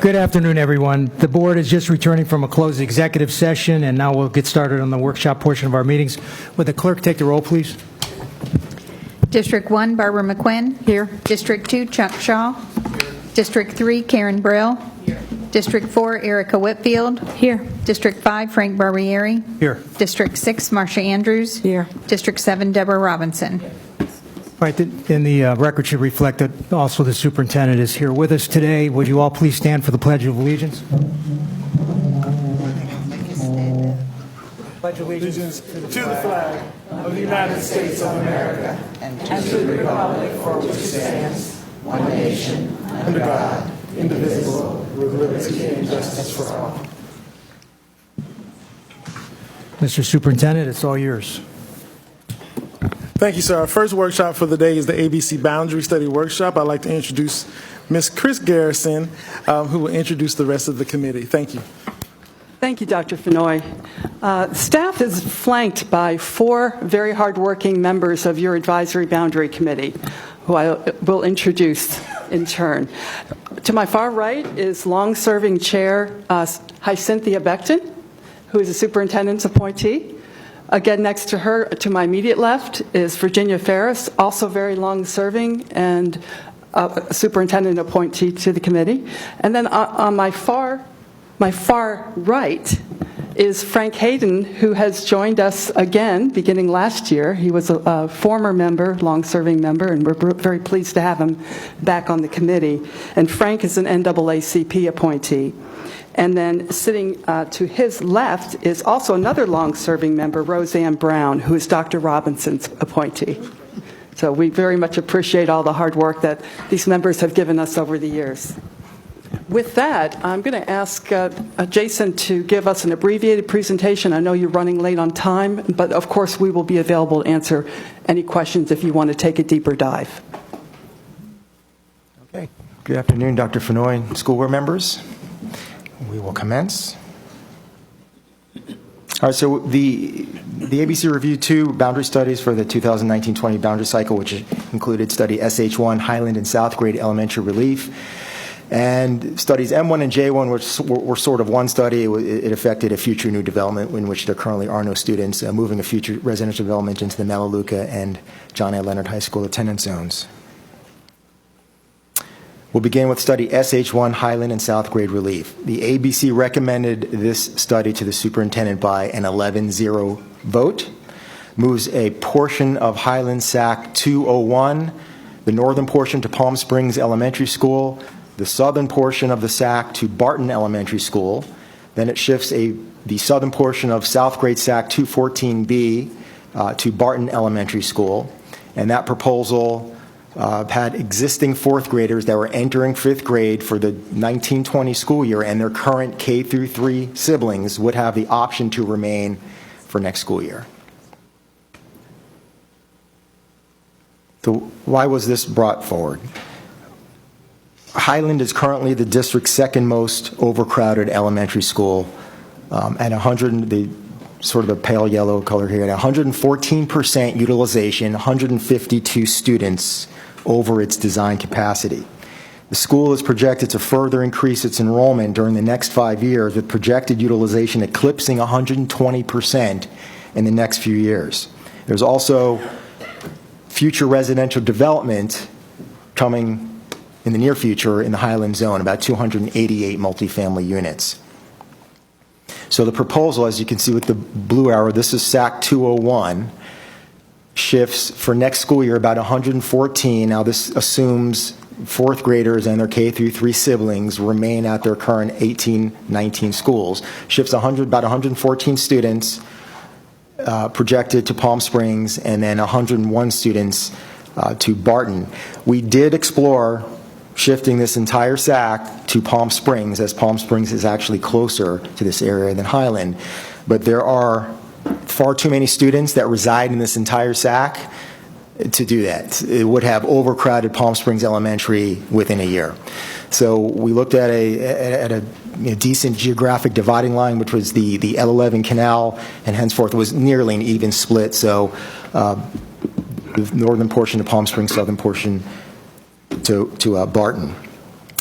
Good afternoon, everyone. The board is just returning from a closed executive session, and now we'll get started on the workshop portion of our meetings. Would the clerk take the roll, please? District 1, Barbara McQuinn. Here. District 2, Chuck Shaw. Here. District 3, Karen Brill. Here. District 4, Erica Whitfield. Here. District 5, Frank Barbieri. Here. District 6, Marcia Andrews. Here. District 7, Deborah Robinson. All right, and the record should reflect that also the superintendent is here with us today. Would you all please stand for the Pledge of Allegiance? Pledge allegiance to the flag of the United States of America and to the republic for which it stands, one nation, under God, indivisible, with liberty and justice for all. Mr. Superintendent, it's all yours. Thank you, sir. Our first workshop for the day is the ABC Boundary Study Workshop. I'd like to introduce Ms. Chris Garrison, who will introduce the rest of the committee. Thank you. Thank you, Dr. Fenoy. Staff is flanked by 4 very hardworking members of your Advisory Boundary Committee, who I will introduce in turn. To my far right is long-serving Chair Cynthia Beckton, who is a superintendent's appointee. Again, next to her, to my immediate left, is Virginia Ferris, also very long-serving and a superintendent appointee to the committee. And then on my far right is Frank Hayden, who has joined us again beginning last year. He was a former member, long-serving member, and we're very pleased to have him back on the committee. And Frank is an NAACP appointee. And then sitting to his left is also another long-serving member, Roseanne Brown, who is Dr. Robinson's appointee. So we very much appreciate all the hard work that these members have given us over the years. With that, I'm going to ask Jason to give us an abbreviated presentation. I know you're running late on time, but of course we will be available to answer any questions if you want to take a deeper dive. Okay. Good afternoon, Dr. Fenoy and school board members. We will commence. All right, so the ABC Review 2 boundary studies for the 2019-20 boundary cycle, which included study SH1, Highland and South Grade Elementary Relief, and studies M1 and J1, which were sort of one study. It affected a future new development in which there currently are no students, moving a future residential development into the Melaleuca and John A. Leonard High School attendance zones. We'll begin with study SH1, Highland and South Grade Relief. The ABC recommended this study to the superintendent by an 11-0 vote. Moves a portion of Highland SAC 201, the northern portion to Palm Springs Elementary School, the southern portion of the SAC to Barton Elementary School. Then it shifts the southern portion of South Grade SAC 214B to Barton Elementary School. And that proposal had existing 4th graders that were entering 5th grade for the 1920 school year, and their current K through 3 siblings would have the option to remain for next school year. So why was this brought forward? Highland is currently the district's 2nd most overcrowded elementary school at 100, sort of a pale yellow color here, at 114% utilization, 152 students over its design capacity. The school is projected to further increase its enrollment during the next 5 years, with projected utilization eclipsing 120% in the next few years. There's also future residential development coming in the near future in the Highland Zone, about 288 multifamily units. So the proposal, as you can see with the blue arrow, this is SAC 201, shifts for next school year about 114. Now this assumes 4th graders and their K through 3 siblings remain at their current 18-19 schools. Shifts about 114 students projected to Palm Springs, and then 101 students to Barton. We did explore shifting this entire SAC to Palm Springs, as Palm Springs is actually closer to this area than Highland. But there are far too many students that reside in this entire SAC to do that. It would have overcrowded Palm Springs Elementary within a year. So we looked at a decent geographic dividing line, which was the L11 Canal, and henceforth was nearly an even split. So the northern portion to Palm Springs, southern portion to Barton.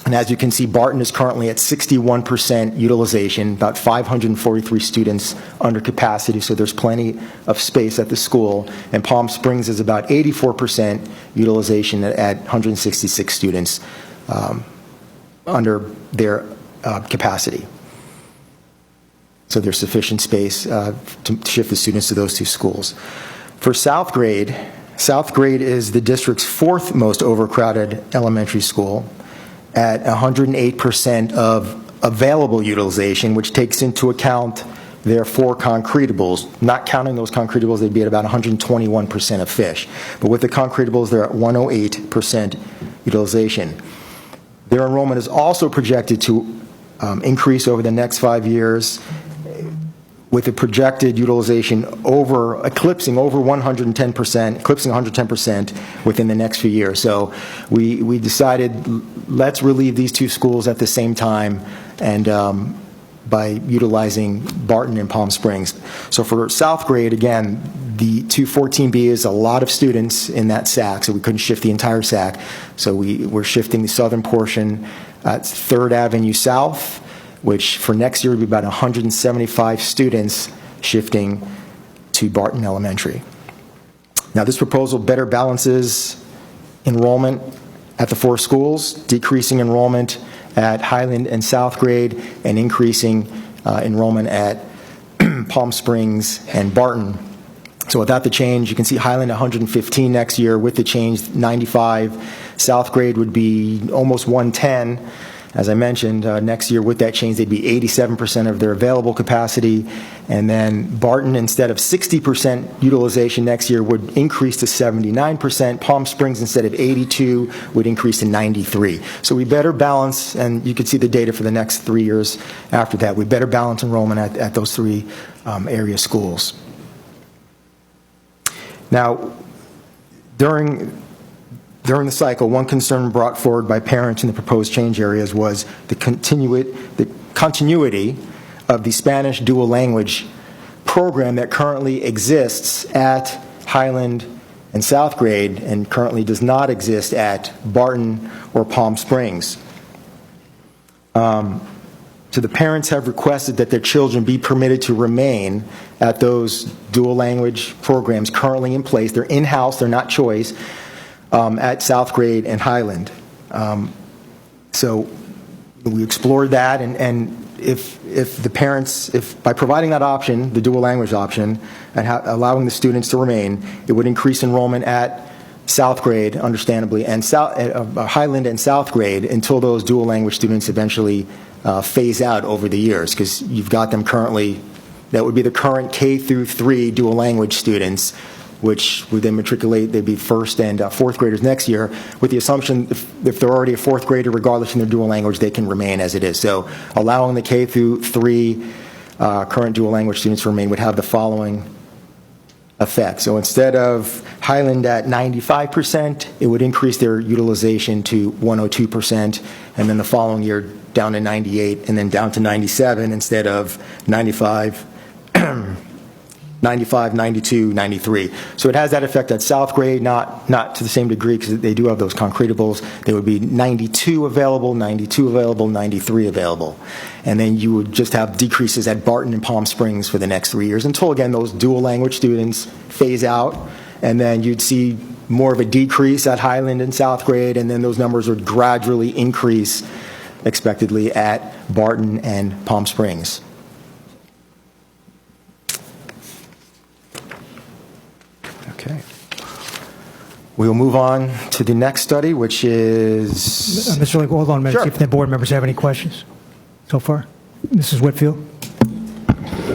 And as you can see, Barton is currently at 61% utilization, about 543 students under capacity, so there's plenty of space at the school. And Palm Springs is about 84% utilization at 166 students under their capacity. So there's sufficient space to shift the students to those two schools. For South Grade is the district's fourth most overcrowded elementary school at 108% of available utilization, which takes into account their 4 concretables. Not counting those concretables, they'd be at about 121% of fish. But with the concretables, they're at 108% utilization. Their enrollment is also projected to increase over the next 5 years, with a projected utilization eclipsing 110% within the next few years. So we decided, let's relieve these two schools at the same time, and by utilizing Barton and Palm Springs. So for South Grade, again, the 214B is a lot of students in that SAC, so we couldn't shift the entire SAC. So we're shifting the southern portion at 3rd Avenue South, which for next year would be about 175 students shifting to Barton Elementary. Now, this proposal better balances enrollment at the 4 schools, decreasing enrollment at Highland and South Grade, and increasing enrollment at Palm Springs and Barton. So without the change, you can see Highland 115 next year. With the change, 95. South Grade would be almost 110. As I mentioned, next year with that change, they'd be 87% of their available capacity. And then Barton, instead of 60% utilization next year, would increase to 79%. Palm Springs, instead of 82, would increase to 93. So we better balance, and you can see the data for the next 3 years after that. We better balance enrollment at those 3 area schools. Now, during the cycle, one concern brought forward by parents in the proposed change areas was the continuity of the Spanish dual language program that currently exists at Highland and South Grade and currently does not exist at Barton or Palm Springs. So the parents have requested that their children be permitted to remain at those dual language programs currently in place. They're in-house, they're not choice. At South Grade and Highland. So we explored that, and if the parents, by providing that option, the dual language option, and allowing the students to remain, it would increase enrollment at South Grade, understandably, and Highland and South Grade until those dual language students eventually phase out over the years, because you've got them currently, that would be the current K through 3 dual language students, which would then matriculate, they'd be 1st and 4th graders next year, with the assumption if they're already a 4th grader, regardless of their dual language, they can remain as it is. So allowing the K through 3 current dual language students to remain would have the following effect. So instead of Highland at 95%, it would increase their utilization to 102%, and then the following year down to 98, and then down to 97 instead of 95, 95, 92, 93. So it has that effect at South Grade, not to the same degree because they do have those concretables. They would be 92 available, 92 available, 93 available. And then you would just have decreases at Barton and Palm Springs for the next 3 years until, again, those dual language students phase out. And then you'd see more of a decrease at Highland and South Grade, and then those numbers would gradually increase expectedly at Barton and Palm Springs. Okay. We will move on to the next study, which is... Mr. Lake, hold on a minute, Sure. see if the board members have any questions so far. Mrs. Whitfield?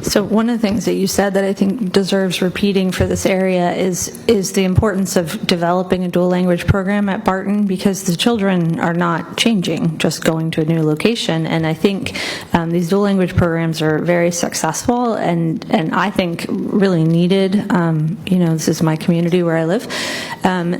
So one of the things that you said that I think deserves repeating for this area is the importance of developing a dual language program at Barton, because the children are not changing, just going to a new location. And I think these dual language programs are very successful and I think really needed. This is my community where I live.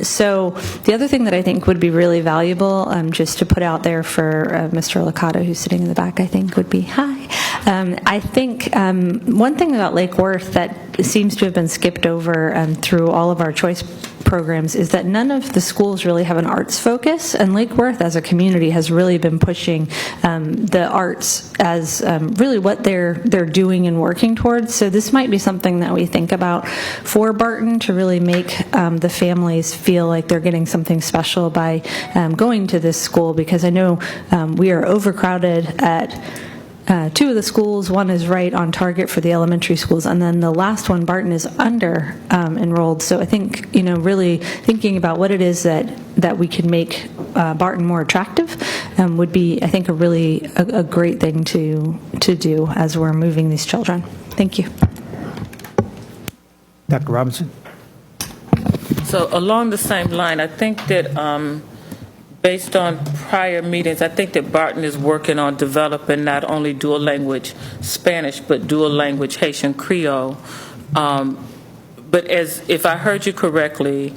So the other thing that I think would be really valuable, just to put out there for Mr. Licata, who's sitting in the back, I think would be, hi. I think one thing about Lake Worth that seems to have been skipped over through all of our choice programs is that none of the schools really have an arts focus, and Lake Worth as a community has really been pushing the arts as really what they're doing and working towards. So this might be something that we think about for Barton to really make the families feel like they're getting something special by going to this school, because I know we are overcrowded at two of the schools. One is right on target for the elementary schools, and then the last one, Barton, is under enrolled. So I think, really thinking about what it is that we can make Barton more attractive would be, I think, a great thing to do as we're moving these children. Thank you. Dr. Robinson? So along the same line, I think that based on prior meetings, I think that Barton is working on developing not only dual language Spanish, but dual language Haitian Creole. But if I heard you correctly,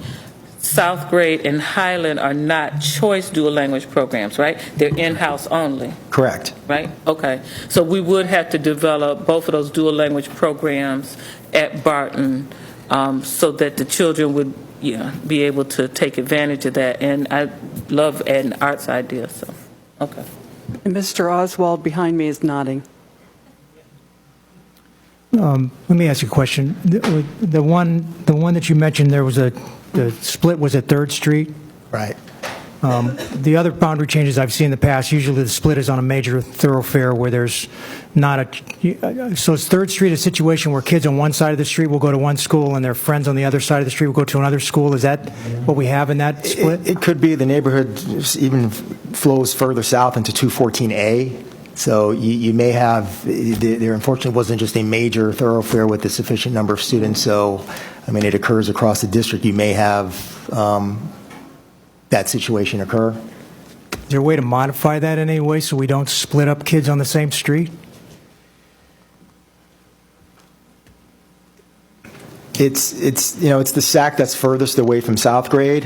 South Grade and Highland are not choice dual language programs, right? They're in-house only. Correct. Right? Okay. So we would have to develop both of those dual language programs at Barton so that the children would be able to take advantage of that. And I love adding arts ideas. So, okay. And Mr. Oswald behind me is nodding. Let me ask you a question. The one that you mentioned, the split was at 3rd Street. Right. The other boundary changes I've seen in the past, usually the split is on a major thoroughfare where there's not a... So is 3rd Street a situation where kids on one side of the street will go to one school and their friends on the other side of the street will go to another school? Is that what we have in that split? It could be. The neighborhood even flows further south into 214A. So you may have, there unfortunately wasn't just a major thoroughfare with a sufficient number of students. So, it occurs across the district. You may have that situation occur. Is there a way to modify that in any way so we don't split up kids on the same street? It's the SAC that's furthest away from South Grade.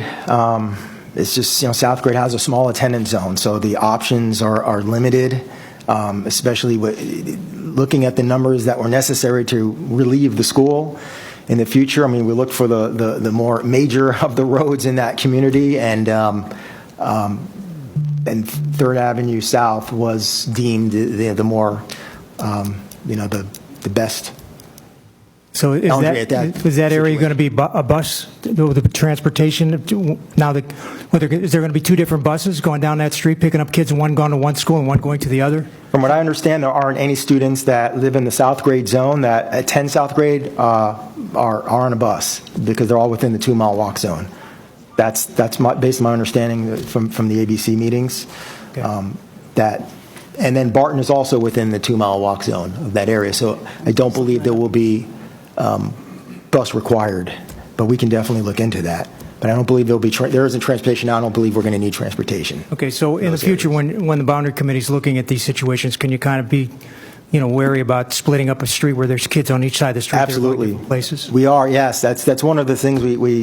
It's just, South Grade has a small attendance zone, so the options are limited, especially looking at the numbers that were necessary to relieve the school. In the future, we looked for the more major of the roads in that community, and 3rd Avenue South was deemed the more, the best. So is that area going to be a bus, the transportation? Now, is there going to be 2 different buses going down that street, picking up kids, and one going to one school and one going to the other? From what I understand, there aren't any students that live in the South Grade zone that attend South Grade are on a bus, because they're all within the 2-mile walk zone. That's based on my understanding from the ABC meetings. Okay. And then Barton is also within the 2-mile walk zone of that area. So I don't believe there will be bus required, but we can definitely look into that. But I don't believe there isn't transportation now. I don't believe we're going to need transportation. Okay, so in the future, when the boundary committee is looking at these situations, can you kind of be, wary about splitting up a street where there's kids on each side of the street? Absolutely. Places? We are, yes. That's one of the things we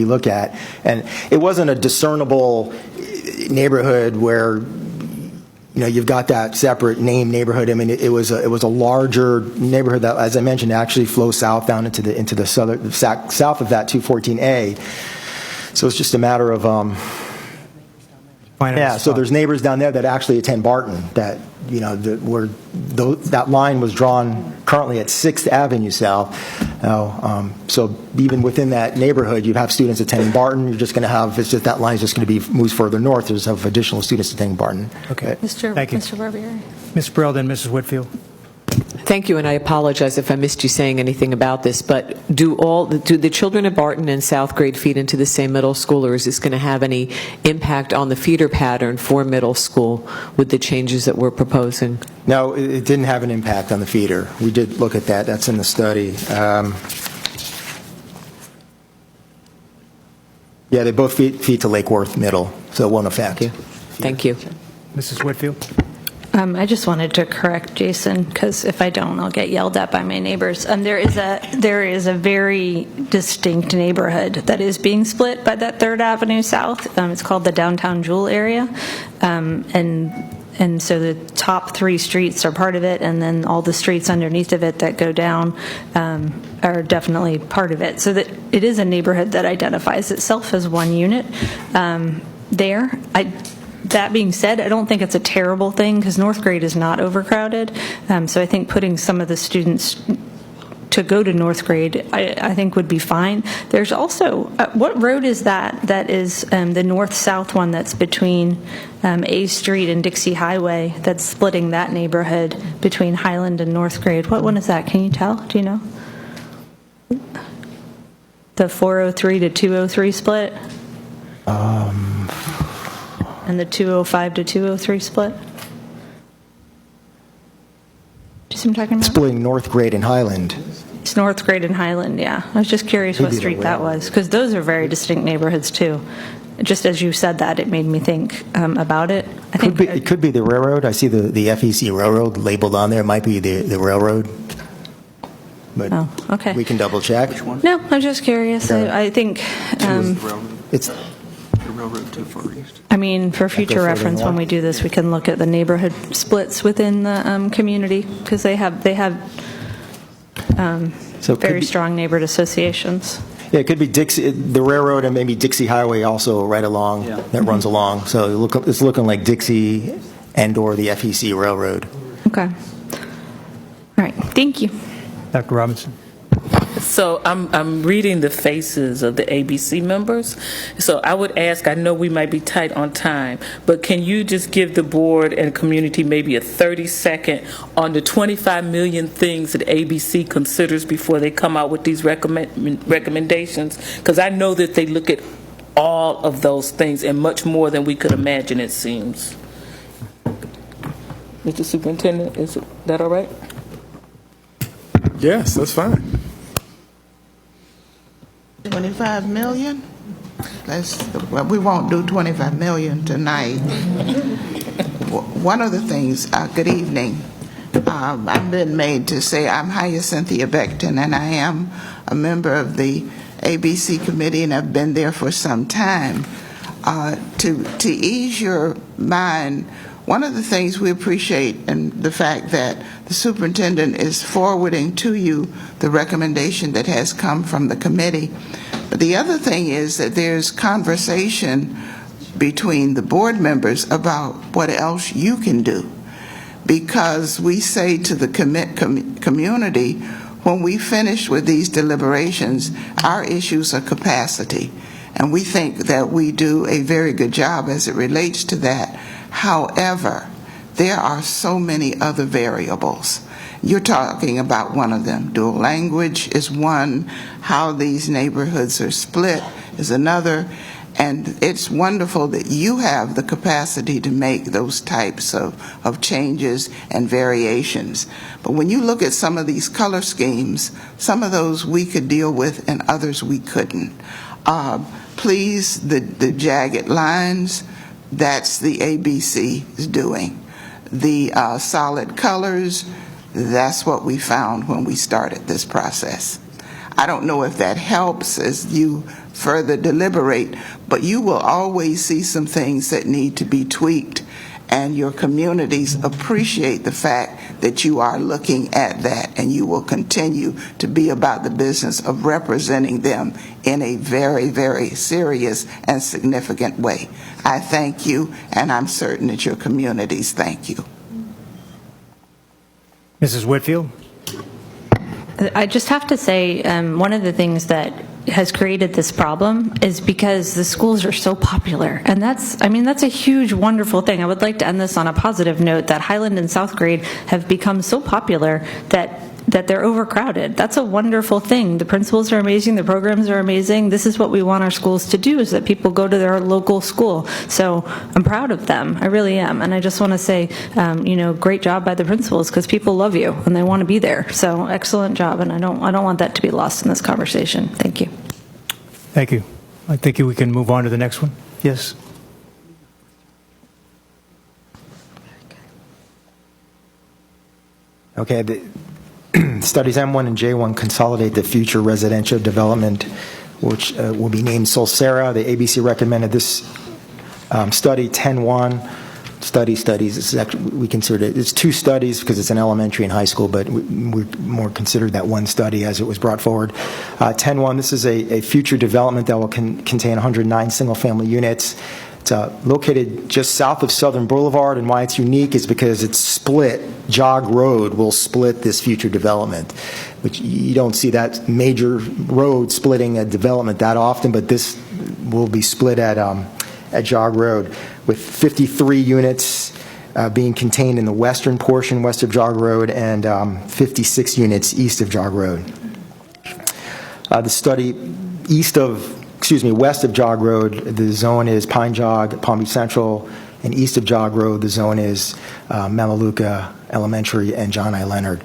look at. And it wasn't a discernible neighborhood where you've got that separate named neighborhood. It was a larger neighborhood that, as I mentioned, actually flows south down into the southern south of that 214A. So it's just a matter of so there's neighbors down there that actually attend Barton that that line was drawn currently at 6th Avenue South. So even within that neighborhood, you'd have students attending Barton. You're just going to have, it's just that line is just going to be moves further north. There's have additional students attending Barton. Okay. Mr. Thank you. Mr. Barbieri. Ms. Brill, then Mrs. Whitfield. Thank you, and I apologize if I missed you saying anything about this, but do the children at Barton and South Grade feed into the same middle school, or is this going to have any impact on the feeder pattern for middle school with the changes that we're proposing? No, it didn't have an impact on the feeder. We did look at that. That's in the study. Yeah, they both feed to Lake Worth Middle, so it won't affect. Thank you. Mrs. Whitfield? I just wanted to correct Jason, because if I don't, I'll get yelled at by my neighbors. There is a very distinct neighborhood that is being split by that 3rd Avenue South. It's called the Downtown Jewel area, and so the top 3 streets are part of it, and then all the streets underneath of it that go down are definitely part of it. So that it is a neighborhood that identifies itself as one unit there. That being said, I don't think it's a terrible thing because North Grade is not overcrowded. So I think putting some of the students to go to North Grade, I think would be fine. There's also, what road is that? That is the north-south one that's between A Street and Dixie Highway that's splitting that neighborhood between Highland and North Grade. What one is that? Can you tell? Do you know? The 403 to 203 split? And the 205 to 203 split? Do you see what I'm talking about? Splitting North Grade and Highland. It's North Grade and Highland, yeah. I was just curious what street that was, because those are very distinct neighborhoods, too. Just as you said that, it made me think about it. I think It could be the railroad. I see the FEC railroad labeled on there. It might be the railroad. But Oh, okay. we can double check. No, I'm just curious. I think, It's The railroad too far east. I mean, for future further reference, when north? we do this, we can look at the neighborhood splits within the community, because they have So it could very be- strong neighborhood associations. Yeah, it could be Dixie, the railroad, and maybe Dixie Highway also right along, that runs along. So it's looking like Dixie and/or the FEC Railroad. Okay. All right, thank you. Dr. Robinson? So I'm reading the faces of the ABC members. So I would ask, I know we might be tight on time, but can you just give the board and community maybe a 30-second on the 25 million things that ABC considers before they come out with these recommendations? Because I know that they look at all of those things and much more than we could imagine, it seems. Mr. Superintendent, is that all right? Yes, that's fine. 25 million? Well, we won't do 25 million tonight. One of the things, good evening, I've been made to say I'm Hyacinthia Beckton, and I am a member of the ABC committee, and I've been there for some time. To ease your mind, one of the things we appreciate and the fact that the superintendent is forwarding to you the recommendation that has come from the committee. But the other thing is that there's conversation between the board members about what else you can do. Because we say to the community, when we finish with these deliberations, our issues are capacity. And we think that we do a very good job as it relates to that. However, there are so many other variables. You're talking about one of them. Dual language is one. How these neighborhoods are split is another. And it's wonderful that you have the capacity to make those types of changes and variations. But when you look at some of these color schemes, some of those we could deal with and others we couldn't. Please, the jagged lines, that's the ABC is doing. The solid colors, that's what we found when we started this process. I don't know if that helps as you further deliberate, but you will always see some things that need to be tweaked, and your communities appreciate the fact that you are looking at that, and you will continue to be about the business of representing them in a very, very serious and significant way. I thank you, and I'm certain that your communities thank you. Mrs. Whitfield? I just have to say, one of the things that has created this problem is because the schools are so popular. And that's a huge, wonderful thing. I would like to end this on a positive note that Highland and South Grade have become so popular that they're overcrowded. That's a wonderful thing. The principals are amazing. The programs are amazing. This is what we want our schools to do, is that people go to their local school. So I'm proud of them. I really am. And I just want to say, great job by the principals, because people love you and they want to be there. So excellent job. And I don't want that to be lost in this conversation. Thank you. Thank you. I think we can move on to the next one. Yes. Okay, studies M1 and J1 consolidate the future residential development, which will be named Solsera. The ABC recommended this study, 10-1. Studies. This is actually, we consider it's 2 studies because it's an elementary and high school, but we more considered that one study as it was brought forward. 10-1, this is a future development that will contain 109 single-family units. It's located just south of Southern Boulevard, and why it's unique is because it's split. Jog Road will split this future development, which you don't see that major road splitting a development that often, but this will be split at Jog Road, with 53 units being contained in the western portion, west of Jog Road, and 56 units east of Jog Road. The study west of Jog Road, the zone is Pine Jog, Palm Beach Central, and east of Jog Road, the zone is Mamaluca Elementary and John I. Leonard.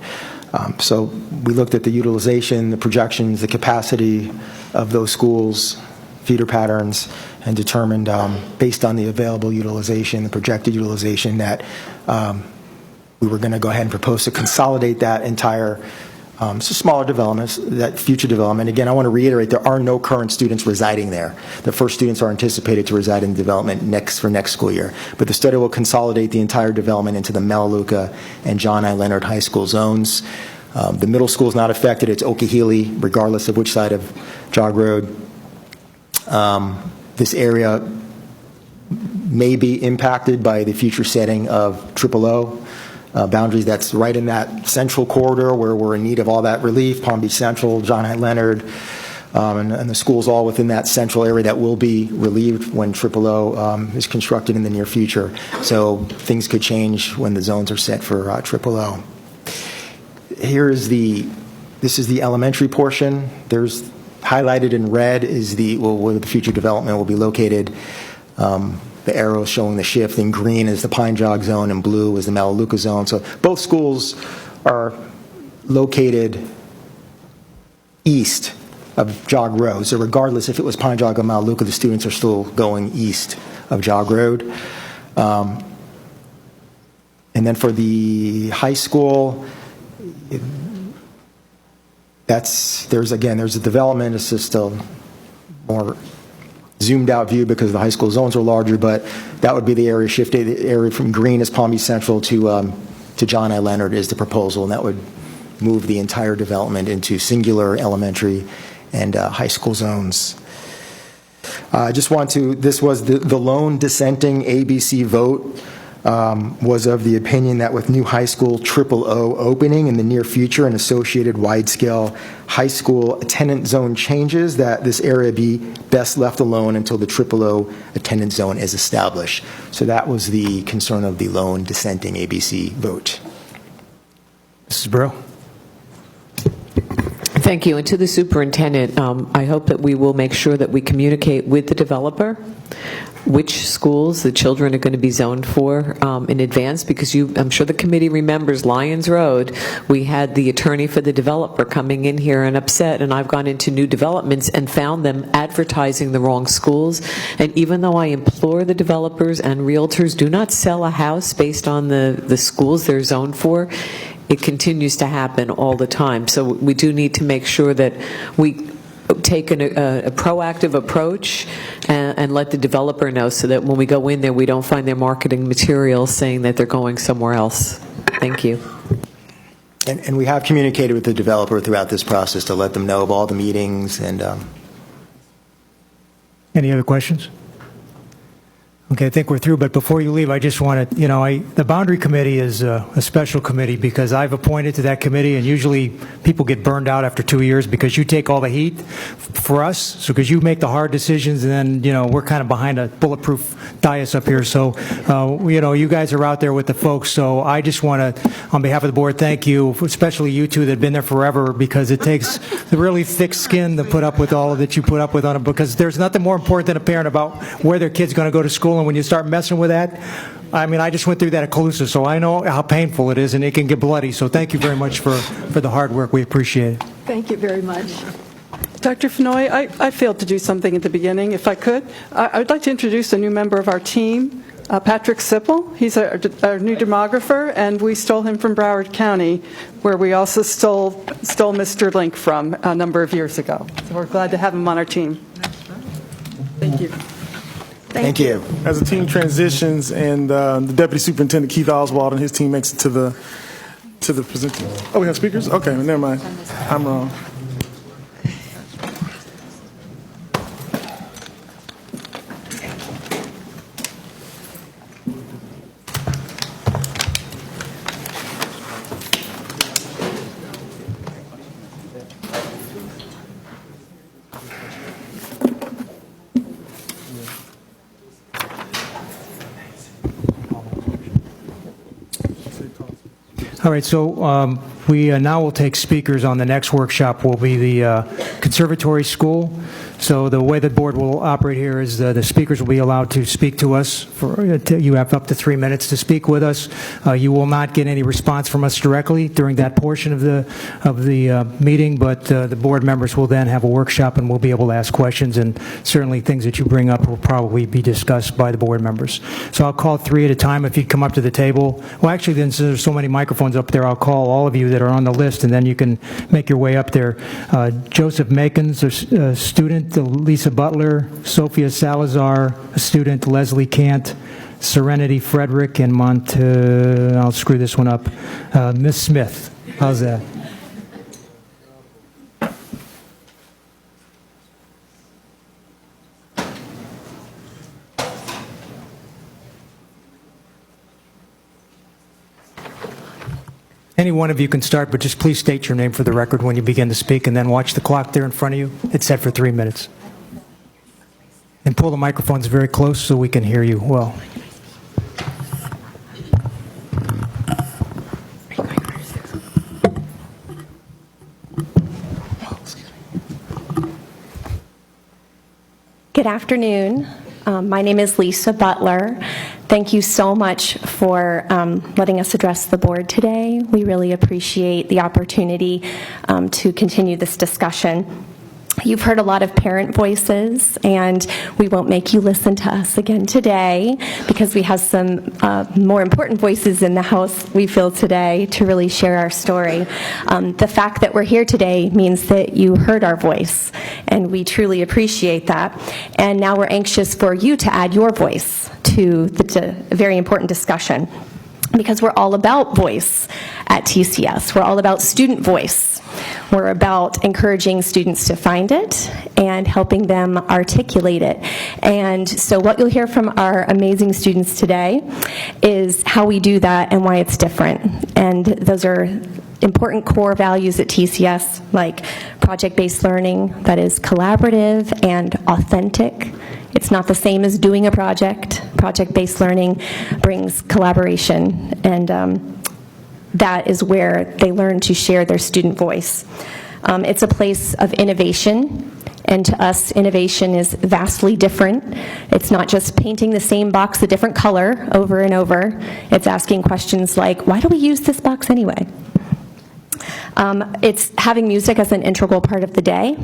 So we looked at the utilization, the projections, the capacity of those schools, feeder patterns, and determined, based on the available utilization, the projected utilization, that we were going to go ahead and propose to consolidate that entire smaller developments, that future development. Again, I want to reiterate, there are no current students residing there. The first students are anticipated to reside in development for next school year. But the study will consolidate the entire development into the Melaleuca and John I. Leonard High School zones. The middle school is not affected. It's Okehili, regardless of which side of Jog Road. This area may be impacted by the future setting of O. Boundaries that's right in that central corridor where we're in need of all that relief, Palm Beach Central, John I. Leonard, and the schools all within that central area that will be relieved when O is constructed in the near future. So things could change when the zones are set for O. This is the elementary portion. There's highlighted in red is where the future development will be located. The arrow showing the shift. In green is the Pine Jog zone, and blue is the Melaleuca zone. So both schools are located east of Jog Road. So regardless if it was Pine Jog or Melaleuca, the students are still going east of Jog Road. And then for the high school, there's a development. It's just a more zoomed out view because the high school zones are larger, but that would be the area shifted. The area from green is Palm Beach Central to John I. Leonard is the proposal, and that would move the entire development into singular elementary and high school zones. This was the lone dissenting ABC vote was of the opinion that with new high school O opening in the near future and associated wide-scale high school attendance zone changes, that this area be best left alone until the O attendance zone is established. So that was the concern of the lone dissenting ABC vote. Mrs. Burrow? Thank you. And to the superintendent, I hope that we will make sure that we communicate with the developer which schools the children are going to be zoned for in advance, because I'm sure the committee remembers Lyons Road. We had the attorney for the developer coming in here and upset, and I've gone into new developments and found them advertising the wrong schools. And even though I implore the developers and realtors, do not sell a house based on the schools they're zoned for, it continues to happen all the time. So we do need to make sure that we take a proactive approach and let the developer know, so that when we go in there, we don't find their marketing materials saying that they're going somewhere else. Thank you. And we have communicated with the developer throughout this process to let them know of all the meetings. And Any other questions? Okay, I think we're through, but before you leave, I just want to, the Boundary Committee is a special committee because I've appointed to that committee, and usually people get burned out after 2 years because you take all the heat for us, so because you make the hard decisions, and then, we're kind of behind a bulletproof dais up here, so, you guys are out there with the folks, so I just want to, on behalf of the board, thank you, especially you two that have been there forever, because it takes the really thick skin to put up with all of that you put up with on it, because there's nothing more important than a parent about where their kid's going to go to school. And when you start messing with that, I just went through that at Calusa, so I know how painful it is, and it can get bloody. So thank you very much for the hard work. We appreciate it. Thank you very much. Dr. Fenoy, I failed to do something at the beginning, if I could. I would like to introduce a new member of our team, Patrick Sipple. He's our new demographer, and we stole him from Broward County, where we also stole Mr. Link from a number of years ago. So we're glad to have him on our team. Thank you. Thank you. As the team transitions and the Deputy Superintendent Keith Oswald and his team makes it to the position. Oh, we have speakers? Okay, never mind. I'm wrong. All right, so we now will take speakers on the next workshop will be the conservatory school. So the way the board will operate here is the speakers will be allowed to speak to us. You have up to 3 minutes to speak with us. You will not get any response from us directly during that portion of the meeting, but the board members will then have a workshop and we'll be able to ask questions, and certainly things that you bring up will probably be discussed by the board members. So I'll call 3 at a time. If you come up to the table, well, actually, then since there's so many microphones up there, I'll call all of you that are on the list, and then you can make your way up there. Joseph Makins, a student. Lisa Butler, Sophia Salazar, a student, Leslie Kant, Serenity Frederick, and I'll screw this one up, Miss Smith. How's that? Any one of you can start, but just please state your name for the record when you begin to speak, and then watch the clock there in front of you. It's set for 3 minutes. And pull the microphones very close so we can hear you well. Good afternoon. My name is Lisa Butler. Thank you so much for letting us address the board today. We really appreciate the opportunity to continue this discussion. You've heard a lot of parent voices, and we won't make you listen to us again today because we have some more important voices in the House, we feel, today to really share our story. The fact that we're here today means that you heard our voice, and we truly appreciate that. And now we're anxious for you to add your voice to the very important discussion, because we're all about voice at TCS. We're all about student voice. We're about encouraging students to find it and helping them articulate it. And so what you'll hear from our amazing students today is how we do that and why it's different. And those are important core values at TCS, like project-based learning that is collaborative and authentic. It's not the same as doing a project. Project-based learning brings collaboration, and that is where they learn to share their student voice. It's a place of innovation, and to us, innovation is vastly different. It's not just painting the same box a different color over and over. It's asking questions like, why do we use this box anyway? It's having music as an integral part of the day,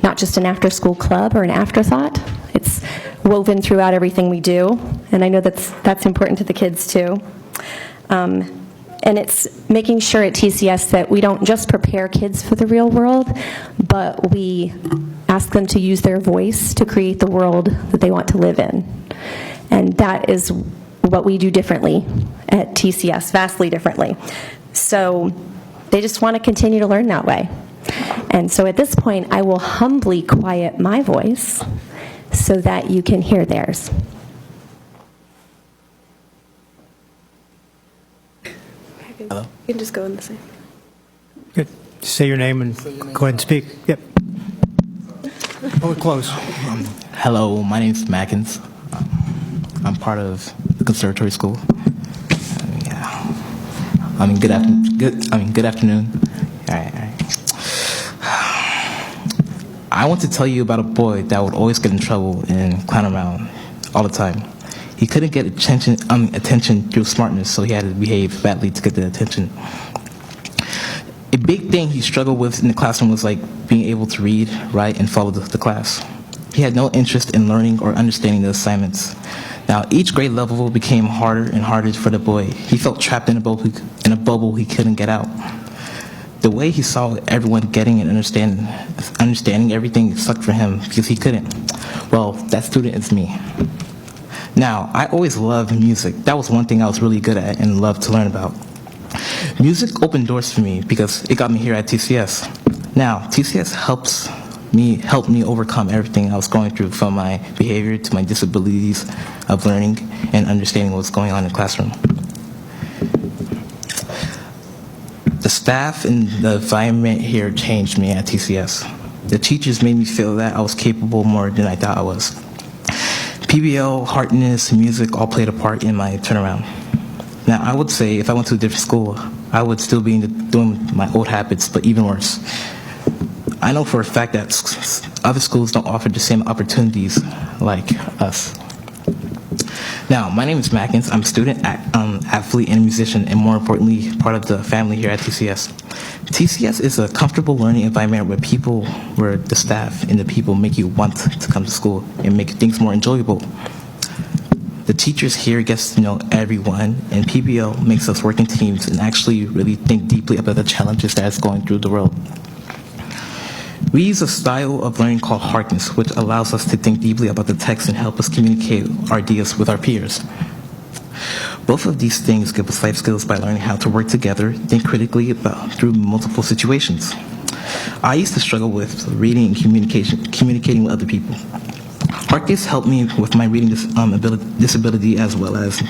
not just an after-school club or an afterthought. It's woven throughout everything we do, and I know that's important to the kids too. And it's making sure at TCS that we don't just prepare kids for the real world, but we ask them to use their voice to create the world that they want to live in. And that is what we do differently at TCS, vastly differently. So they just want to continue to learn that way. And so at this point, I will humbly quiet my voice so that you can hear theirs. Hello? You can just go in the same. Good. Say your name and go ahead and speak. Yep. Hold it close. Hello, my name is Mackins. I'm part of the conservatory school. Good afternoon. All right. I want to tell you about a boy that would always get in trouble and clown around all the time. He couldn't get attention through smartness, so he had to behave badly to get the attention. A big thing he struggled with in the classroom was like being able to read, write, and follow the class. He had no interest in learning or understanding the assignments. Now, each grade level became harder and harder for the boy. He felt trapped in a bubble he couldn't get out. The way he saw everyone getting and understanding everything sucked for him because he couldn't. Well, that student is me. Now, I always loved music. That was one thing I was really good at and loved to learn about. Music opened doors for me because it got me here at TCS. Now, TCS helped me overcome everything I was going through, from my behavior to my disabilities of learning and understanding what's going on in the classroom. The staff and the environment here changed me at TCS. The teachers made me feel that I was capable more than I thought I was. PBL, heartness, and music all played a part in my turnaround. Now, I would say if I went to a different school, I would still be doing my old habits, but even worse. I know for a fact that other schools don't offer the same opportunities like us. Now, my name is Mackins. I'm a student, athlete, and musician, and more importantly, part of the family here at TCS. TCS is a comfortable learning environment where the staff and the people make you want to come to school and make things more enjoyable. The teachers here get to know everyone, and PBL makes us work in teams and actually really think deeply about the challenges that is going through the world. We use a style of learning called Harkness, which allows us to think deeply about the text and help us communicate our ideas with our peers. Both of these things give us life skills by learning how to work together, think critically through multiple situations. I used to struggle with reading and communicating with other people. Harkness helped me with my reading disability as well as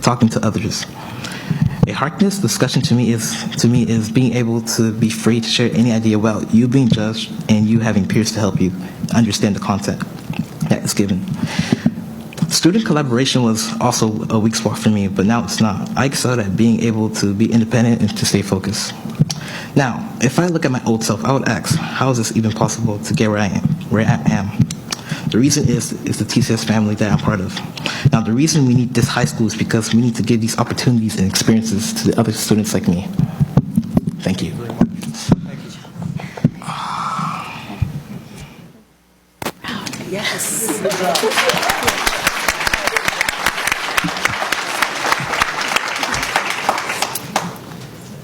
talking to others. A Harkness discussion to me is being able to be free to share any idea without you being judged and you having peers to help you understand the content that is given. Student collaboration was also a weak spot for me, but now it's not. I excelled at being able to be independent and to stay focused. Now, if I look at my old self, I would ask, how is this even possible to get where I am? The reason is the TCS family that I'm part of. Now, the reason we need this high school is because we need to give these opportunities and experiences to the other students like me. Thank you. Yes.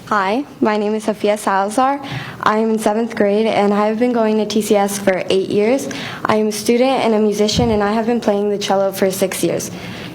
Hi, my name is Sophia Salazar. I am in 7th grade and I have been going to TCS for 8 years. I am a student and a musician and I have been playing the cello for 6 years.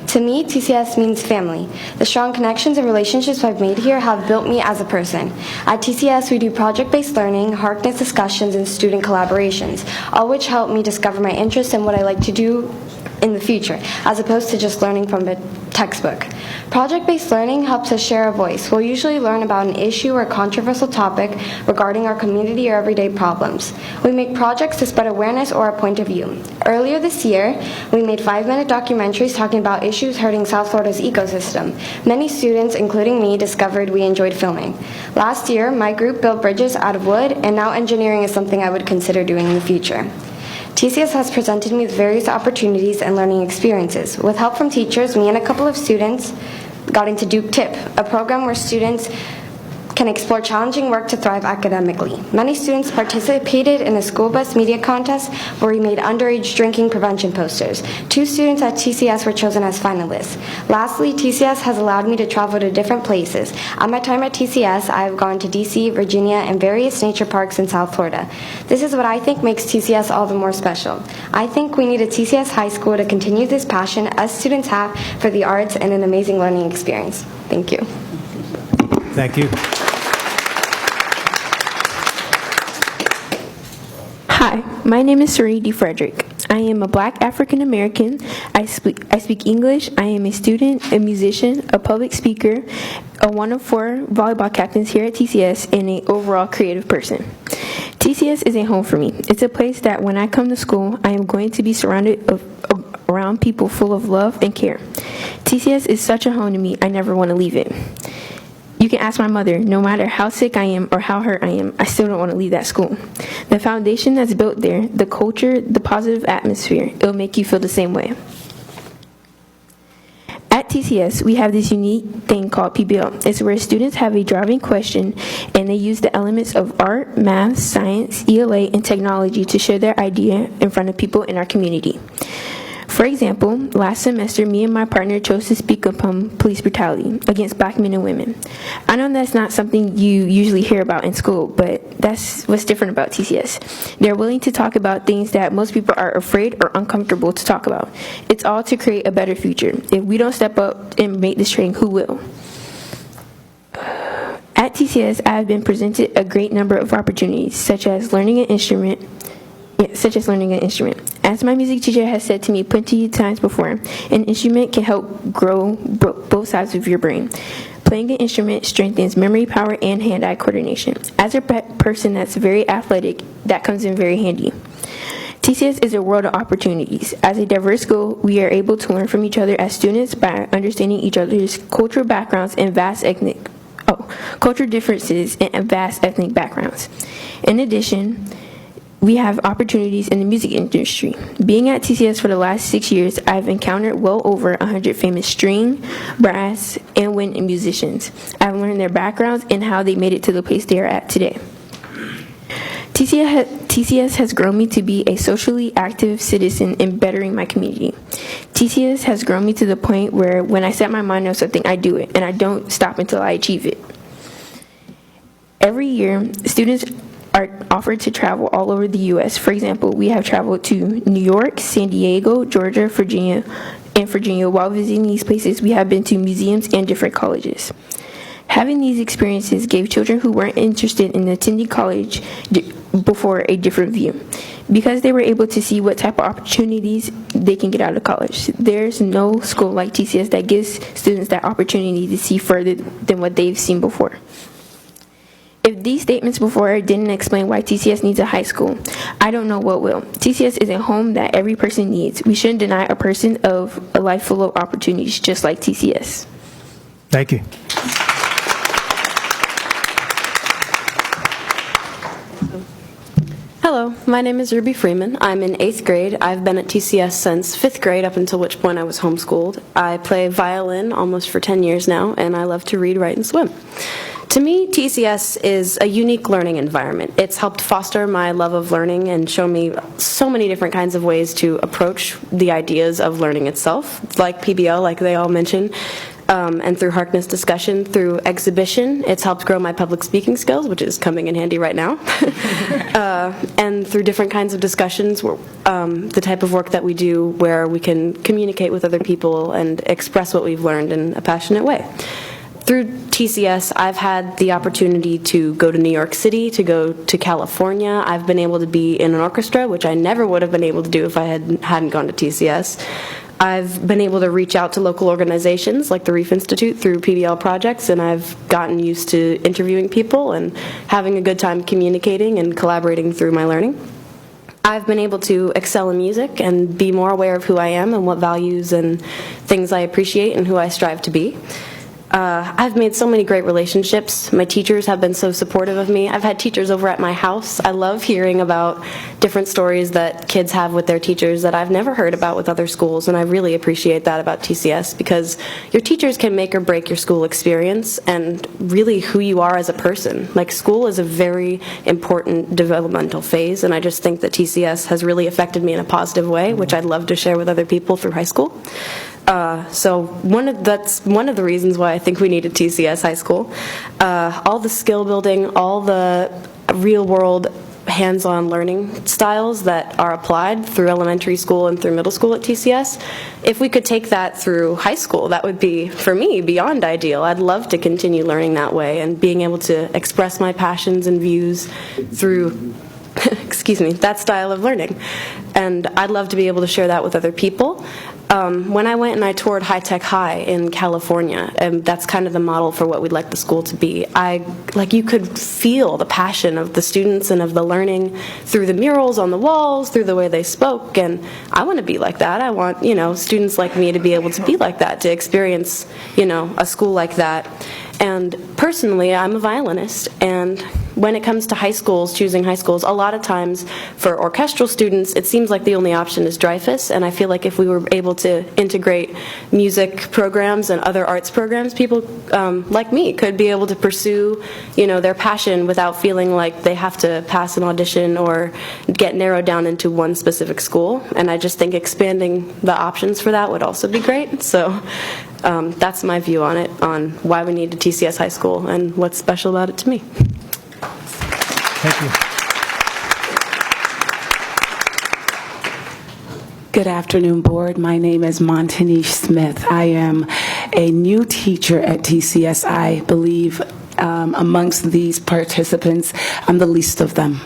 To me, TCS means family. The strong connections and relationships I've made here have built me as a person. At TCS, we do project-based learning, Harkness discussions, and student collaborations, all which help me discover my interests and what I like to do in the future, as opposed to just learning from a textbook. Project-based learning helps us share a voice. We'll usually learn about an issue or controversial topic regarding our community or everyday problems. We make projects to spread awareness or a point of view. Earlier this year, we made 5-minute documentaries talking about issues hurting South Florida's ecosystem. Many students, including me, discovered we enjoyed filming. Last year, my group built bridges out of wood, and now engineering is something I would consider doing in the future. TCS has presented me with various opportunities and learning experiences. With help from teachers, me and a couple of students got into Duke Tip, a program where students can explore challenging work to thrive academically. Many students participated in a school bus media contest where we made underage drinking prevention posters. 2 students at TCS were chosen as finalists. Lastly, TCS has allowed me to travel to different places. At my time at TCS, I have gone to DC, Virginia, and various nature parks in South Florida. This is what I think makes TCS all the more special. I think we need a TCS high school to continue this passion us students have for the arts and an amazing learning experience. Thank you. Thank you. Hi, my name is Serene Frederick. I am a Black African American. I speak English. I am a student, a musician, a public speaker, one of 4 volleyball captains here at TCS, and an overall creative person. TCS is a home for me. It's a place that when I come to school, I am going to be surrounded around people full of love and care. TCS is such a home to me, I never want to leave it. You can ask my mother, no matter how sick I am or how hurt I am, I still don't want to leave that school. The foundation that's built there, the culture, the positive atmosphere, it'll make you feel the same way. At TCS, we have this unique thing called PBL. It's where students have a driving question and they use the elements of art, math, science, ELA, and technology to share their idea in front of people in our community. For example, last semester, me and my partner chose to speak upon police brutality against black men and women. I know that's not something you usually hear about in school, but that's what's different about TCS. They're willing to talk about things that most people are afraid or uncomfortable to talk about. It's all to create a better future. If we don't step up and make this change, who will? At TCS, I have been presented a great number of opportunities, such as learning an instrument. As my music teacher has said to me plenty of times before, an instrument can help grow both sides of your brain. Playing an instrument strengthens memory power and hand-eye coordination. As a person that's very athletic, that comes in very handy. TCS is a world of opportunities. As a diverse school, we are able to learn from each other as students by understanding each other's cultural backgrounds and cultural differences and vast ethnic backgrounds. In addition, we have opportunities in the music industry. Being at TCS for the last 6 years, I've encountered well over 100 famous string, brass, and wind musicians. I've learned their backgrounds and how they made it to the place they are at today. TCS has grown me to be a socially active citizen in bettering my community. TCS has grown me to the point where when I set my mind on something, I do it, and I don't stop until I achieve it. Every year, students are offered to travel all over the U.S. For example, we have traveled to New York, San Diego, Georgia, Virginia. While visiting these places, we have been to museums and different colleges. Having these experiences gave children who weren't interested in attending college before a different view, because they were able to see what type of opportunities they can get out of college. There's no school like TCS that gives students that opportunity to see further than what they've seen before. If these statements before didn't explain why TCS needs a high school, I don't know what will. TCS is a home that every person needs. We shouldn't deny a person of a life full of opportunities, just like TCS. Thank you. Hello, my name is Ruby Freeman. I'm in 8th grade. I've been at TCS since 5th grade, up until which point I was homeschooled. I play violin almost for 10 years now, and I love to read, write, and swim. To me, TCS is a unique learning environment. It's helped foster my love of learning and show me so many different kinds of ways to approach the ideas of learning itself, like PBL, like they all mentioned, and through Harkness discussion, through exhibition. It's helped grow my public speaking skills, which is coming in handy right now, and through different kinds of discussions, the type of work that we do where we can communicate with other people and express what we've learned in a passionate way. Through TCS, I've had the opportunity to go to New York City, to go to California. I've been able to be in an orchestra, which I never would have been able to do if I hadn't gone to TCS. I've been able to reach out to local organizations like the Reef Institute through PBL projects, and I've gotten used to interviewing people and having a good time communicating and collaborating through my learning. I've been able to excel in music and be more aware of who I am and what values and things I appreciate and who I strive to be. I've made so many great relationships. My teachers have been so supportive of me. I've had teachers over at my house. I love hearing about different stories that kids have with their teachers that I've never heard about with other schools, and I really appreciate that about TCS, because your teachers can make or break your school experience and really who you are as a person. Like, school is a very important developmental phase, and I just think that TCS has really affected me in a positive way, which I'd love to share with other people through high school. So that's one of the reasons why I think we need a TCS high school. All the skill building, all the real world hands-on learning styles that are applied through elementary school and through middle school at TCS, if we could take that through high school, that would be, for me, beyond ideal. I'd love to continue learning that way and being able to express my passions and views through that style of learning. And I'd love to be able to share that with other people. When I went and I toured High Tech High in California, and that's kind of the model for what we'd like the school to be, you could feel the passion of the students and of the learning through the murals on the walls, through the way they spoke, and I want to be like that. I want, students like me to be able to be like that, to experience, a school like that. And personally, I'm a violinist, and when it comes to high schools, choosing high schools, a lot of times for orchestral students, it seems like the only option is Dreyfus, and I feel like if we were able to integrate music programs and other arts programs, people like me could be able to pursue, their passion without feeling like they have to pass an audition or get narrowed down into one specific school. And I just think expanding the options for that would also be great. So that's my view on it, on why we need a TCS high school and what's special about it to me. Thank you. Good afternoon, board. My name is Montanish Smith. I am a new teacher at TCS. I believe amongst these participants, I'm the least of them.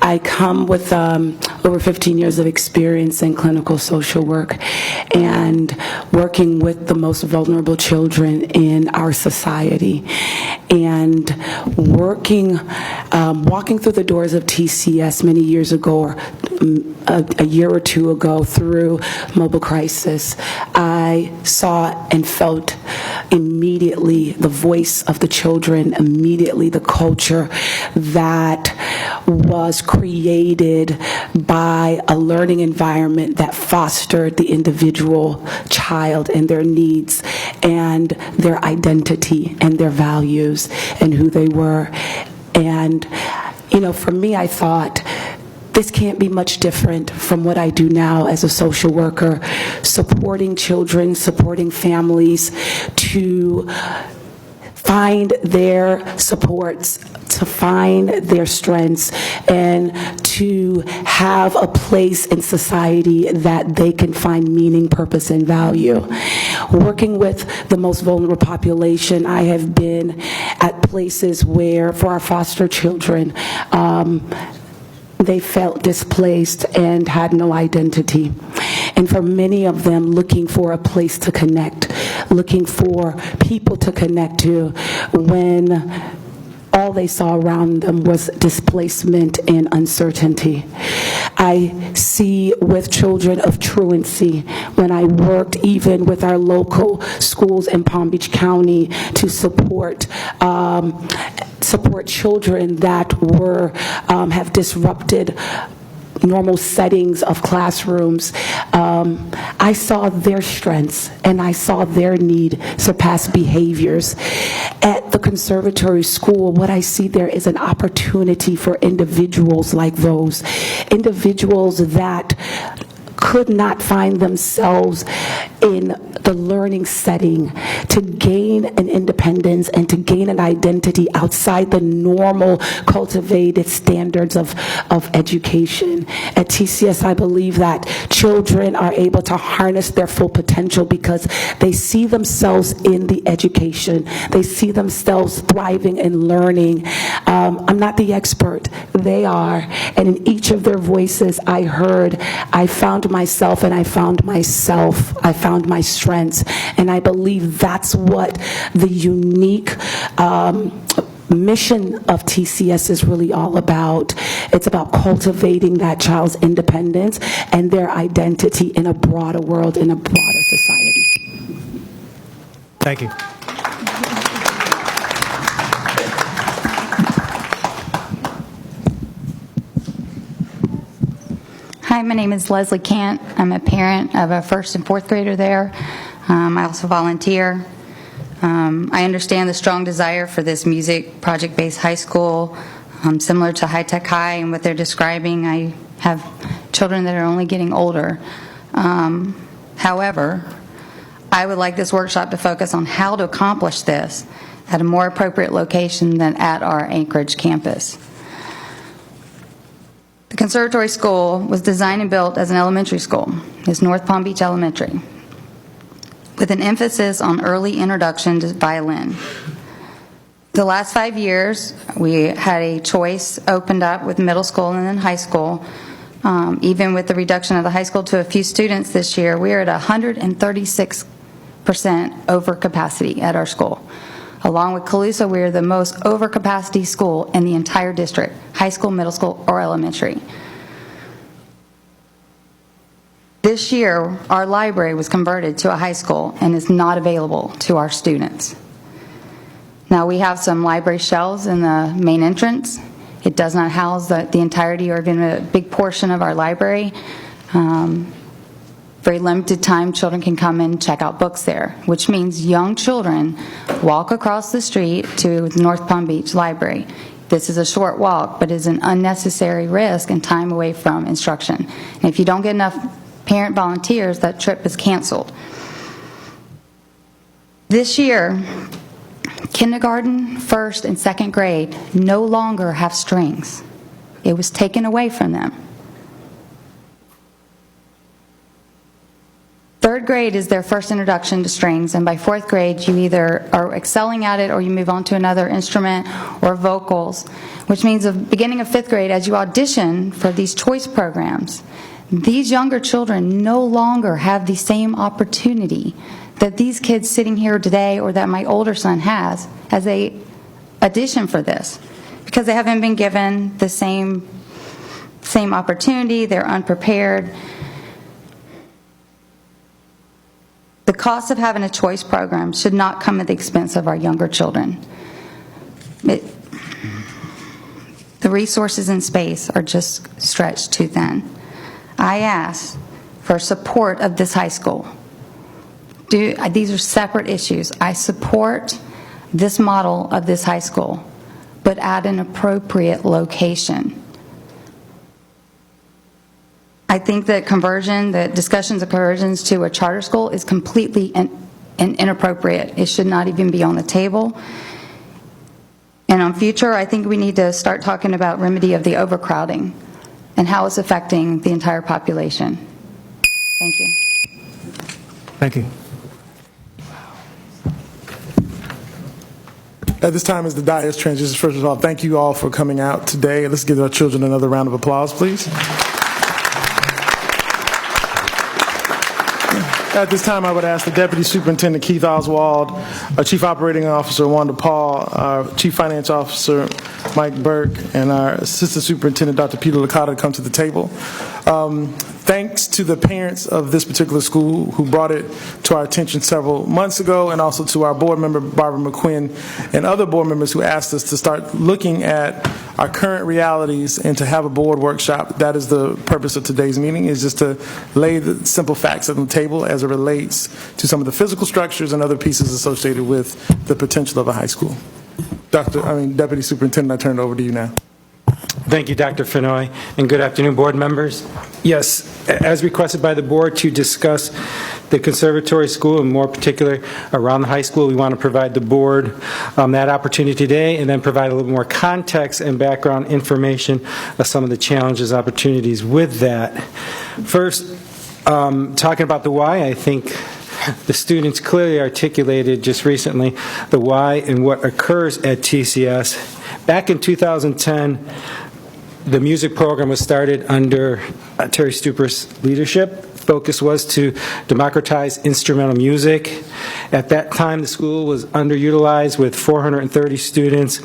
I come with over 15 years of experience in clinical social work and working with the most vulnerable children in our society, and walking through the doors of TCS many years ago, or a year or two ago, through Mobile Crisis. I saw and felt immediately the voice of the children, immediately the culture that was created by a learning environment that fostered the individual child and their needs and their identity and their values and who they were. And, for me, I thought, this can't be much different from what I do now as a social worker, supporting children, supporting families to find their supports, to find their strengths, and to have a place in society that they can find meaning, purpose, and value. Working with the most vulnerable population, I have been at places where, for our foster children, they felt displaced and had no identity. And for many of them, looking for a place to connect, looking for people to connect to, when all they saw around them was displacement and uncertainty. I see with children of truancy, when I worked even with our local schools in Palm Beach County to support children that have disrupted normal settings of classrooms, I saw their strengths and I saw their need surpass behaviors. At the conservatory school, what I see there is an opportunity for individuals like those, individuals that could not find themselves in the learning setting, to gain an independence and to gain an identity outside the normal cultivated standards of education. At TCS, I believe that children are able to harness their full potential because they see themselves in the education. They see themselves thriving and learning. I'm not the expert. They are. And in each of their voices, I found myself and I found myself. I found my strengths. And I believe that's what the unique mission of TCS is really all about. It's about cultivating that child's independence and their identity in a broader world, in a broader society. Thank you. Hi, my name is Leslie Kent. I'm a parent of a first and fourth grader there. I also volunteer. I understand the strong desire for this music project-based high school, similar to High Tech High and what they're describing. I have children that are only getting older. However, I would like this workshop to focus on how to accomplish this at a more appropriate location than at our Anchorage campus. The conservatory school was designed and built as an elementary school. It's North Palm Beach Elementary, with an emphasis on early introduction to violin. The last 5 years, we had a choice opened up with middle school and then high school Even with the reduction of the high school to a few students this year, we are at 136% over capacity at our school. Along with Colusa, we are the most overcapacity school in the entire district, high school, middle school, or elementary. This year, our library was converted to a high school and is not available to our students. Now, we have some library shelves in the main entrance. It does not house the entirety or even a big portion of our library. Very limited time, children can come and check out books there, which means young children walk across the street to North Palm Beach Library. This is a short walk, but is an unnecessary risk and time away from instruction. And if you don't get enough parent volunteers, that trip is canceled. This year, kindergarten, first, and second grade no longer have strings. It was taken away from them. Third grade is their first introduction to strings, and by fourth grade, you either are excelling at it or you move on to another instrument or vocals, which means the beginning of fifth grade, as you audition for these choice programs, these younger children no longer have the same opportunity that these kids sitting here today or that my older son has as they audition for this, because they haven't been given the same opportunity. They're unprepared. The cost of having a choice program should not come at the expense of our younger children. The resources in space are just stretched too thin. I ask for support of this high school. These are separate issues. I support this model of this high school, but at an appropriate location. I think that the discussions of conversions to a charter school is completely inappropriate. It should not even be on the table. And on future, I think we need to start talking about remedy of the overcrowding and how it's affecting the entire population. Thank you. Thank you. At this time, as the dais transitions, first of all, thank you all for coming out today. Let's give our children another round of applause, please. At this time, I would ask the Deputy Superintendent Keith Oswald, our Chief Operating Officer Wanda Paul, our Chief Finance Officer Mike Burke, and our Assistant Superintendent Dr. Peter Licata to come to the table. Thanks to the parents of this particular school who brought it to our attention several months ago, and also to our board member Barbara McQuinn and other board members who asked us to start looking at our current realities and to have a board workshop. That is the purpose of today's meeting, is just to lay the simple facts on the table as it relates to some of the physical structures and other pieces associated with the potential of a high school. Deputy Superintendent, I turn it over to you now. Thank you, Dr. Fenoy, and good afternoon, board members. Yes, as requested by the board to discuss the conservatory school, and more particular around the high school, we want to provide the board that opportunity today, and then provide a little more context and background information of some of the challenges, opportunities with that. First, talking about the why, I think the students clearly articulated just recently the why and what occurs at TCS. Back in 2010, the music program was started under Terry Stuper's leadership. Focus was to democratize instrumental music. At that time, the school was underutilized with 430 students.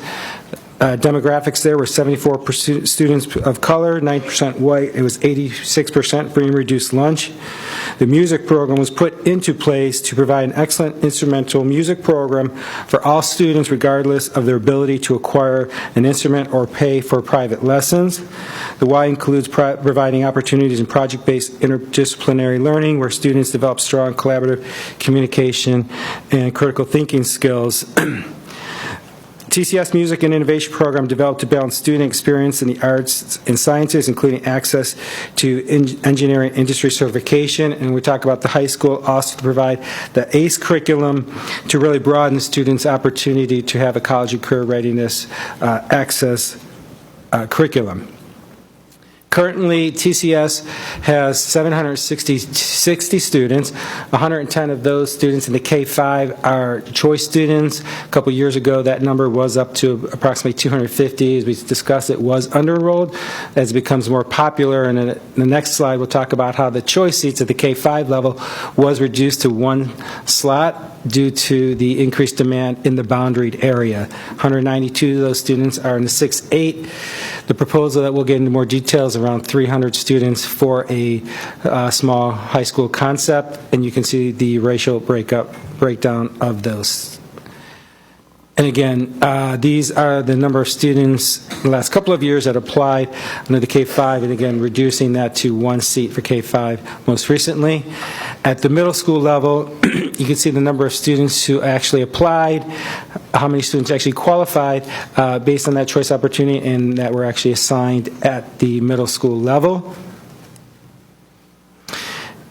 Demographics there were 74% students of color, 9% white. It was 86% free and reduced lunch. The music program was put into place to provide an excellent instrumental music program for all students regardless of their ability to acquire an instrument or pay for private lessons. The Y includes providing opportunities in project-based interdisciplinary learning where students develop strong collaborative communication and critical thinking skills. TCS Music and Innovation Program developed to balance student experience in the arts and sciences, including access to engineering industry certification. And we talk about the high school also to provide the ACE curriculum to really broaden students' opportunity to have a college and career readiness access curriculum. Currently, TCS has 760 students. 110 of those students in the K-5 are choice students. A couple years ago, that number was up to approximately 250. As we discussed, it was under-enrolled. As it becomes more popular, and in the next slide, we'll talk about how the choice seats at the K-5 level was reduced to one slot due to the increased demand in the boundaried area. 192 of those students are in the 6-8. The proposal that we'll get into more details around 300 students for a small high school concept, and you can see the racial breakdown of those. And again, these are the number of students in the last couple of years that applied under the K-5, and again, reducing that to one seat for K-5 most recently. At the middle school level, you can see the number of students who actually applied, how many students actually qualified based on that choice opportunity, and that were actually assigned at the middle school level.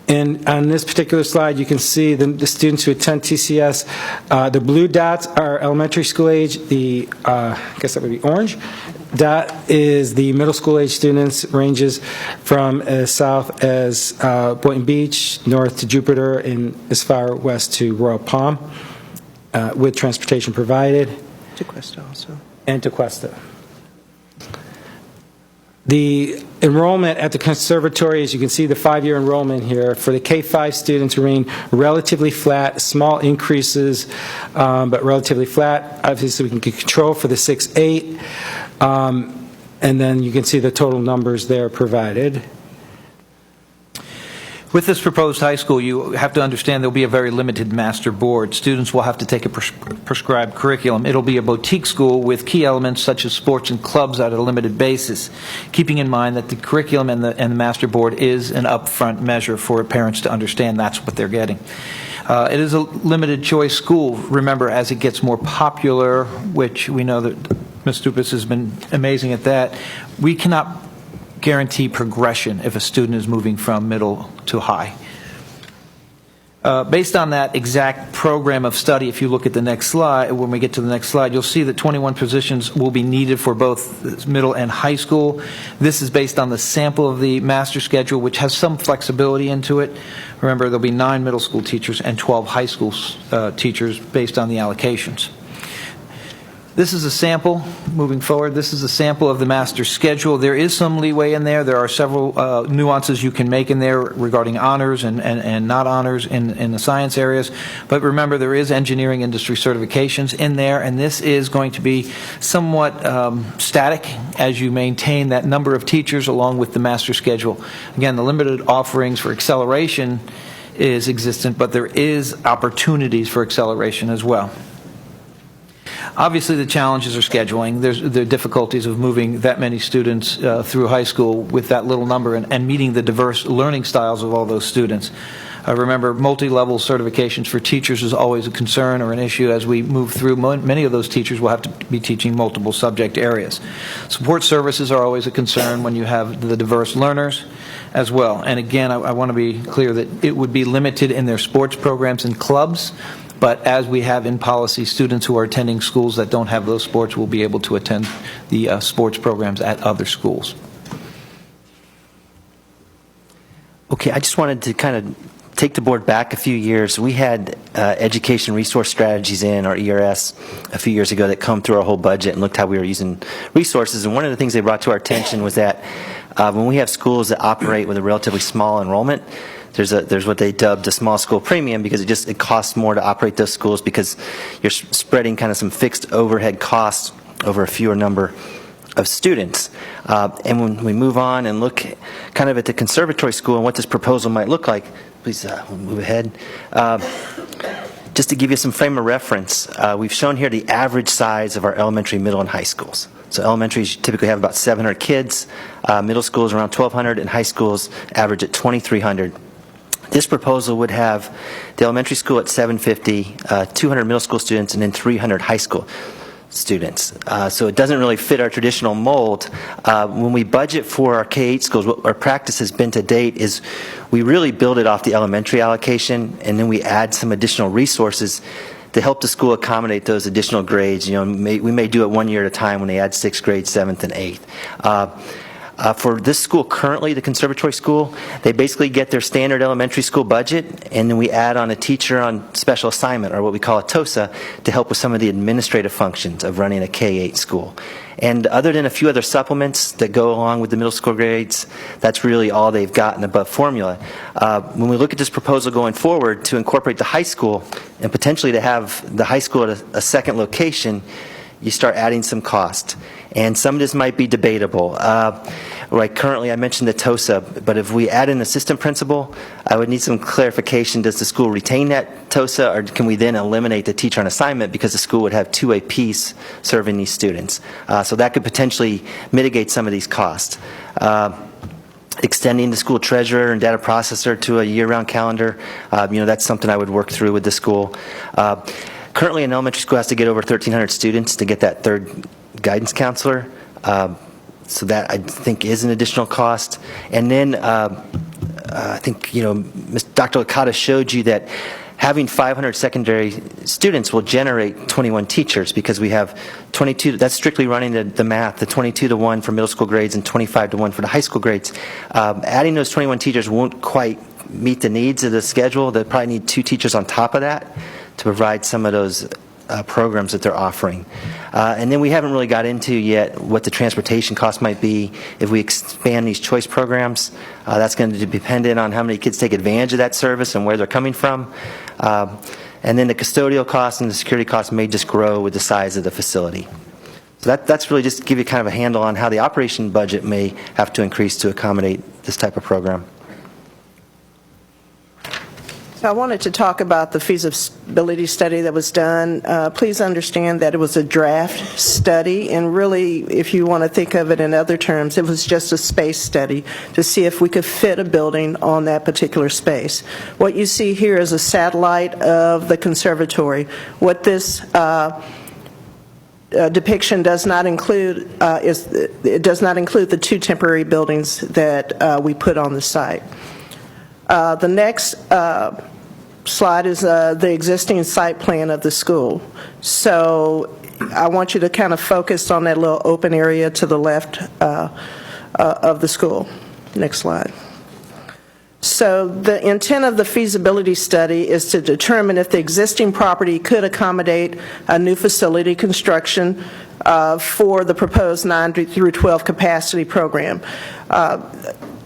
And on this particular slide, you can see the students who attend TCS. The blue dots are elementary school age. The I guess that would be orange dot is the middle school age students. Ranges from as south as Boynton Beach, north to Jupiter, and as far west to Royal Palm, with transportation provided. Tequesta also. And Tequesta. The enrollment at the conservatory, as you can see, the 5-year enrollment here, for the K-5 students remain relatively flat, small increases, but relatively flat. Obviously, we can get control for the 6-8. And then you can see the total numbers there provided. With this proposed high school, you have to understand there will be a very limited master board. Students will have to take a prescribed curriculum. It will be a boutique school with key elements such as sports and clubs at a limited basis, keeping in mind that the curriculum and the master board is an upfront measure for parents to understand that's what they're getting. It is a limited choice school. Remember, as it gets more popular, which we know that Ms. Stupas has been amazing at that, we cannot guarantee progression if a student is moving from middle to high. Based on that exact program of study, if you look at the next slide, when we get to the next slide, you'll see that 21 positions will be needed for both middle and high school. This is based on the sample of the master schedule, which has some flexibility into it. Remember, there'll be 9 middle school teachers and 12 high school teachers based on the allocations. This is a sample, moving forward, this is a sample of the master schedule. There is some leeway in there. There are several nuances you can make in there regarding honors and not honors in the science areas. But remember, there is engineering industry certifications in there, and this is going to be somewhat static as you maintain that number of teachers along with the master schedule. Again, the limited offerings for acceleration is existent, but there is opportunities for acceleration as well. Obviously, the challenges are scheduling. There's the difficulties of moving that many students through high school with that little number and meeting the diverse learning styles of all those students. Remember, multi-level certifications for teachers is always a concern or an issue as we move through. Many of those teachers will have to be teaching multiple subject areas. Support services are always a concern when you have the diverse learners as well. And again, I want to be clear that it would be limited in their sports programs and clubs. But as we have in policy, students who are attending schools that don't have those sports will be able to attend the sports programs at other schools. Okay, I just wanted to kind of take the board back a few years. We had education resource strategies in our ERS a few years ago that come through our whole budget and looked how we were using resources. And one of the things they brought to our attention was that when we have schools that operate with a relatively small enrollment, there's what they dubbed a small school premium because it costs more to operate those schools because you're spreading kind of some fixed overhead costs over a fewer number of students. And when we move on and look kind of at the conservatory school and what this proposal might look like, please move ahead. Just to give you some frame of reference, we've shown here the average size of our elementary, middle, and high schools. So elementaries typically have about 700 kids, middle schools around 1,200, and high schools average at 2,300. This proposal would have the elementary school at 750, 200 middle school students, and then 300 high school students. So it doesn't really fit our traditional mold. When we budget for our K-8 schools, what our practice has been to date is we really build it off the elementary allocation, and then we add some additional resources to help the school accommodate those additional grades. You know, we may do it 1 year at a time when they add 6th grade, 7th, and 8th. For this school currently, the conservatory school, they basically get their standard elementary school budget, and then we add on a teacher on special assignment, or what we call a TOSA, to help with some of the administrative functions of running a K-8 school. And other than a few other supplements that go along with the middle school grades, that's really all they've gotten above formula. When we look at this proposal going forward to incorporate the high school and potentially to have the high school at a second location, you start adding some cost. And some of this might be debatable. Right, currently I mentioned the TOSA, but if we add an assistant principal, I would need some clarification. Does the school retain that TOSA, or can we then eliminate the teacher on assignment because the school would have two APs serving these students? So that could potentially mitigate some of these costs. Extending the school treasurer and data processor to a year-round calendar, that's something I would work through with the school. Currently, an elementary school has to get over 1,300 students to get that third guidance counselor. So that, I think, is an additional cost. And then I think, Dr. Licata showed you that having 500 secondary students will generate 21 teachers, because we have 22, that's strictly running the math, the 22 to 1 for middle school grades and 25 to 1 for the high school grades. Adding those 21 teachers won't quite meet the needs of the schedule. They'll probably need 2 teachers on top of that to provide some of those programs that they're offering. And then we haven't really got into yet what the transportation cost might be if we expand these choice programs. That's going to be dependent on how many kids take advantage of that service and where they're coming from. And then the custodial costs and the security costs may just grow with the size of the facility. So that's really just to give you kind of a handle on how the operation budget may have to increase to accommodate this type of program. I wanted to talk about the feasibility study that was done. Please understand that it was a draft study, and really, if you want to think of it in other terms, it was just a space study to see if we could fit a building on that particular space. What you see here is a satellite of the conservatory. What this depiction does not include it does not include the 2 temporary buildings that we put on the site. The next slide is the existing site plan of the school. So I want you to kind of focus on that little open area to the left of the school. Next slide. So the intent of the feasibility study is to determine if the existing property could accommodate a new facility construction for the proposed 9 through 12 capacity program.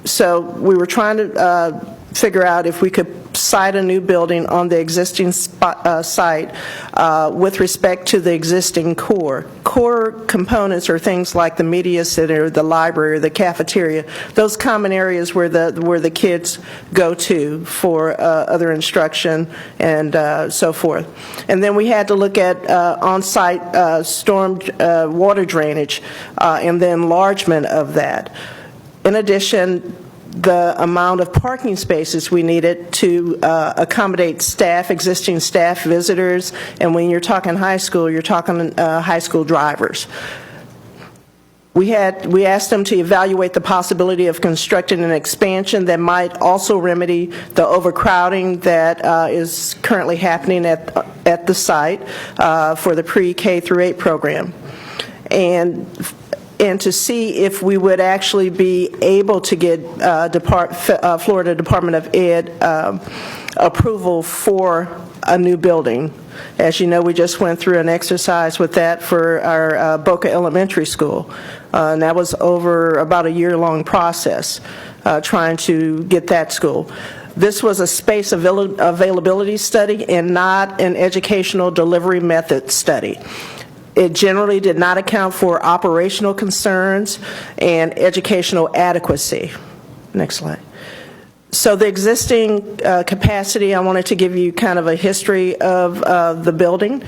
So we were trying to figure out if we could site a new building on the existing site with respect to the existing core. Core components are things like the media center, the library, the cafeteria, those common areas where the kids go to for other instruction and so forth. And then we had to look at on-site storm water drainage and the enlargement of that. In addition, the amount of parking spaces we needed to accommodate staff, existing staff, visitors, and when you're talking high school, you're talking high school drivers. We asked them to evaluate the possibility of constructing an expansion that might also remedy the overcrowding that is currently happening at the site for the pre-K through 8 program. And to see if we would actually be able to get Florida Department of Ed approval for a new building. As you know, we just went through an exercise with that for our Boca Elementary School. And that was over about a year-long process trying to get that school. This was a space availability study and not an educational delivery method study. It generally did not account for operational concerns and educational adequacy. Next slide. So the existing capacity, I wanted to give you kind of a history of the building.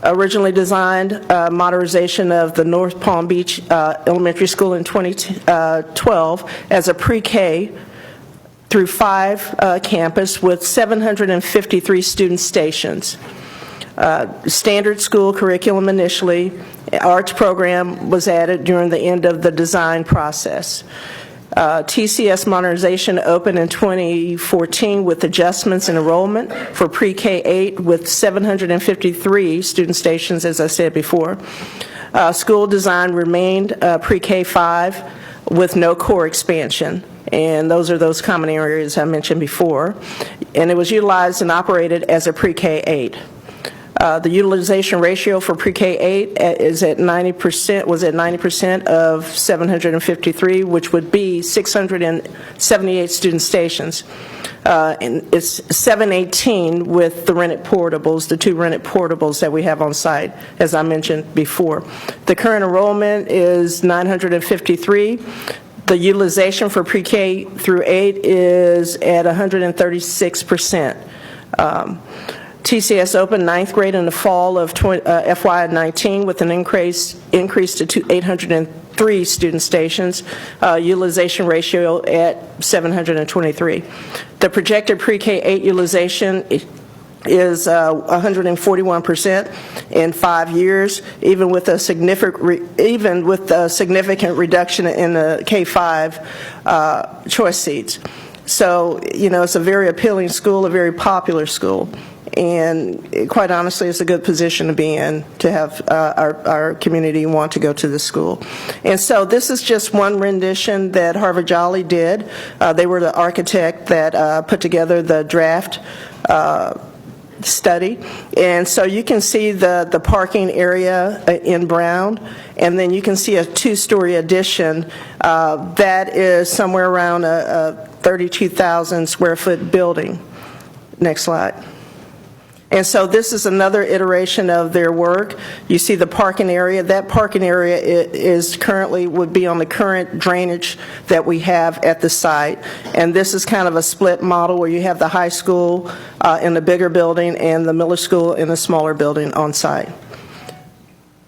Originally designed modernization of the North Palm Beach Elementary School in 2012 as a pre-K through 5 campus with 753 student stations. Standard school curriculum initially. Arts program was added during the end of the design process. TCS modernization opened in 2014 with adjustments in enrollment for pre-K 8 with 753 student stations, as I said before. School design remained pre-K 5 with no core expansion. And those are those common areas I mentioned before. And it was utilized and operated as a pre-K 8. The utilization ratio for pre-K 8 is at 90%, was at 90% of 753, which would be 678 student stations. And it's 718 with the rented portables, the 2 rented portables that we have on site, as I mentioned before. The current enrollment is 953. The utilization for pre-K through 8 is at 136%. TCS opened 9th grade in the fall of FY19 with an increase to 803 student stations, utilization ratio at 723. The projected pre-K 8 utilization is 141% in 5 years, even with a significant reduction in the K-5 choice seats. So, you know, it's a very appealing school, a very popular school. And quite honestly, it's a good position to be in, to have our community want to go to the school. And so this is just one rendition that Harvard Jolly did. They were the architect that put together the draft study. And so you can see the parking area in brown, and then you can see a 2-story addition that is somewhere around a 32,000 square foot building. Next slide. And so this is another iteration of their work. You see the parking area. That parking area is currently would be on the current drainage that we have at the site. And this is kind of a split model where you have the high school in the bigger building and the middle school in the smaller building on site.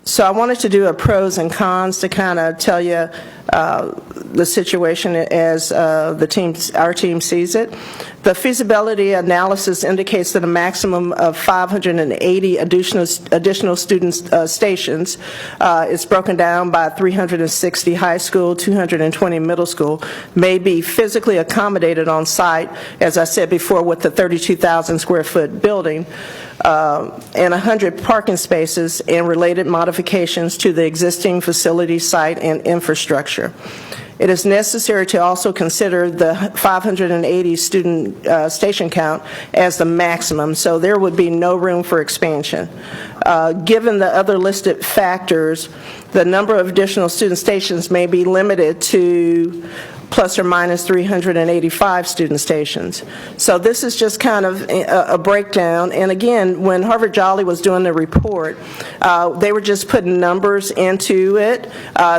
So I wanted to do a pros and cons to kind of tell you the situation as our team sees it. The feasibility analysis indicates that a maximum of 580 additional student stations is broken down by 360 high school, 220 middle school, may be physically accommodated on site, as I said before, with the 32,000 square foot building, and 100 parking spaces and related modifications to the existing facility site and infrastructure. It is necessary to also consider the 580 student station count as the maximum, so there would be no room for expansion. Given the other listed factors, the number of additional student stations may be limited to plus or minus 385 student stations. So this is just kind of a breakdown. And again, when Harvard Jolly was doing the report, they were just putting numbers into it.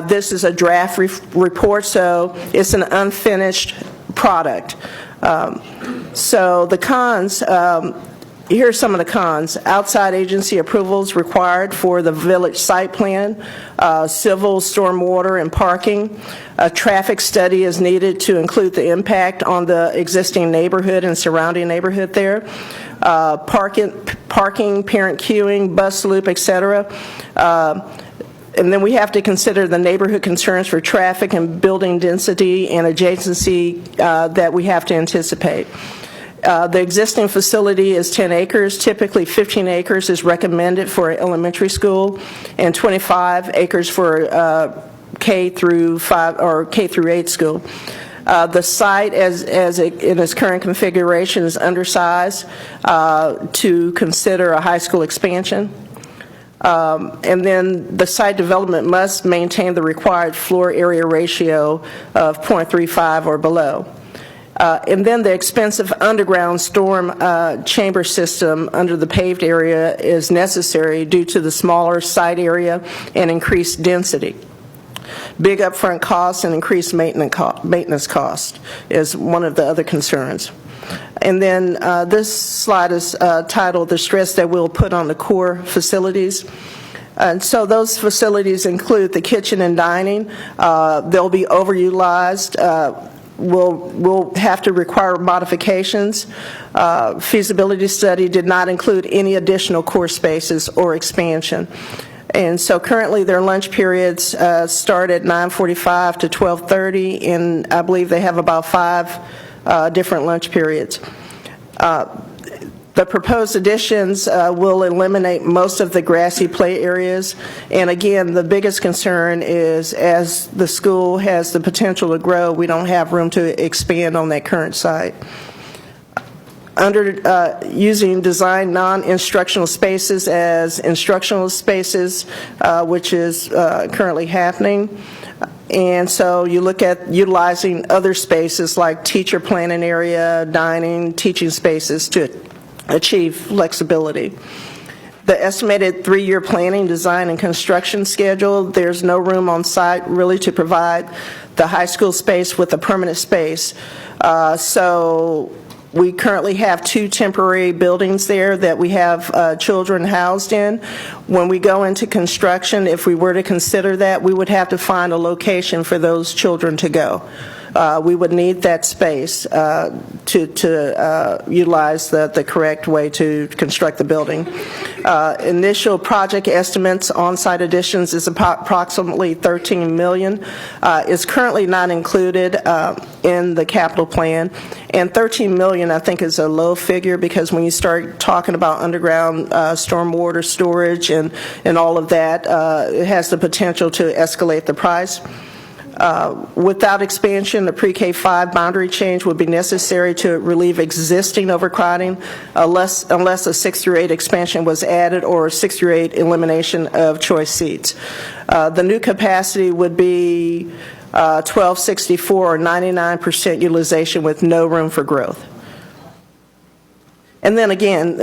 This is a draft report, so it's an unfinished product. So the cons, here are some of the cons. Outside agency approvals required for the village site plan, civil, stormwater, and parking. A traffic study is needed to include the impact on the existing neighborhood and surrounding neighborhood there. Parking, parent queuing, bus loop, etc. And then we have to consider the neighborhood concerns for traffic and building density and adjacency that we have to anticipate. The existing facility is 10 acres. Typically 15 acres is recommended for elementary school and 25 acres for K through 5 or K through 8 school. The site in its current configuration is undersized to consider a high school expansion. And then the site development must maintain the required floor area ratio of 0.35 or below. And then the expensive underground storm chamber system under the paved area is necessary due to the smaller site area and increased density. Big upfront costs and increased maintenance cost is one of the other concerns. And then this slide is titled "The Stress That We'll Put on the Core Facilities." And so those facilities include the kitchen and dining. They'll be overutilized. We'll have to require modifications. Feasibility study did not include any additional core spaces or expansion. And so currently their lunch periods start at 9:45 to 12:30, and I believe they have about 5 different lunch periods. The proposed additions will eliminate most of the grassy play areas. And again, the biggest concern is as the school has the potential to grow, we don't have room to expand on that current site. Under using design non-instructional spaces as instructional spaces, which is currently happening. And so you look at utilizing other spaces like teacher planning area, dining, teaching spaces to achieve flexibility. The estimated 3-year planning, design, and construction schedule, there's no room on site really to provide the high school space with a permanent space. So we currently have 2 temporary buildings there that we have children housed in. When we go into construction, if we were to consider that, we would have to find a location for those children to go. We would need that space to utilize the correct way to construct the building. Initial project estimates on-site additions is approximately $13 million. It's currently not included in the capital plan. And $13 million, I think, is a low figure because when you start talking about underground stormwater storage and all of that, it has the potential to escalate the price. Without expansion, the pre-K 5 boundary change would be necessary to relieve existing overcrowding unless a 6 through 8 expansion was added or 6 through 8 elimination of choice seats. The new capacity would be 1264 or 99% utilization with no room for growth. And then again,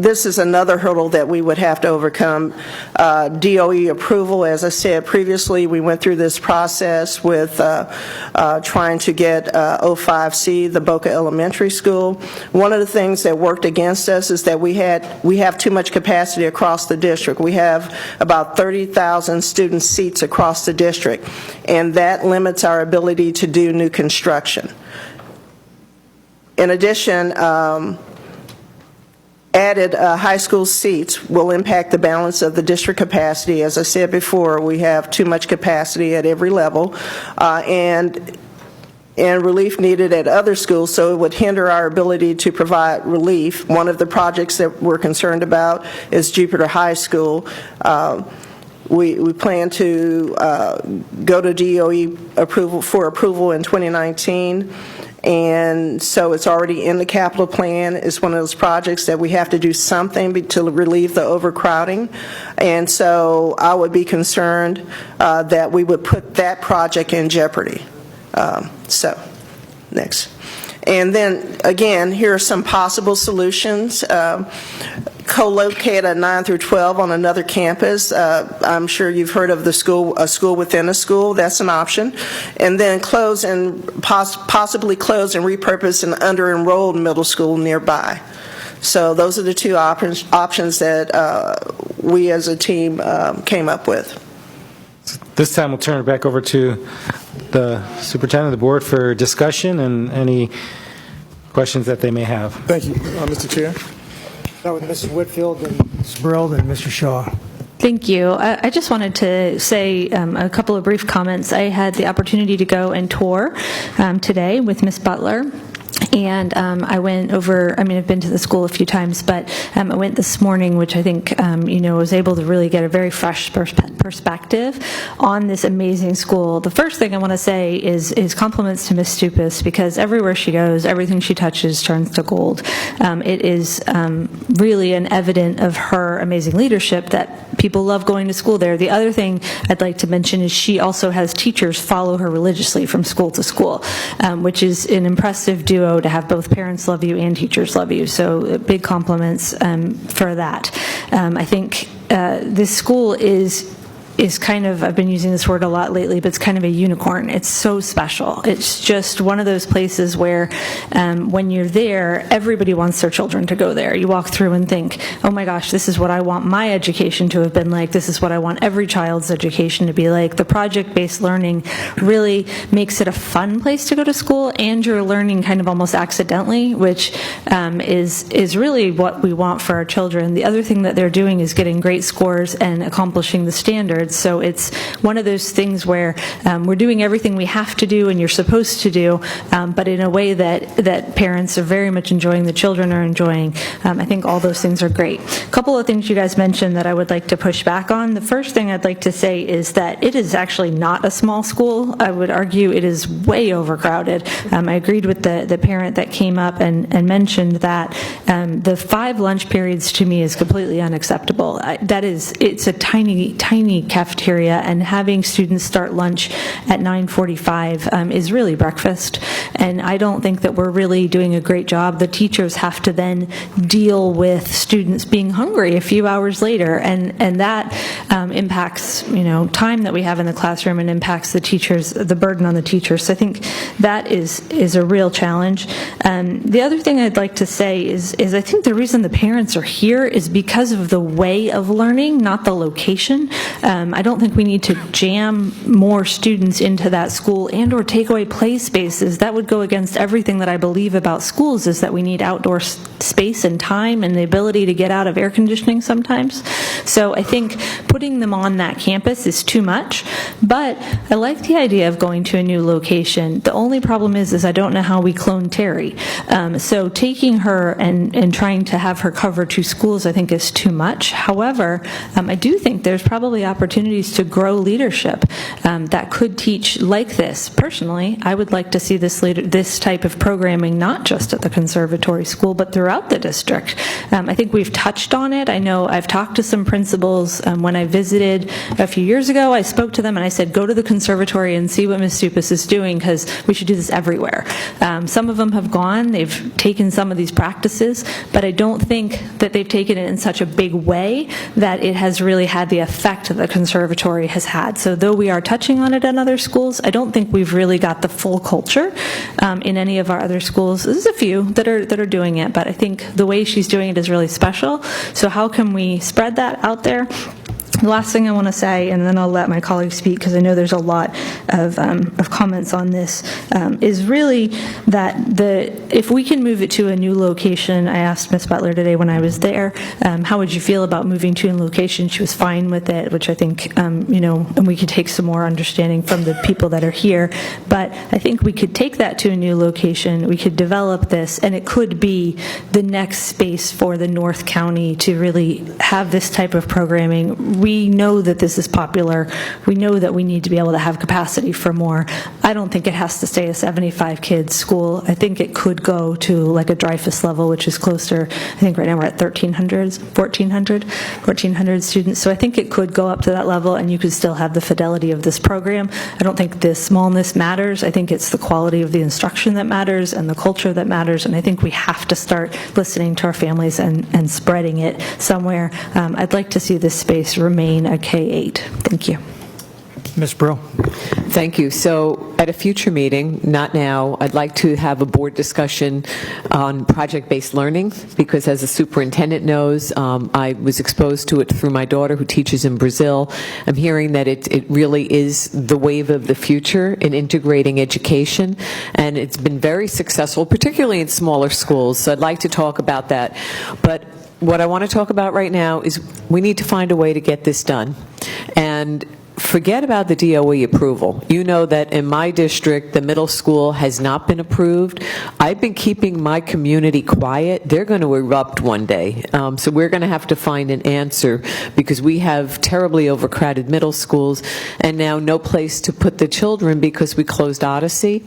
this is another hurdle that we would have to overcome. DOE approval, as I said previously, we went through this process with trying to get 05C, the Boca Elementary School. One of the things that worked against us is that we have too much capacity across the district. We have about 30,000 student seats across the district, and that limits our ability to do new construction. In addition, added high school seats will impact the balance of the district capacity. As I said before, we have too much capacity at every level, and relief needed at other schools, so it would hinder our ability to provide relief. One of the projects that we're concerned about is Jupiter High School. We plan to go to DOE approval in 2019. And so it's already in the capital plan. It's one of those projects that we have to do something to relieve the overcrowding. And so I would be concerned that we would put that project in jeopardy. Next. And then, again, here are some possible solutions. Co-locate a 9 through 12 on another campus. I'm sure you've heard of a school within a school. That's an option. And then close and possibly close and repurpose an under-enrolled middle school nearby. So those are the 2 options that we as a team came up with. This time we'll turn it back over to the superintendent of the board for discussion and any questions that they may have. Thank you, Mr. Chair. Start with Mrs. Whitfield, then Ms. Brill, and Mr. Shaw. Thank you. I just wanted to say a couple of brief comments. I had the opportunity to go and tour today with Ms. Butler. And I went over, I've been to the school a few times, but I went this morning, which I think, was able to really get a very fresh perspective on this amazing school. The first thing I want to say is compliments to Ms. Stupas, because everywhere she goes, everything she touches turns to gold. It is really an evident of her amazing leadership that people love going to school there. The other thing I'd like to mention is she also has teachers follow her religiously from school to school, which is an impressive duo to have both parents love you and teachers love you. So big compliments for that. I think this school is kind of, I've been using this word a lot lately, but it's kind of a unicorn. It's so special. It's just one of those places where when you're there, everybody wants their children to go there. You walk through and think, oh my gosh, this is what I want my education to have been like. This is what I want every child's education to be like. The project-based learning really makes it a fun place to go to school, and you're learning kind of almost accidentally, which is really what we want for our children. The other thing that they're doing is getting great scores and accomplishing the standards. standards. So it's one of those things where we're doing everything we have to do and you're supposed to do, but in a way that parents are very much enjoying, the children are enjoying. I think all those things are great. A couple of things you guys mentioned that I would like to push back on. The first thing I'd like to say is that it is actually not a small school. I would argue it is way overcrowded. I agreed with the parent that came up and mentioned that the 5 lunch periods to me is completely unacceptable. It's a tiny, tiny cafeteria, and having students start lunch at 9:45 is really breakfast, and I don't think that we're really doing a great job. The teachers have to then deal with students being hungry a few hours later, and that impacts time that we have in the classroom and impacts the burden on the teachers. So I think that is a real challenge. The other thing I'd like to say is I think the reason the parents are here is because of the way of learning, not the location. I don't think we need to jam more students into that school and or take away play spaces. That would go against everything that I believe about schools, is that we need outdoor space and time and the ability to get out of air conditioning sometimes. So I think putting them on that campus is too much, but I like the idea of going to a new location. The only problem is I don't know how we clone Terry. So taking her and trying to have her cover 2 schools I think is too much. However, I do think there's probably opportunities to grow leadership that could teach like this. Personally, I would like to see this type of programming not just at the conservatory school, but throughout the district. I think we've touched on it. I know I've talked to some principals. When I visited a few years ago, I spoke to them and I said, go to the conservatory and see what Ms. Stupas is doing, because we should do this everywhere. Some of them have gone, they've taken some of these practices, but I don't think that they've taken it in such a big way that it has really had the effect that the conservatory has had. So though we are touching on it in other schools, I don't think we've really got the full culture in any of our other schools. There's a few that are doing it, but I think the way she's doing it is really special. So how can we spread that out there? The last thing I want to say, and then I'll let my colleagues speak because I know there's a lot of comments on this, is really that if we can move it to a new location. I asked Ms. Butler today when I was there, how would you feel about moving to a new location? She was fine with it, which I think, and we could take some more understanding from the people that are here. But I think we could take that to a new location. We could develop this, and it could be the next space for the North County to really have this type of programming. We know that this is popular. We know that we need to be able to have capacity for more. I don't think it has to stay a 75 kids school. I think it could go to like a Dreyfus level, which is closer. I think right now we're at 1,400 students. So I think it could go up to that level, and you could still have the fidelity of this program. I don't think the smallness matters. I think it's the quality of the instruction that matters and the culture that matters, and I think we have to start listening to our families and spreading it somewhere. I'd like to see this space remain a K-8. Thank you. Ms. Brill. Thank you. So at a future meeting, not now, I'd like to have a board discussion on project-based learning, because as the superintendent knows, I was exposed to it through my daughter who teaches in Brazil. I'm hearing that it really is the wave of the future in integrating education, and it's been very successful, particularly in smaller schools. So I'd like to talk about that. But what I want to talk about right now is we need to find a way to get this done. And forget about the DOE approval. You know that in my district, the middle school has not been approved. I've been keeping my community quiet. They're going to erupt one day. So we're going to have to find an answer, because we have terribly overcrowded middle schools and now no place to put the children because we closed Odyssey.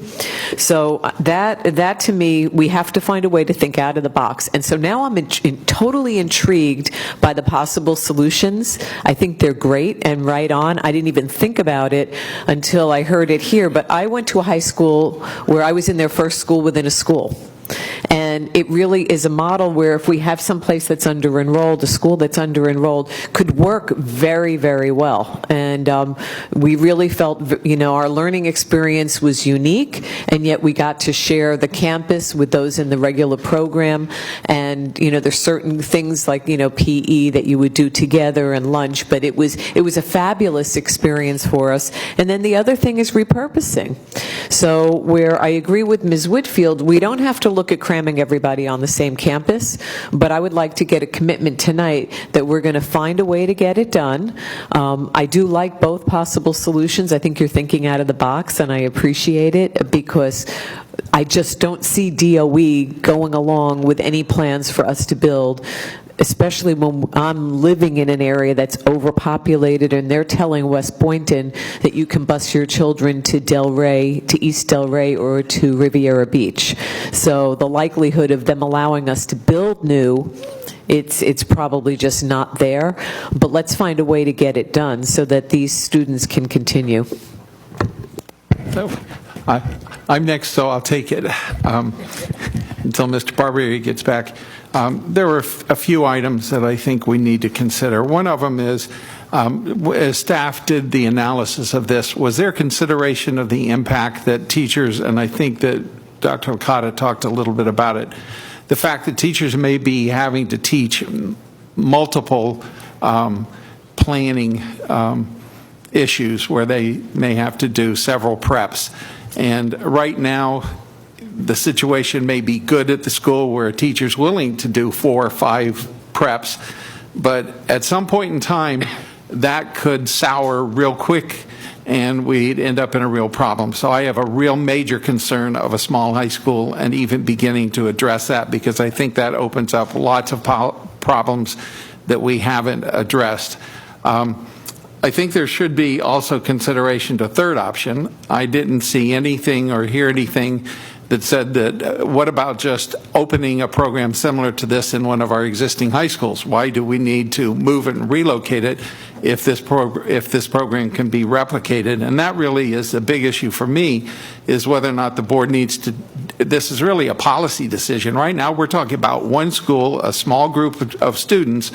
So that to me, we have to find a way to think out of the box. And so now I'm totally intrigued by the possible solutions. I think they're great and right on. I didn't even think about it until I heard it here, but I went to a high school where I was in their first school within a school. And it really is a model where if we have some place that's under-enrolled, a school that's under-enrolled could work very, very well. And we really felt, our learning experience was unique, and yet we got to share the campus with those in the regular program. And, there's certain things like, PE that you would do together and lunch, but it was a fabulous experience for us. And then the other thing is repurposing. So where I agree with Ms. Whitfield, we don't have to look at cramming everybody on the same campus, but I would like to get a commitment tonight that we're going to find a way to get it done. I do like both possible solutions. I think you're thinking out of the box, and I appreciate it, because I just don't see DOE going along with any plans for us to build, especially when I'm living in an area that's overpopulated and they're telling West Boynton that you can bus your children to East Delray or to Riviera Beach. So the likelihood of them allowing us to build new, it's probably just not there. But let's find a way to get it done so that these students can continue. So, I'm next, so I'll take it until Mr. Barbieri gets back. There were a few items that I think we need to consider. One of them is, as staff did the analysis of this, was there consideration of the impact that teachers, and I think that Dr. Okada talked a little bit about it, the fact that teachers may be having to teach multiple planning issues where they may have to do several preps. And right now, the situation may be good at the school where a teacher's willing to do 4 or 5 preps, but at some point in time, that could sour real quick and we'd end up in a real problem. So I have a real major concern of a small high school and even beginning to address that, because I think that opens up lots of problems that we haven't addressed. I think there should be also consideration to third option. I didn't see anything or hear anything that said that, what about just opening a program similar to this in one of our existing high schools? Why do we need to move and relocate it if this program can be replicated? And that really is a big issue for me, is whether or not the board needs to, this is really a policy decision. Right now we're talking about one school, a small group of students,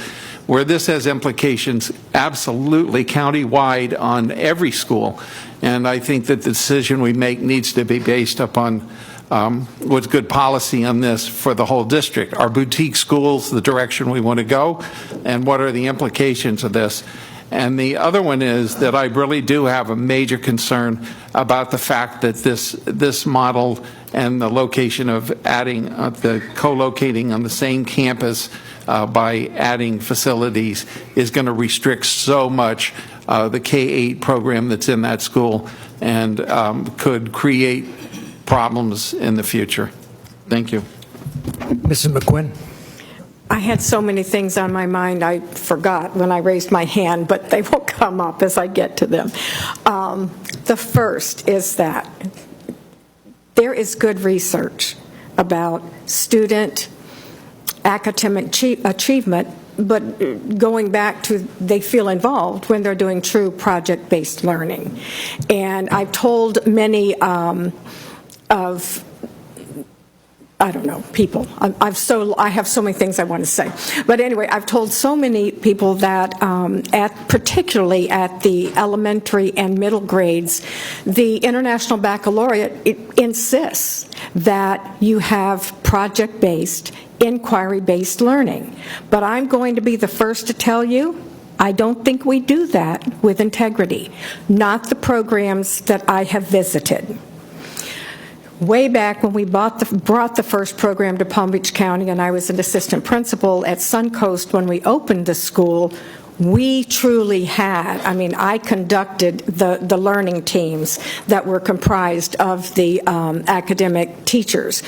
where this has implications absolutely county-wide on every school. And I think that the decision we make needs to be based upon what's good policy on this for the whole district. Are boutique schools the direction we want to go? And what are the implications of this? And the other one is that I really do have a major concern about the fact that this model and the location of adding, the co-locating on the same campus by adding facilities is going to restrict so much the K-8 program that's in that school, and could create problems in the future. Thank you. Mrs. McQuinn. I had so many things on my mind I forgot when I raised my hand, but they will come up as I get to them. The first is that there is good research about student academic achievement, but going back to they feel involved when they're doing true project-based learning. And I've told many of, I don't know, people. I have so many things I want to say. But anyway, I've told so many people that particularly at the elementary and middle grades, the International Baccalaureate insists that you have project-based, inquiry-based learning. But I'm going to be the first to tell you, I don't think we do that with integrity, not the programs that I have visited. Way back when we brought the first program to Palm Beach County, and I was an assistant principal at Suncoast when we opened the school, we truly had, I conducted the learning teams that were comprised of the academic teachers.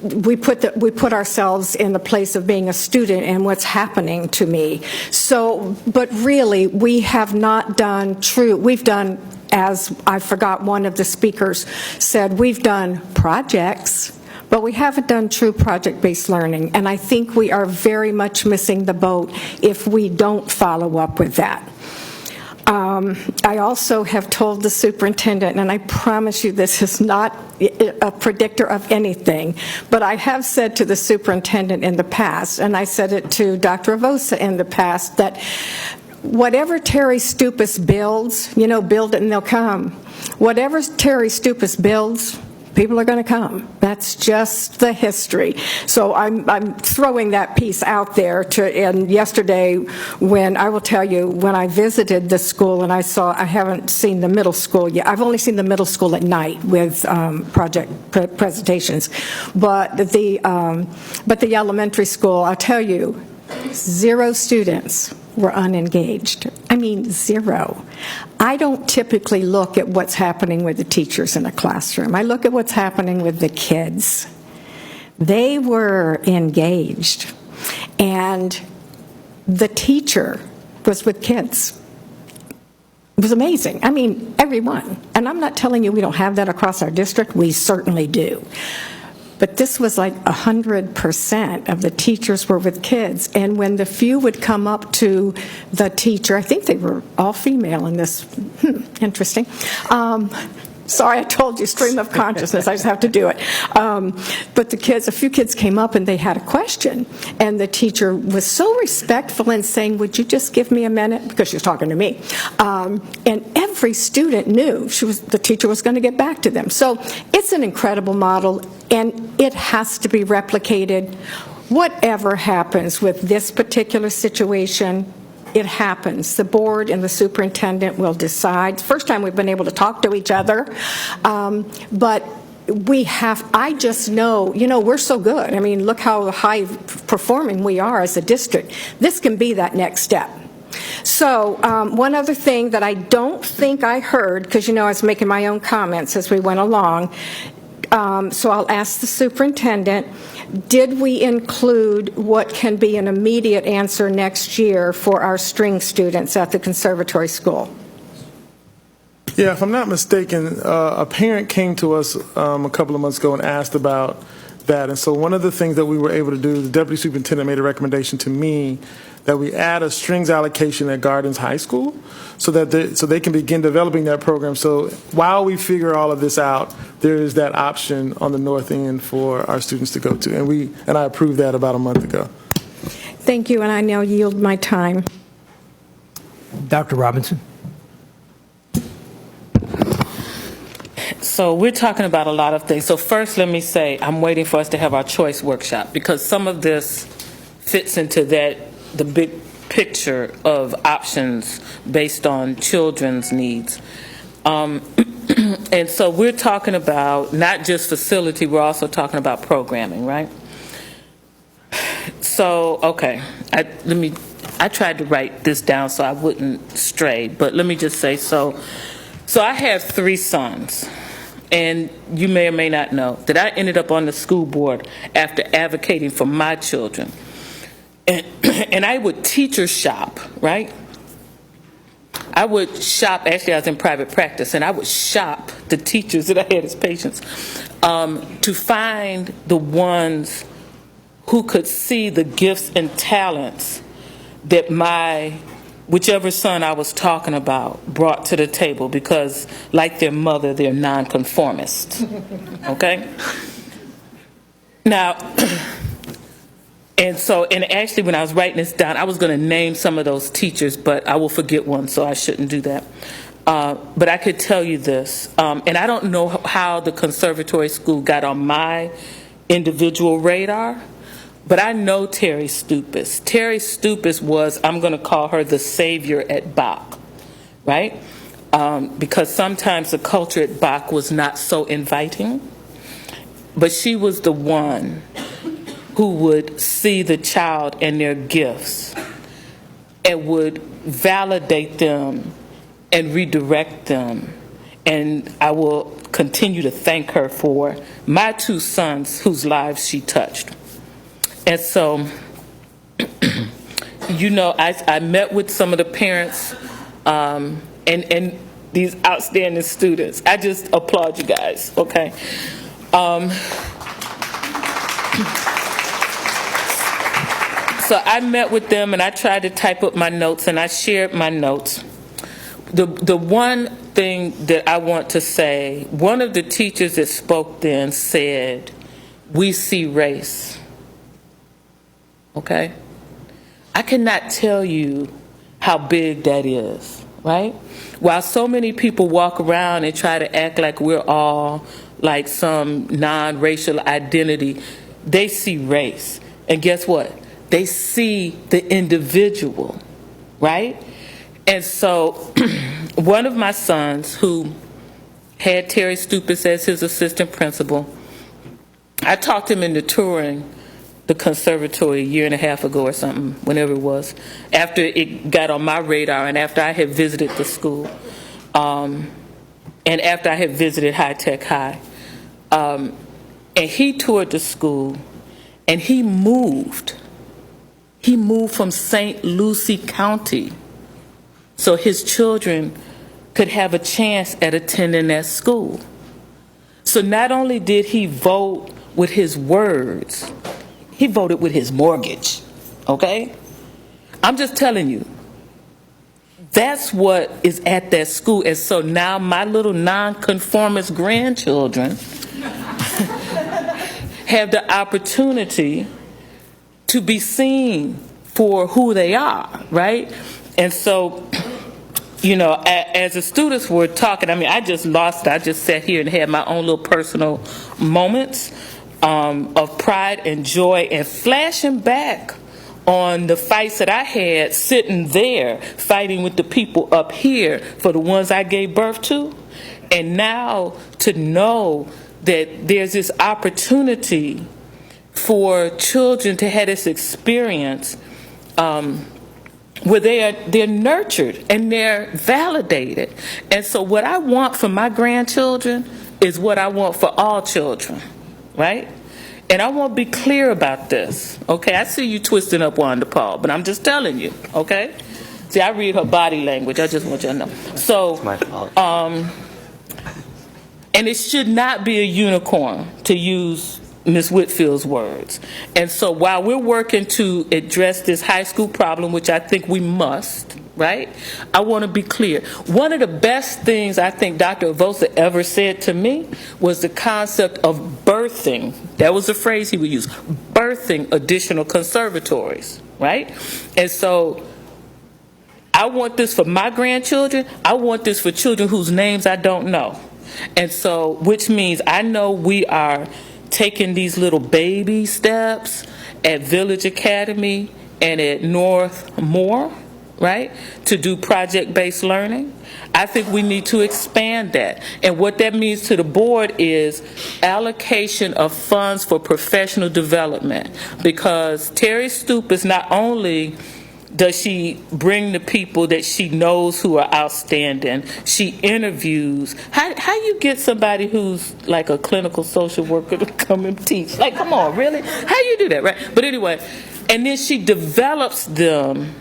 We put ourselves in the place of being a student and what's happening to me. So, but really, we have not done we've done, as I forgot one of the speakers said, we've done projects, but we haven't done true project-based learning, and I think we are very much missing the boat if we don't follow up with that. I also have told the superintendent, and I promise you this is not a predictor of anything, but I have said to the superintendent in the past, and I said it to Dr. Avosa in the past, that whatever Terry Stupas builds, build it and they'll come. Whatever Terry Stupas builds, People are going to come. That's just the history. So I'm throwing that piece out there. And yesterday, when I will tell you, when I visited the school and I haven't seen the middle school yet. I've only seen the middle school at night with project presentations, but the elementary school, I'll tell you, 0 students were unengaged. I mean, 0. I don't typically look at what's happening with the teachers in a classroom. I look at what's happening with the kids. They were engaged, and the teacher was with kids. It was amazing. I mean, everyone. And I'm not telling you we don't have that across our district. We certainly do. But this was like 100% of the teachers were with kids. And when the few would come up to the teacher, I think they were all female in this, interesting. Sorry, I told you, stream of consciousness, I just have to do it. But a few kids came up and they had a question. And the teacher was so respectful in saying, would you just give me a minute? Because she was talking to me. And every student knew the teacher was going to get back to them. So it's an incredible model, and it has to be replicated. Whatever happens with this particular situation, it happens. The board and the superintendent will decide. First time we've been able to talk to each other, but I just know, we're so good. I mean, look how high performing we are as a district. This can be that next step. So one other thing that I don't think I heard, because I was making my own comments as we went along, so I'll ask the superintendent, did we include what can be an immediate answer next year for our string students at the conservatory school? Yeah, if I'm not mistaken, a parent came to us a couple of months ago and asked about that. And so one of the things that we were able to do, the deputy superintendent made a recommendation to me that we add a strings allocation at Gardens High School so that they can begin developing that program. So while we figure all of this out, there is that option on the north end for our students to go to. And I approved that about a month ago. Thank you, and I now yield my time. Dr. Robinson. So we're talking about a lot of things. So first, let me say, I'm waiting for us to have our choice workshop, because some of this fits into the big picture of options based on children's needs. And so we're talking about not just facility, we're also talking about programming, right? So, okay, I tried to write this down so I wouldn't stray, but let me just say, so I have 3 sons, and you may or may not know that I ended up on the school board after advocating for my children. And I would teacher shop, right? I would shop, actually I was in private practice, and I would shop the teachers that I had as patients to find the ones who could see the gifts and talents that whichever son I was talking about brought to the table, because like their mother, they're nonconformists, okay? Now, and actually when I was writing this down, I was going to name some of those teachers, but I will forget one, so I shouldn't do that. But I could tell you this, and I don't know how the conservatory school got on my individual radar, but I know Terry Stupis. Terry Stupis was, I'm going to call her the savior at Bach, right? Because sometimes the culture at Bach was not so inviting, but she was the one who would see the child and their gifts and would validate them and redirect them. And I will continue to thank her for my 2 sons whose lives she touched. And so, I met with some of the parents and these outstanding students. I just applaud you guys, okay? So I met with them and I tried to type up my notes and I shared my notes. The one thing that I want to say, one of the teachers that spoke then said, "We see race." Okay? I cannot tell you how big that is. right? While so many people walk around and try to act like we're all like some non-racial identity, they see race. And guess what? They see the individual, right? And so one of my sons who had Terry Stupis as his assistant principal, I talked him into touring the conservatory a year and a half ago or something, whenever it was, after it got on my radar and after I had visited the school, and after I had visited High Tech High. And he toured the school, and he moved from St. Lucie County so his children could have a chance at attending that school. So not only did he vote with his words, he voted with his mortgage, okay? I'm just telling you, that's what is at that school. And so now my little nonconformist grandchildren have the opportunity to be seen for who they are, right? And so, you know, as the students were talking, I mean, I just sat here and had my own little personal moments of pride and joy and flashing back on the fights that I had sitting there fighting with the people up here for the ones I gave birth to. And now to know that there's this opportunity for children to have this experience where they're nurtured and they're validated. And so what I want for my grandchildren is what I want for all children, right? And I want to be clear about this, okay? I see you twisting up Wanda Paul, but I'm just telling you, okay? See, I read her body language. I just want you to know. So, It's my fault. and it should not be a unicorn, to use Ms. Whitfield's words. And so while we're working to address this high school problem, which I think we must, right? I want to be clear. One of the best things I think Dr. Avosa ever said to me was the concept of birthing. That was the phrase he would use, birthing additional conservatories, right? And so I want this for my grandchildren. I want this for children whose names I don't know. And so, which means I know we are taking these little baby steps at Village Academy and at North Moore, right, to do project-based learning. I think we need to expand that. And what that means to the board is allocation of funds for professional development, because Terry Stupis not only does she bring the people that she knows who are outstanding, she interviews. How you get somebody who's like a clinical social worker to come and teach? Like, come on, really? How you do that, right? But anyway, and then she develops them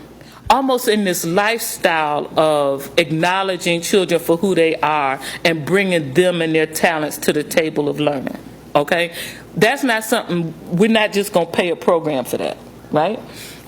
almost in this lifestyle of acknowledging children for who they are and bringing them and their talents to the table of learning, okay? That's not something, we're not just going to pay a program for that, right?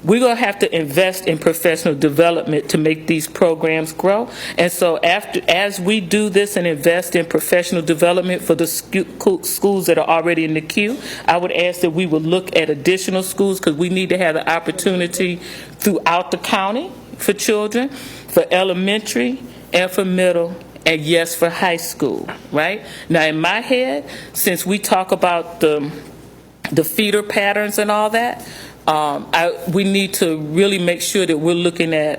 We're going to have to invest in professional development to make these programs grow. And so as we do this and invest in professional development for the schools that are already in the queue, I would ask that we would look at additional schools, because we need to have the opportunity throughout the county for children, for elementary and for middle, and yes, for high school, right? Now, in my head, since we talk about the feeder patterns and all that, we need to really make sure that we're looking at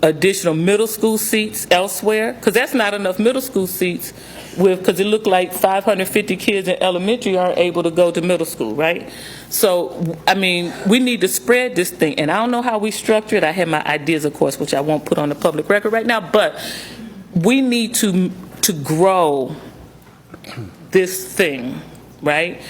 additional middle school seats elsewhere, because that's not enough middle school seats, because it looked like 550 kids in elementary aren't able to go to middle school, right? So, I mean, we need to spread this thing, and I don't know how we structure it. I have my ideas, of course, which I won't put on the public record right now, but we need to grow this thing, right?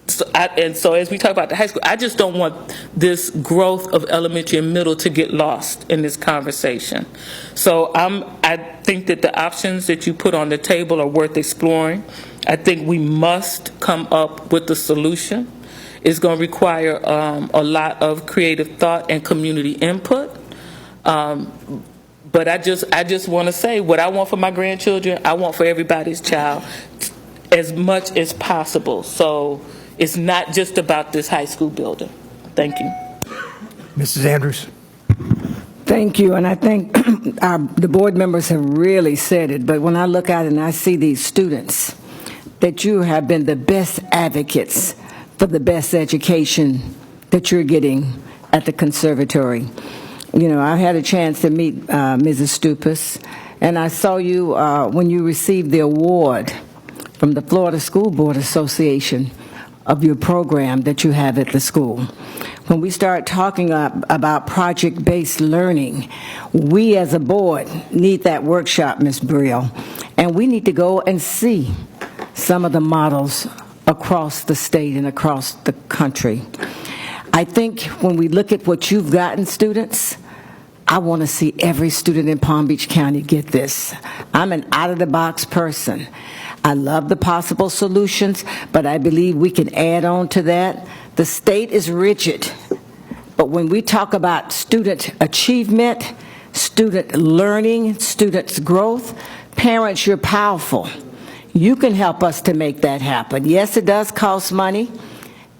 So as we talk about the high school, I just don't want this growth of elementary and middle to get lost in this conversation. So I think that the options that you put on the table are worth exploring. I think we must come up with a solution. It's going to require a lot of creative thought and community input. But I just want to say, what I want for my grandchildren, I want for everybody's child as much as possible. So it's not just about this high school building. Thank you. Mrs. Andrews. Thank you, and I think the board members have really said it, but when I look at it and I see these students, that you have been the best advocates for the best education that you're getting at the conservatory. You know, I've had a chance to meet Mrs. Stupas, and I saw you when you received the award from the Florida School Board Association of your program that you have at the school. When we start talking about project-based learning, we as a board need that workshop, Ms. Brill, and we need to go and see some of the models across the state and across the country. I think when we look at what you've gotten, students, I want to see every student in Palm Beach County get this. I'm an out-of-the-box person. I love the possible solutions, but I believe we can add on to that. The state is rigid, but when we talk about student achievement, student learning, students' growth, parents, you're powerful. You can help us to make that happen. Yes, it does cost money,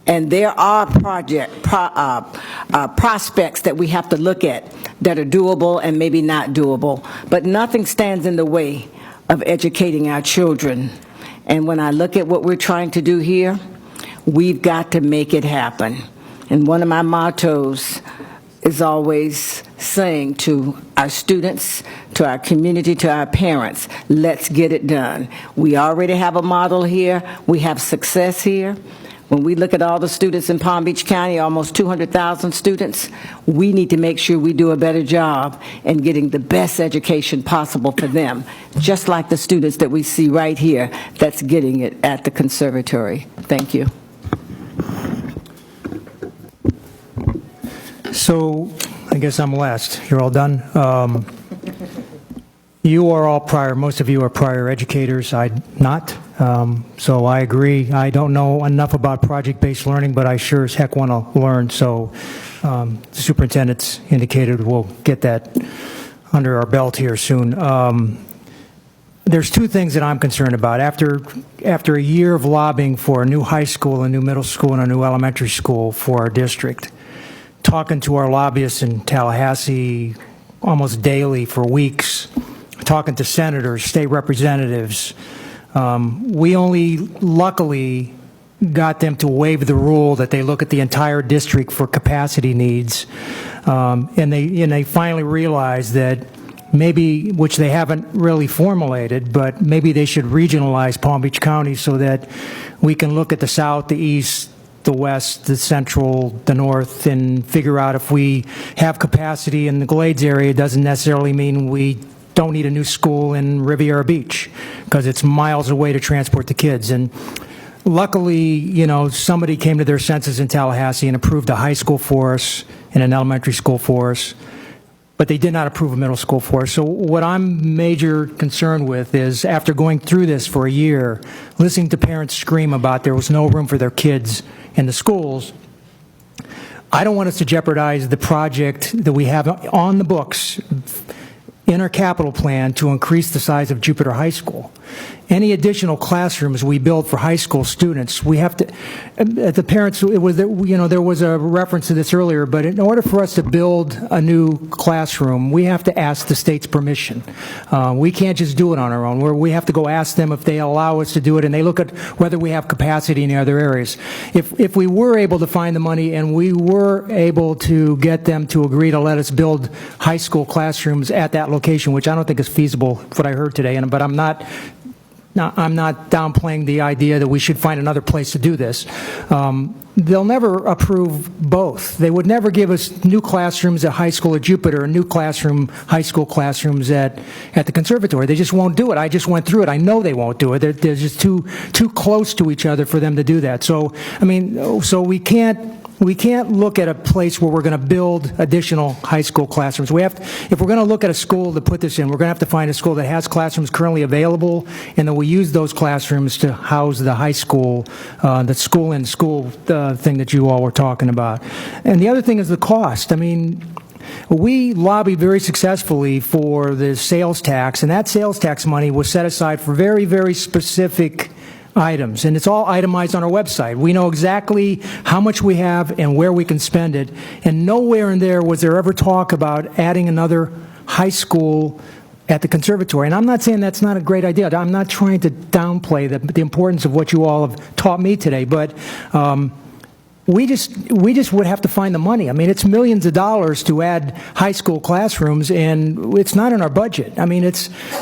and there are prospects that we have to look at that are doable and maybe not doable, but nothing stands in the way of educating our children. And when I look at what we're trying to do here, we've got to make it happen. And one of my mottos is always saying to our students, to our community, to our parents, let's get it done. We already have a model here. We have success here. When we look at all the students in Palm Beach County, almost 200,000 students, we need to make sure we do a better job in getting the best education possible for them, just like the students that we see right here that's getting it at the conservatory. Thank you. So I guess I'm last. You're all done? You are all most of you are prior educators. I'm not. So I agree. I don't know enough about project-based learning, but I sure as heck want to learn. So the superintendent's indicated we'll get that under our belt here soon. There's two things that I'm concerned about. After a year of lobbying for a new high school, a new middle school, and a new elementary school for our district, talking to our lobbyists in Tallahassee almost daily for weeks, talking to senators, state representatives, we only luckily got them to waive the rule that they look at the entire district for capacity needs, and they finally realized that maybe, which they haven't really formulated, but maybe they should regionalize Palm Beach County so that we can look at the south, the east, the west, the central, the north, and figure out if we have capacity in the Glades area. It doesn't necessarily mean we don't need a new school in Riviera Beach, because it's miles away to transport the kids. And luckily, you know, somebody came to their senses in Tallahassee and approved a high school for us and an elementary school for us, but they did not approve a middle school for us. So what I'm major concerned with is, after going through this for a year, listening to parents scream about there was no room for their kids in the schools, I don't want us to jeopardize the project that we have on the books in our capital plan to increase the size of Jupiter High School. Any additional classrooms we build for high school students, we have to, the parents, it was, you know, there was a reference to this earlier, but in order for us to build a new classroom, we have to ask the state's permission. We can't just do it on our own. We have to go ask them if they allow us to do it, and they look at whether we have capacity in the other areas. If we were able to find the money and we were able to get them to agree to let us build high school classrooms at that location, which I don't think is feasible, what I heard today, but I'm not downplaying the idea that we should find another place to do this. They'll never approve both. They would never give us new classrooms at high school at Jupiter and new high school classrooms at the conservatory. They just won't do it. I just went through it. I know they won't do it. They're just too close to each other for them to do that. So, I mean, so we can't look at a place where we're going to build additional high school classrooms. If we're going to look at a school to put this in, we're going to have to find a school that has classrooms currently available, and then we use those classrooms to house the high school, the school-in-school thing that you all were talking about. And the other thing is the cost. I mean, we lobbied very successfully for the sales tax, and that sales tax money was set aside for very, very specific items, and it's all itemized on our website. We know exactly how much we have and where we can spend it, and nowhere in there was there ever talk about adding another high school at the conservatory. And I'm not saying that's not a great idea. I'm not trying to downplay the importance of what you all have taught me today, but we just would have to find the money. I mean, it's millions of dollars to add high school classrooms, and it's not in our budget. I mean,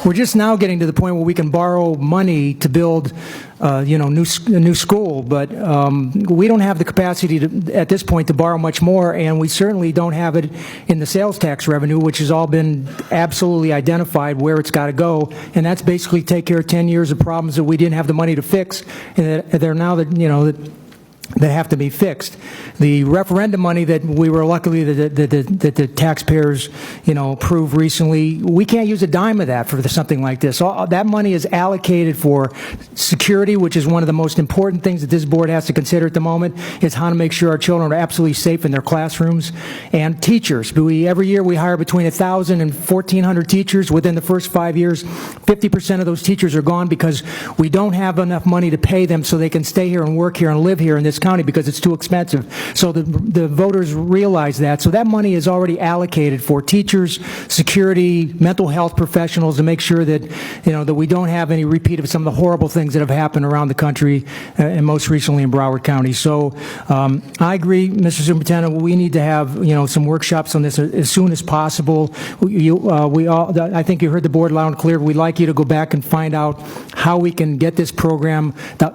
we're just now getting to the point where we can borrow money to build, a new school, but we don't have the capacity at this point to borrow much more, and we certainly don't have it in the sales tax revenue, which has all been absolutely identified where it's got to go, and that's basically take care of 10 years of problems that we didn't have the money to fix, and they're now that have to be fixed. The referendum money that we were luckily that the taxpayers, approved recently, we can't use a dime of that for something like this. All that money is allocated for security, which is one of the most important things that this board has to consider at the moment, is how to make sure our children are absolutely safe in their classrooms. And teachers. Every year we hire between 1,000 and 1,400 teachers. Within the first 5 years, 50% of those teachers are gone because we don't have enough money to pay them so they can stay here and work here and live here in this county because it's too expensive. So the voters realize that. So that money is already allocated for teachers, security, mental health professionals to make sure that, that we don't have any repeat of some of the horrible things that have happened around the country and most recently in Broward County. So I agree, Mr. Superintendent, we need to have, some workshops on this as soon as possible. I think you heard the board loud and clear. We'd like you to go back and find out how we can get this program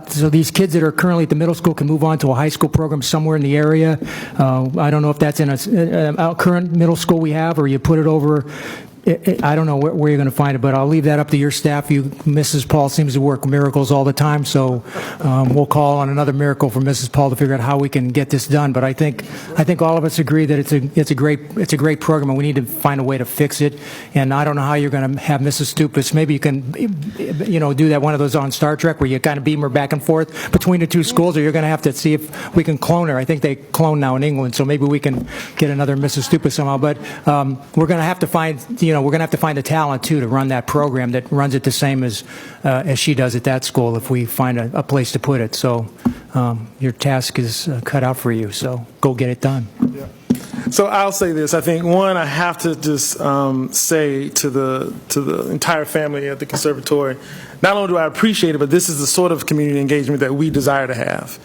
so these kids that are currently at the middle school can move on to a high school program somewhere in the area. I don't know if that's in a current middle school we have, or you put it over. I don't know where you're going to find it, but I'll leave that up to your staff. Mrs. Paul seems to work miracles all the time, so we'll call on another miracle for Mrs. Paul to figure out how we can get this done. But I think all of us agree that it's a great program, and we need to find a way to fix it. And I don't know how you're going to have Mrs. Stupas. Maybe you can, do that one of those on Star Trek where you kind of beam her back and forth between the two schools, or you're going to have to see if we can clone her. I think they clone now in England, so maybe we can get another Mrs. Stupas somehow. But we're going to have to find, we're going to have to find the talent, too, to run that program that runs it the same as she does at that school if we find a place to put it. So your task is cut out for you, so go get it done. Yeah. So I'll say this. I think, one, I have to just say to the entire family at the conservatory, not only do I appreciate it, but this is the sort of community engagement that we desire to have.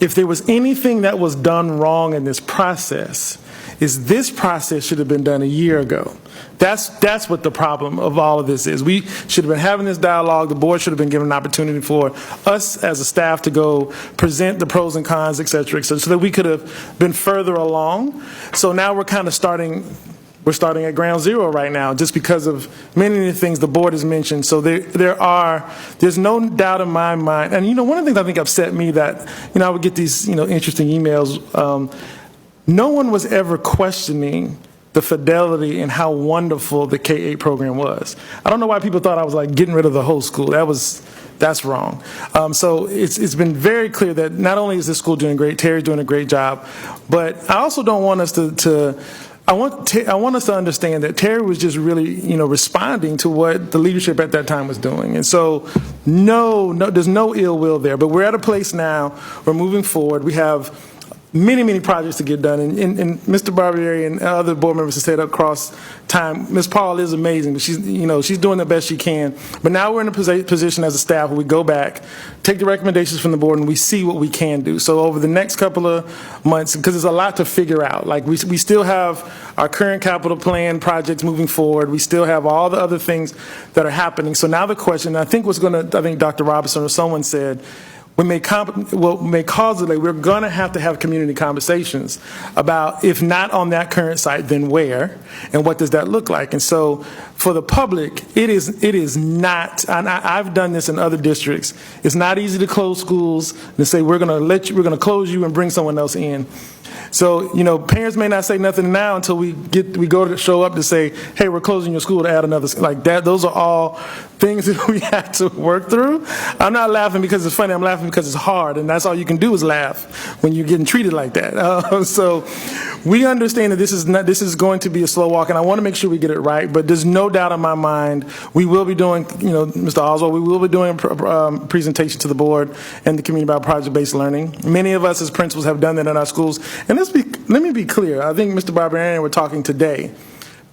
If there was anything that was done wrong in this process, this process should have been done a year ago. That's what the problem of all of this is. We should have been having this dialogue. The board should have been given an opportunity for us as a staff to go present the pros and cons, et cetera, so that we could have been further along. So now we're kind of starting at ground zero right now, just because of many of the things the board has mentioned. So there's no doubt in my mind. And one of the things I think upset me that I would get these interesting emails. No one was ever questioning the fidelity and how wonderful the K-8 program was. I don't know why people thought I was like getting rid of the whole school. That's wrong. So it's been very clear that not only is this school doing great, Terry's doing a great job, but I also don't want us I want us to understand that Terry was just really, responding to what the leadership at that time was doing. And so, no, there's no ill will there. But we're at a place now, we're moving forward. We have many projects to get done, and Mr. Barbieri and other board members have said across time, Ms. Paul is amazing, but she's doing the best she can. But now we're in a position as a staff where we go back, take the recommendations from the board, and we see what we can do. So over the next couple of months, because there's a lot to figure out. Like we still have our current capital plan projects moving forward. We still have all the other things that are happening. So now the question, I think Dr. Robinson or someone said, what may cause delay, we're going to have community conversations about, if not on that current site, then where, and what does that look like. And so for the public, it is not, and I've done this in other districts, it's not easy to close schools and say we're going to close you and bring someone else in. So, parents may not say nothing now until we go to show up to say, hey, we're closing your school to add another, like that. Those are all things that we have to work through. I'm not laughing because it's funny. I'm laughing because it's hard, and that's all you can do is laugh when you're getting treated like that. So we understand that this is going to be a slow walk, and I want to make sure we get it right, but there's no doubt in my mind we will be doing, Mr. Oswald, we will be doing a presentation to the board and the community about project-based learning. Many of us as principals have done that in our schools. And let me be clear. I think Mr. Barbarian were talking today.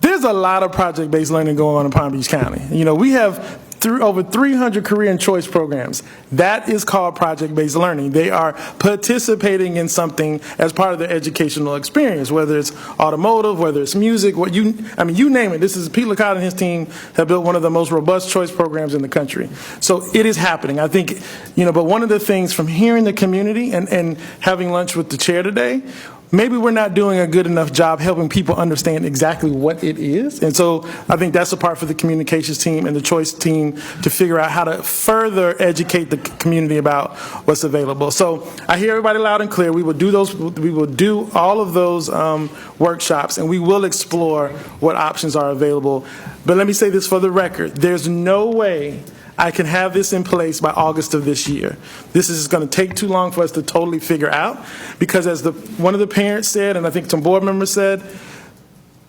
There's a lot of project-based learning going on in Palm Beach County. We have over 300 career and choice programs. That is called project-based learning. They are participating in something as part of their educational experience, whether it's automotive, whether it's music, you name it. This is Pete Licata and his team have built one of the most robust choice programs in the country. So it is happening. I think, but one of the things from hearing the community and having lunch with the chair today, maybe we're not doing a good enough job helping people understand exactly what it is. And so I think that's a part for the communications team and the choice team to figure out how to further educate the community about what's available. So I hear everybody loud and clear. We will do all of those workshops, and we will explore what options are available. But let me say this for the record. There's no way I can have this in place by August of this year. This is going to take too long for us to totally figure out, because as one of the parents said, and I think some board members said,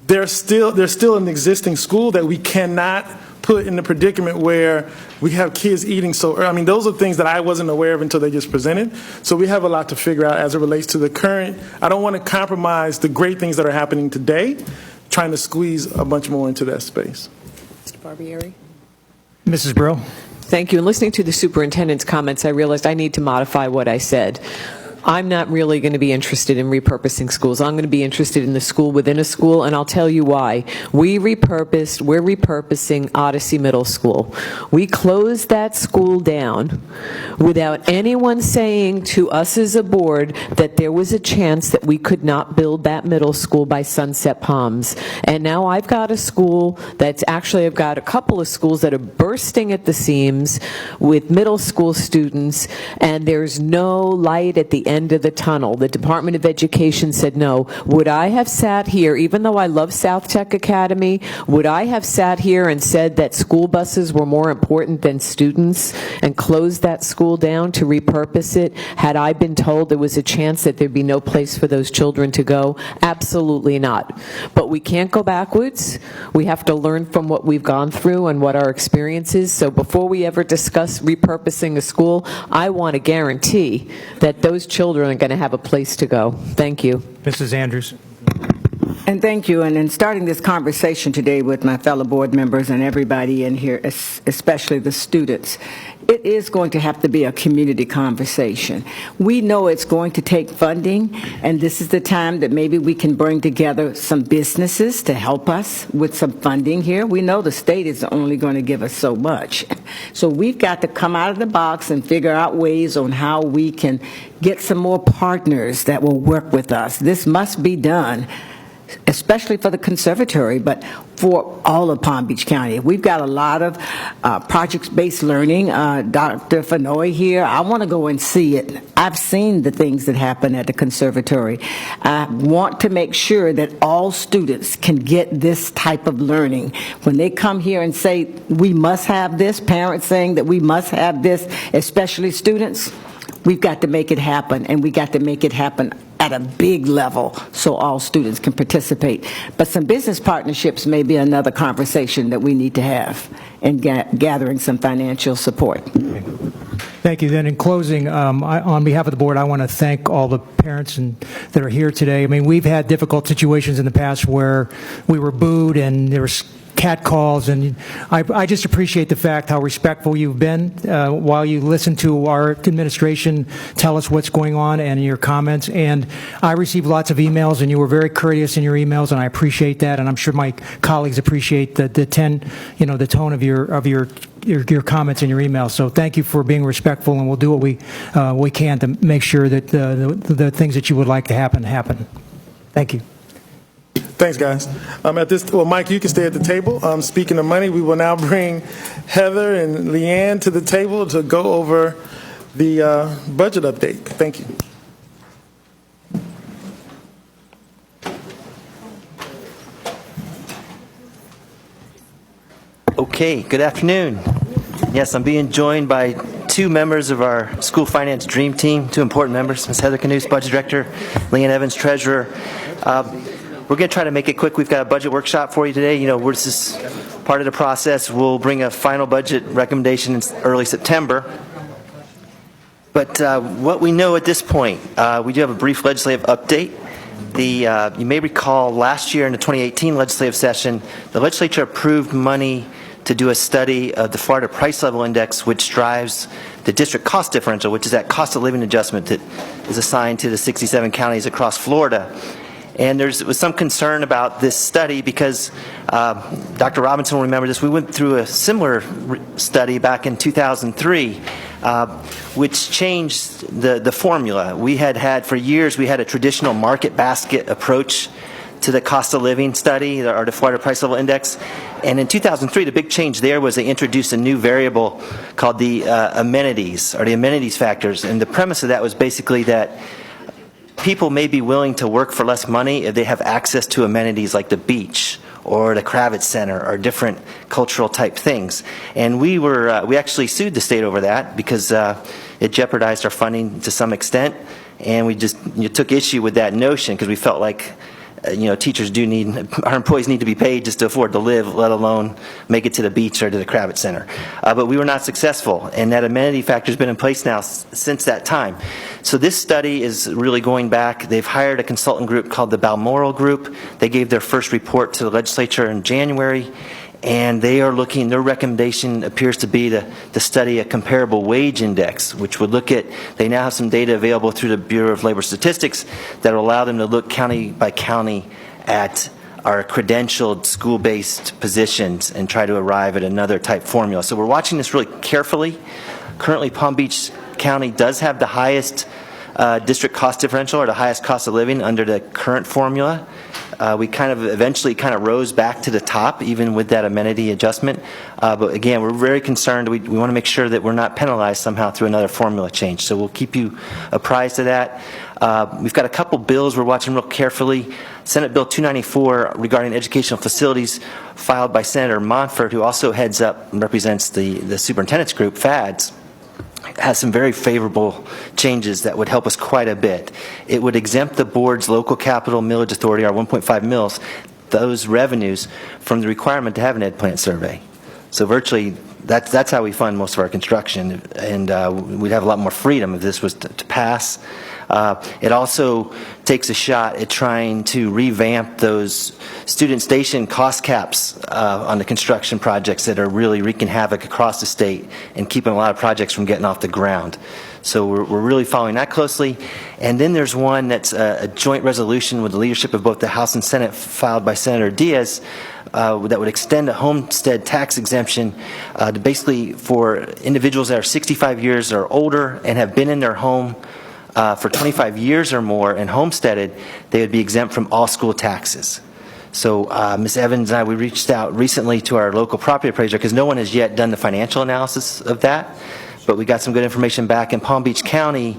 there's still an existing school that we cannot put in the predicament where we have kids eating so early. Those are things that I wasn't aware of until they just presented. So we have a lot to figure out as it relates to the current. I don't want to compromise the great things that are happening today, trying to squeeze a bunch more into that space. Mr. Barbieri? Mrs. Brill? Thank you. In listening to the superintendent's comments, I realized I need to modify what I said. I'm not really going to be interested in repurposing schools. I'm going to be interested in the school within a school, and I'll tell you why. We're repurposing Odyssey Middle School. We closed that school down without anyone saying to us as a board that there was a chance that we could not build that middle school by Sunset Palms. And now I've got a school I've got a couple of schools that are bursting at the seams with middle school students, and there's no light at the end of the tunnel. The Department of Education said no. Would I have sat here, even though I love South Tech Academy, would I have sat here and said that school buses were more important than students and closed that school down to repurpose it had I been told there was a chance that there'd be no place for those children to go? Absolutely not. But we can't go backwards. We have to learn from what we've gone through and what our experience is. So before we ever discuss repurposing a school, I want to guarantee that those children are going to have a place to go. Thank you. Mrs. Andrews? And thank you. And in starting this conversation today with my fellow board members and everybody in here, especially the students, it is going to have to be a community conversation. We know it's going to take funding, and this is the time that maybe we can bring together some businesses to help us with some funding here. We know the state is only going to give us so much. So we've got to come out of the box and figure out ways on how we can get some more partners that will work with us. This must be done, especially for the conservatory, but for all of Palm Beach County. We've got a lot of project-based learning. Dr. Fenoy here, I want to go and see it. I've seen the things that happen at the conservatory. I want to make sure that all students can get this type of learning. When they come here and say, we must have this, parents saying that we must have this, especially students, we've got to make it happen, and we got to make it happen at a big level so all students can participate. But some business partnerships may be another conversation that we need to have in gathering some financial support. Thank you. Then in closing, on behalf of the board, I want to thank all the parents that are here today. We've had difficult situations in the past where we were booed and there was cat calls, and I just appreciate the fact how respectful you've been while you listen to our administration tell us what's going on and your comments. And I received lots of emails, and you were very courteous in your emails, and I appreciate that. And I'm sure my colleagues appreciate the tone of your comments in your emails. So thank you for being respectful, and we'll do what we can to make sure that the things that you would like to happen. Thank you. Thanks, guys. Mike, you can stay at the table. Speaking of money, we will now bring Heather and Leanne to the table to go over the budget update. Thank you. Okay, good afternoon. Yes, I'm being joined by two members of our school finance dream team, two important members, Ms. Heather Canoose, Budget Director, Leanne Evans, Treasurer. We're going to try to make it quick. We've got a budget workshop for you today. This is part of the process. We'll bring a final budget recommendation in early September. But what we know at this point, we do have a brief legislative update. You may recall last year in the 2018 legislative session, the legislature approved money to do a study of the Florida Price Level Index, which drives the district cost differential, which is that cost of living adjustment that is assigned to the 67 counties across Florida. And there was some concern about this study because Dr. Robinson will remember this. We went through a similar study back in 2003, which changed the formula. We had for years, we had a traditional market basket approach to the cost of living study, or the Florida Price Level Index. And in 2003, the big change there was they introduced a new variable called the amenities, or the amenities factors. And the premise of that was basically that people may be willing to work for less money if they have access to amenities like the beach or the Kravitz Center or different cultural type things. And we actually sued the state over that because it jeopardized our funding to some extent. And we just took issue with that notion because we felt like teachers our employees need to be paid just to afford to live, let alone make it to the beach or to the Kravitz Center. But we were not successful, and that amenity factor has been in place now since that time. So this study is really going back. They've hired a consultant group called the Balmoral Group. They gave their first report to the legislature in January, and their recommendation appears to be to study a comparable wage index, which would they now have some data available through the Bureau of Labor Statistics that will allow them to look county by county at our credentialed school-based positions and try to arrive at another type formula. So we're watching this really carefully. Currently, Palm Beach County does have the highest district cost differential, or the highest cost of living under the current formula. We eventually rose back to the top, even with that amenity adjustment. But again, we're very concerned. We want to make sure that we're not penalized somehow through another formula change. So we'll keep you apprised of that. We've got a couple bills we're watching real carefully. Senate Bill 294 regarding educational facilities, filed by Senator Montfort, who also heads up and represents the superintendent's group, FADS, has some very favorable changes that would help us quite a bit. It would exempt the board's local capital millage authority, our 1.5 mils, those revenues from the requirement to have an ed plant survey. So virtually, that's how we fund most of our construction, and we'd have a lot more freedom if this was to pass. It also takes a shot at trying to revamp those student station cost caps on the construction projects that are really wreaking havoc across the state and keeping a lot of projects from getting off the ground. So we're really following that closely. And then there's one that's a joint resolution with the leadership of both the House and Senate, filed by Senator Diaz, that would extend a homestead tax exemption basically for individuals that are 65 years or older and have been in their home for 25 years or more and homesteaded. They would be exempt from all school taxes. So Ms. Evans and I, we reached out recently to our local property appraiser because no one has yet done the financial analysis of that, but we got some good information back. In Palm Beach County,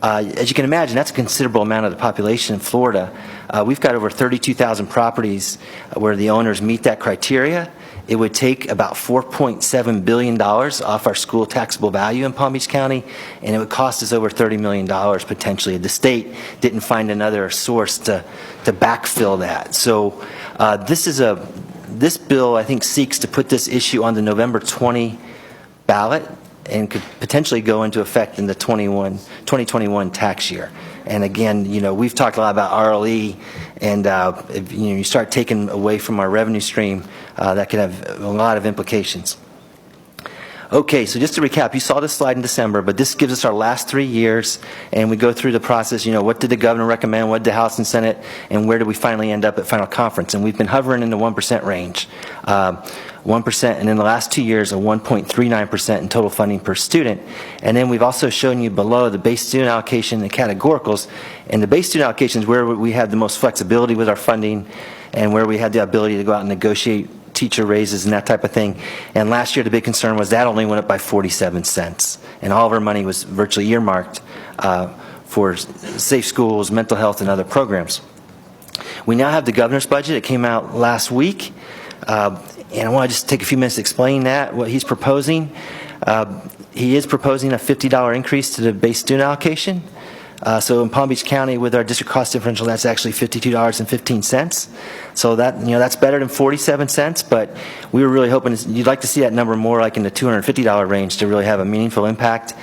as you can imagine, that's a considerable amount of the population in Florida. We've got over 32,000 properties where the owners meet that criteria. It would take about $4.7 billion off our school taxable value in Palm Beach County, and it would cost us over $30 million potentially if the state didn't find another source to backfill that. So this bill, I think, seeks to put this issue on the November 20 ballot and could potentially go into effect in the 2021 tax year. And again, we've talked a lot about RLE, and if you start taking away from our revenue stream, that could have a lot of implications. Okay, so just to recap, you saw this slide in December, but this gives us our last 3 years, and we go through the process. What did the governor recommend? What did the House and Senate? And where did we finally end up at final conference? And we've been hovering in the 1% range. 1%, and in the last 2 years, a 1.39% in total funding per student. And then we've also shown you below the base student allocation and categoricals. And the base student allocation is where we have the most flexibility with our funding and where we had the ability to go out and negotiate teacher raises and that type of thing. And last year, the big concern was that only went up by 47 cents. And all of our money was virtually earmarked for safe schools, mental health, and other programs. We now have the governor's budget. It came out last week. And I want to just take a few minutes to explain that, what he's proposing. He is proposing a $50 increase to the base student allocation. So in Palm Beach County, with our district cost differential, that's actually $52.15. So that, that's better than 47 cents, but we were really hoping you'd like to see that number more like in the $250 range to really have a meaningful impact.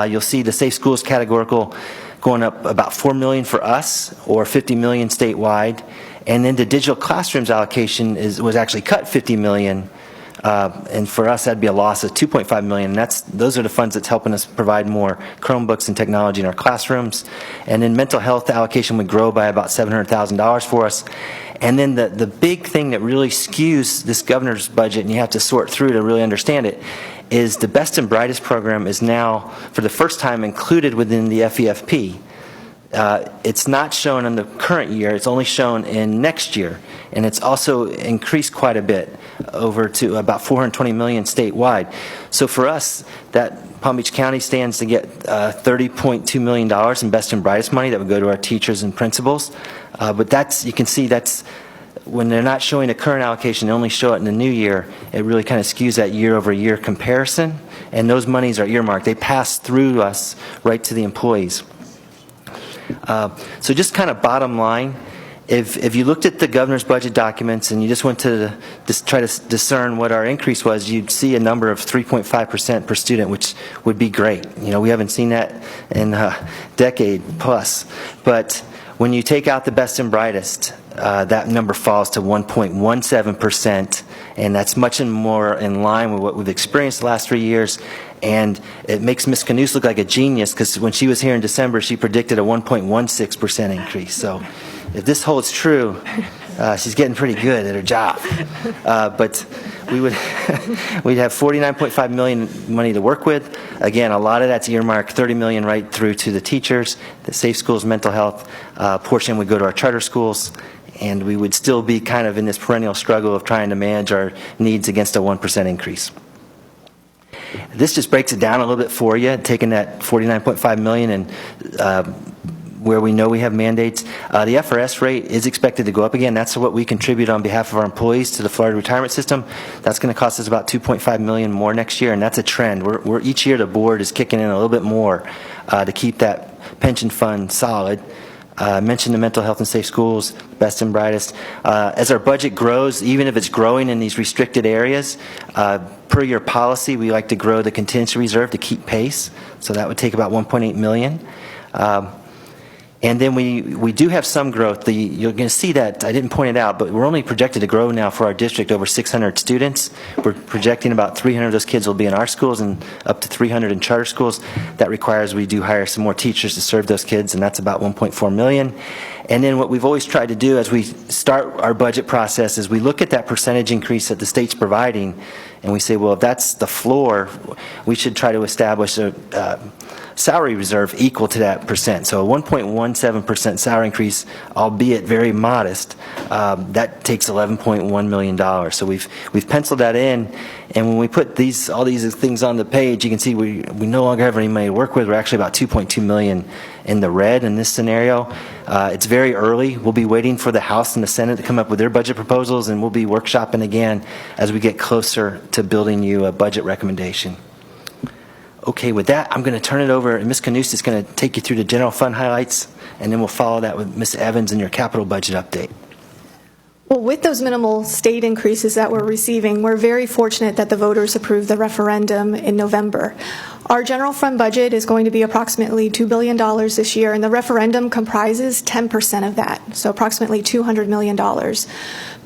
You'll see the Safe Schools categorical going up about $4 million for us, or $50 million statewide. And then the digital classrooms allocation was actually cut $50 million. And for us, that'd be a loss of $2.5 million. And those are the funds that's helping us provide more Chromebooks and technology in our classrooms. And then mental health allocation would grow by about $700,000 for us. And then the big thing that really skews this governor's budget, and you have to sort through to really understand it, is the Best and Brightest program is now, for the first time, included within the FEFP. It's not shown in the current year, it's only shown in next year. And it's also increased quite a bit, over to about $420 million statewide. So for us, that Palm Beach County stands to get $30.2 million in Best and Brightest money that would go to our teachers and principals. But you can see that's, when they're not showing a current allocation, they only show it in the new year, it really kind of skews that year-over-year comparison. And those monies are earmarked. They pass through us right to the employees. So just kind of bottom line, if you looked at the governor's budget documents and you just went to try to discern what our increase was, you'd see a number of 3.5% per student, which would be great. We haven't seen that in a decade plus. But when you take out the Best and Brightest, that number falls to 1.17%, and that's much more in line with what we've experienced the last 3 years. And it makes Ms. Canoose look like a genius, because when she was here in December, she predicted a 1.16% increase. So if this holds true, she's getting pretty good at her job. But we'd have $49.5 million money to work with. Again, a lot of that's earmarked, $30 million right through to the teachers. The Safe Schools mental health portion would go to our charter schools. And we would still be kind of in this perennial struggle of trying to manage our needs against a 1% increase. This just breaks it down a little bit for you, taking that $49.5 million and where we know we have mandates. The FRS rate is expected to go up again. That's what we contribute on behalf of our employees to the Florida retirement system. That's going to cost us about $2.5 million more next year, and that's a trend. Each year the board is kicking in a little bit more to keep that pension fund solid. I mentioned the mental health and safe schools, Best and Brightest. As our budget grows, even if it's growing in these restricted areas, per your policy, we like to grow the contingency reserve to keep pace. So that would take about $1.8 million. And then we do have some growth. You're going to see that, I didn't point it out, but we're only projected to grow now for our district over 600 students. We're projecting about 300 of those kids will be in our schools and up to 300 in charter schools. That requires we do hire some more teachers to serve those kids, and that's about $1.4 million. And then what we've always tried to do as we start our budget process is we look at that percentage increase that the state's providing, and we say, well, if that's the floor, we should try to establish a salary reserve equal to that percent. So a 1.17% salary increase, albeit very modest, that takes $11.1 million. So we've penciled that in, and when we put all these things on the page, you can see we no longer have any money to work with. We're actually about $2.2 million in the red in this scenario. It's very early. We'll be waiting for the House and the Senate to come up with their budget proposals, and we'll be workshopping again as we get closer to building you a budget recommendation. Okay, with that, I'm going to turn it over, and Ms. Canoose is going to take you through the general fund highlights, and then we'll follow that with Ms. Evans and your capital budget update. Well, with those minimal state increases that we're receiving, we're very fortunate that the voters approved the referendum in November. Our general fund budget is going to be approximately $2 billion this year, and the referendum comprises 10% of that, so approximately $200 million.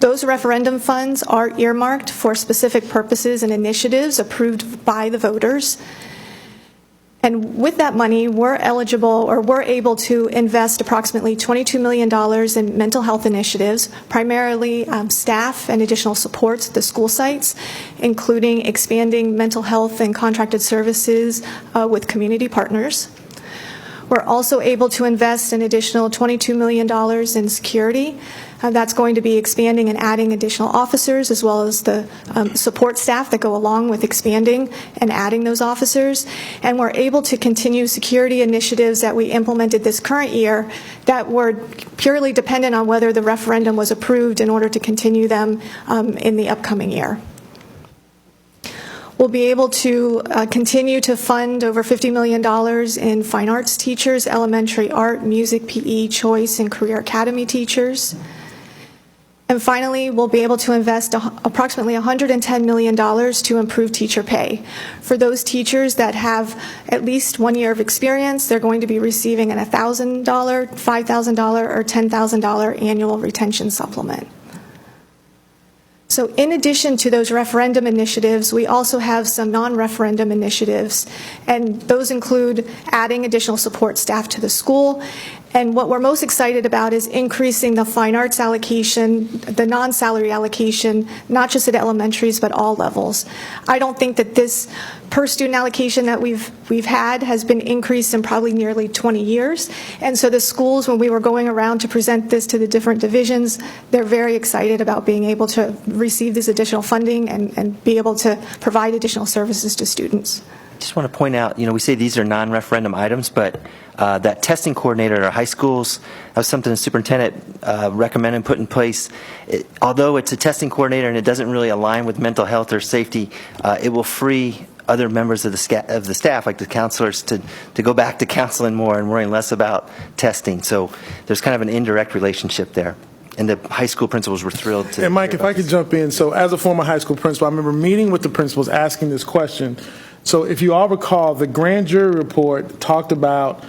Those referendum funds are earmarked for specific purposes and initiatives approved by the voters. And with that money, we're able to invest approximately $22 million in mental health initiatives, primarily staff and additional supports at the school sites, including expanding mental health and contracted services with community partners. We're also able to invest an additional $22 million in security. That's going to be expanding and adding additional officers, as well as the support staff that go along with expanding and adding those officers. And we're able to continue security initiatives that we implemented this current year that were purely dependent on whether the referendum was approved in order to continue them in the upcoming year. We'll be able to continue to fund over $50 million in fine arts teachers, elementary art, music, PE, choice, and career academy teachers. And finally, we'll be able to invest approximately $110 million to improve teacher pay. For those teachers that have at least 1 year of experience, they're going to be receiving an $1,000, $5,000, or $10,000 annual retention supplement. So in addition to those referendum initiatives, we also have some non-referendum initiatives, and those include adding additional support staff to the school. And what we're most excited about is increasing the fine arts allocation, the non-salary allocation, not just at elementaries, but all levels. I don't think that this per student allocation that we've had has been increased in probably nearly 20 years. And so the schools, when we were going around to present this to the different divisions, they're very excited about being able to receive this additional funding and be able to provide additional services to students. Just want to point out, we say these are non-referendum items, but that testing coordinator at our high schools, that was something the superintendent recommended and put in place. Although it's a testing coordinator and it doesn't really align with mental health or safety, it will free other members of the staff, like the counselors, to go back to counseling more and worrying less about testing. So there's kind of an indirect relationship there. And the high school principals were thrilled to. And Mike, if I could jump in. So as a former high school principal, I remember meeting with the principals asking this question. So if you all recall, the grand jury report talked about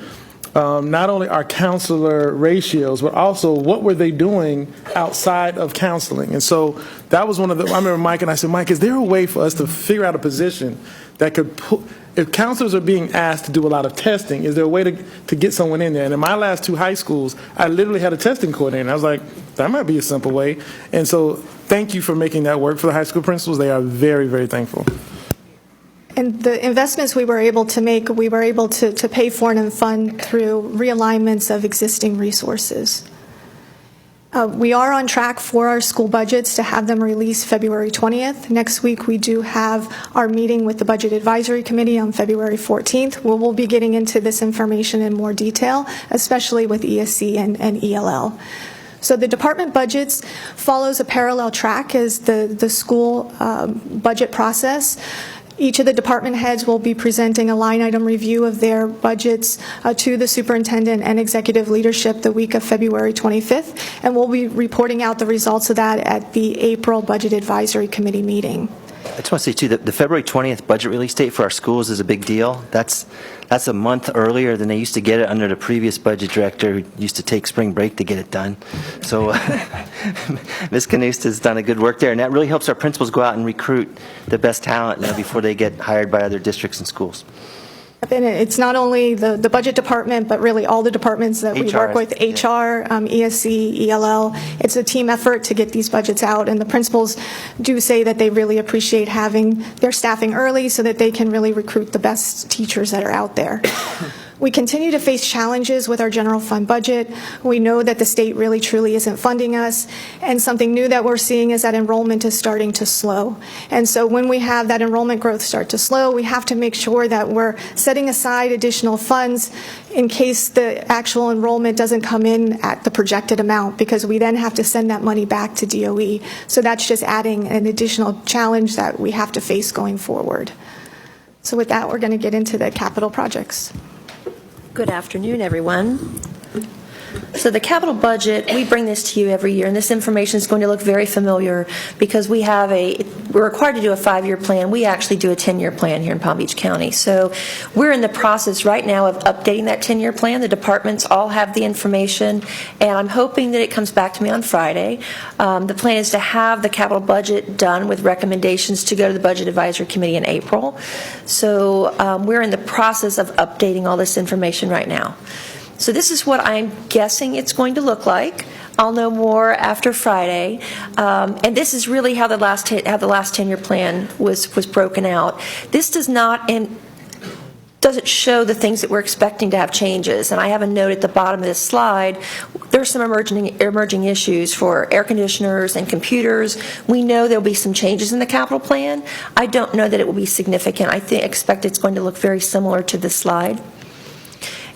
not only our counselor ratios, but also what were they doing outside of counseling. And so that was one of the, I remember Mike and I said, Mike, is there a way for us to figure out a position that could put, if counselors are being asked to do a lot of testing, is there a way to get someone in there? And in my last two high schools, I literally had a testing coordinator. I was like, that might be a simple way. And so thank you for making that work for the high school principals. They are very, very thankful. And the investments we were able to make, we were able to pay for and fund through realignments of existing resources. We are on track for our school budgets to have them released February 20th. Next week, we do have our meeting with the Budget Advisory Committee on February 14th, where we'll be getting into this information in more detail, especially with ESC and ELL. So the department budgets follows a parallel track as the school budget process. Each of the department heads will be presenting a line item review of their budgets to the superintendent and executive leadership the week of February 25th, and we'll be reporting out the results of that at the April Budget Advisory Committee meeting. I just want to say, too, that the February 20th budget release date for our schools is a big deal. That's a month earlier than they used to get it under the previous budget director, who used to take spring break to get it done. So Ms. Canusta has done a good work there, and that really helps our principals go out and recruit the best talent before they get hired by other districts and schools. And it's not only the budget department, but really all the departments that we work with, HR, ESC, ELL. It's a team effort to get these budgets out, and the principals do say that they really appreciate having their staffing early so that they can really recruit the best teachers that are out there. We continue to face challenges with our general fund budget. We know that the state really truly isn't funding us, and something new that we're seeing is that enrollment is starting to slow. And so when we have that enrollment growth start to slow, we have to make sure that we're setting aside additional funds in case the actual enrollment doesn't come in at the projected amount, because we then have to send that money back to DOE. So that's just adding an additional challenge that we have to face going forward. So with that, we're going to get into the capital projects. Good afternoon, everyone. So the capital budget, we bring this to you every year, and this information is going to look very familiar because we're required to do a 5-year plan. We actually do a 10-year plan here in Palm Beach County. So we're in the process right now of updating that 10-year plan. The departments all have the information, and I'm hoping that it comes back to me on Friday. The plan is to have the capital budget done with recommendations to go to the Budget Advisory Committee in April. So we're in the process of updating all this information right now. So this is what I'm guessing it's going to look like. I'll know more after Friday. And this is really how the last 10-year plan was broken out. This does not doesn't show the things that we're expecting to have changes. And I have a note at the bottom of this slide. There's some emerging issues for air conditioners and computers. We know there'll be some changes in the capital plan. I don't know that it will be significant. I expect it's going to look very similar to this slide.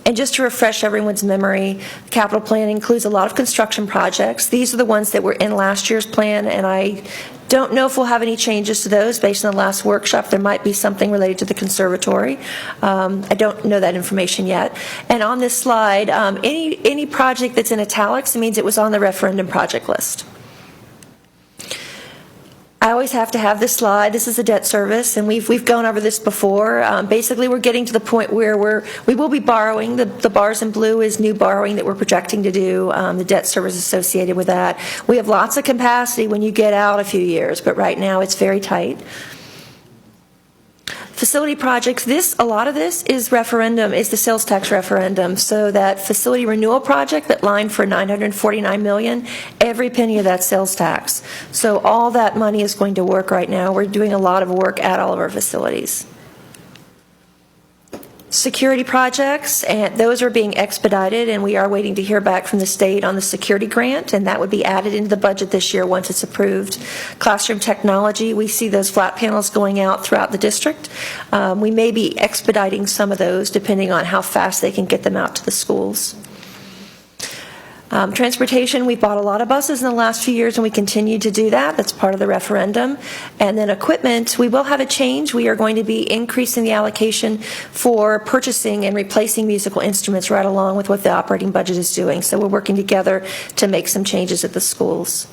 And just to refresh everyone's memory, the capital plan includes a lot of construction projects. These are the ones that were in last year's plan, and I don't know if we'll have any changes to those based on the last workshop. There might be something related to the conservatory. I don't know that information yet. And on this slide, any project that's in italics, it means it was on the referendum project list. I always have to have this slide. This is the debt service, and we've gone over this before. Basically, we're getting to the point where we will be borrowing. The bars in blue is new borrowing that we're projecting to do, the debt service associated with that. We have lots of capacity when you get out a few years, but right now it's very tight. Facility projects, a lot of this is the sales tax referendum. So that facility renewal project that lined for $949 million, every penny of that sales tax. So all that money is going to work right now. We're doing a lot of work at all of our facilities. Security projects, and those are being expedited, and we are waiting to hear back from the state on the security grant, and that would be added into the budget this year once it's approved. Classroom technology, we see those flat panels going out throughout the district. We may be expediting some of those depending on how fast they can get them out to the schools. Transportation, we bought a lot of buses in the last few years, and we continue to do that. That's part of the referendum. And then equipment, we will have a change. We are going to be increasing the allocation for purchasing and replacing musical instruments right along with what the operating budget is doing. So we're working together to make some changes at the schools.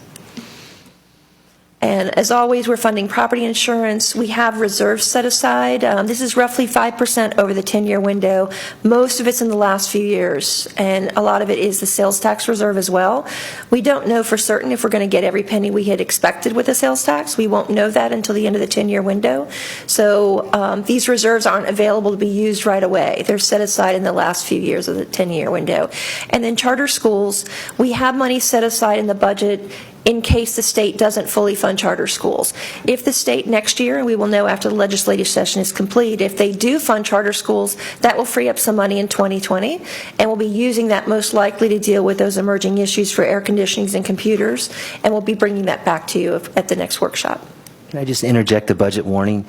And as always, we're funding property insurance. We have reserves set aside. This is roughly 5% over the 10-year window. Most of it's in the last few years, and a lot of it is the sales tax reserve as well. We don't know for certain if we're going to get every penny we had expected with the sales tax. We won't know that until the end of the 10-year window. So these reserves aren't available to be used right away. They're set aside in the last few years of the 10-year window. And then charter schools, we have money set aside in the budget in case the state doesn't fully fund charter schools. If the state next year, and we will know after the legislative session is complete, if they do fund charter schools, that will free up some money in 2020, and we'll be using that most likely to deal with those emerging issues for air conditionings and computers, and we'll be bringing that back to you at the next workshop. Can I just interject a budget warning?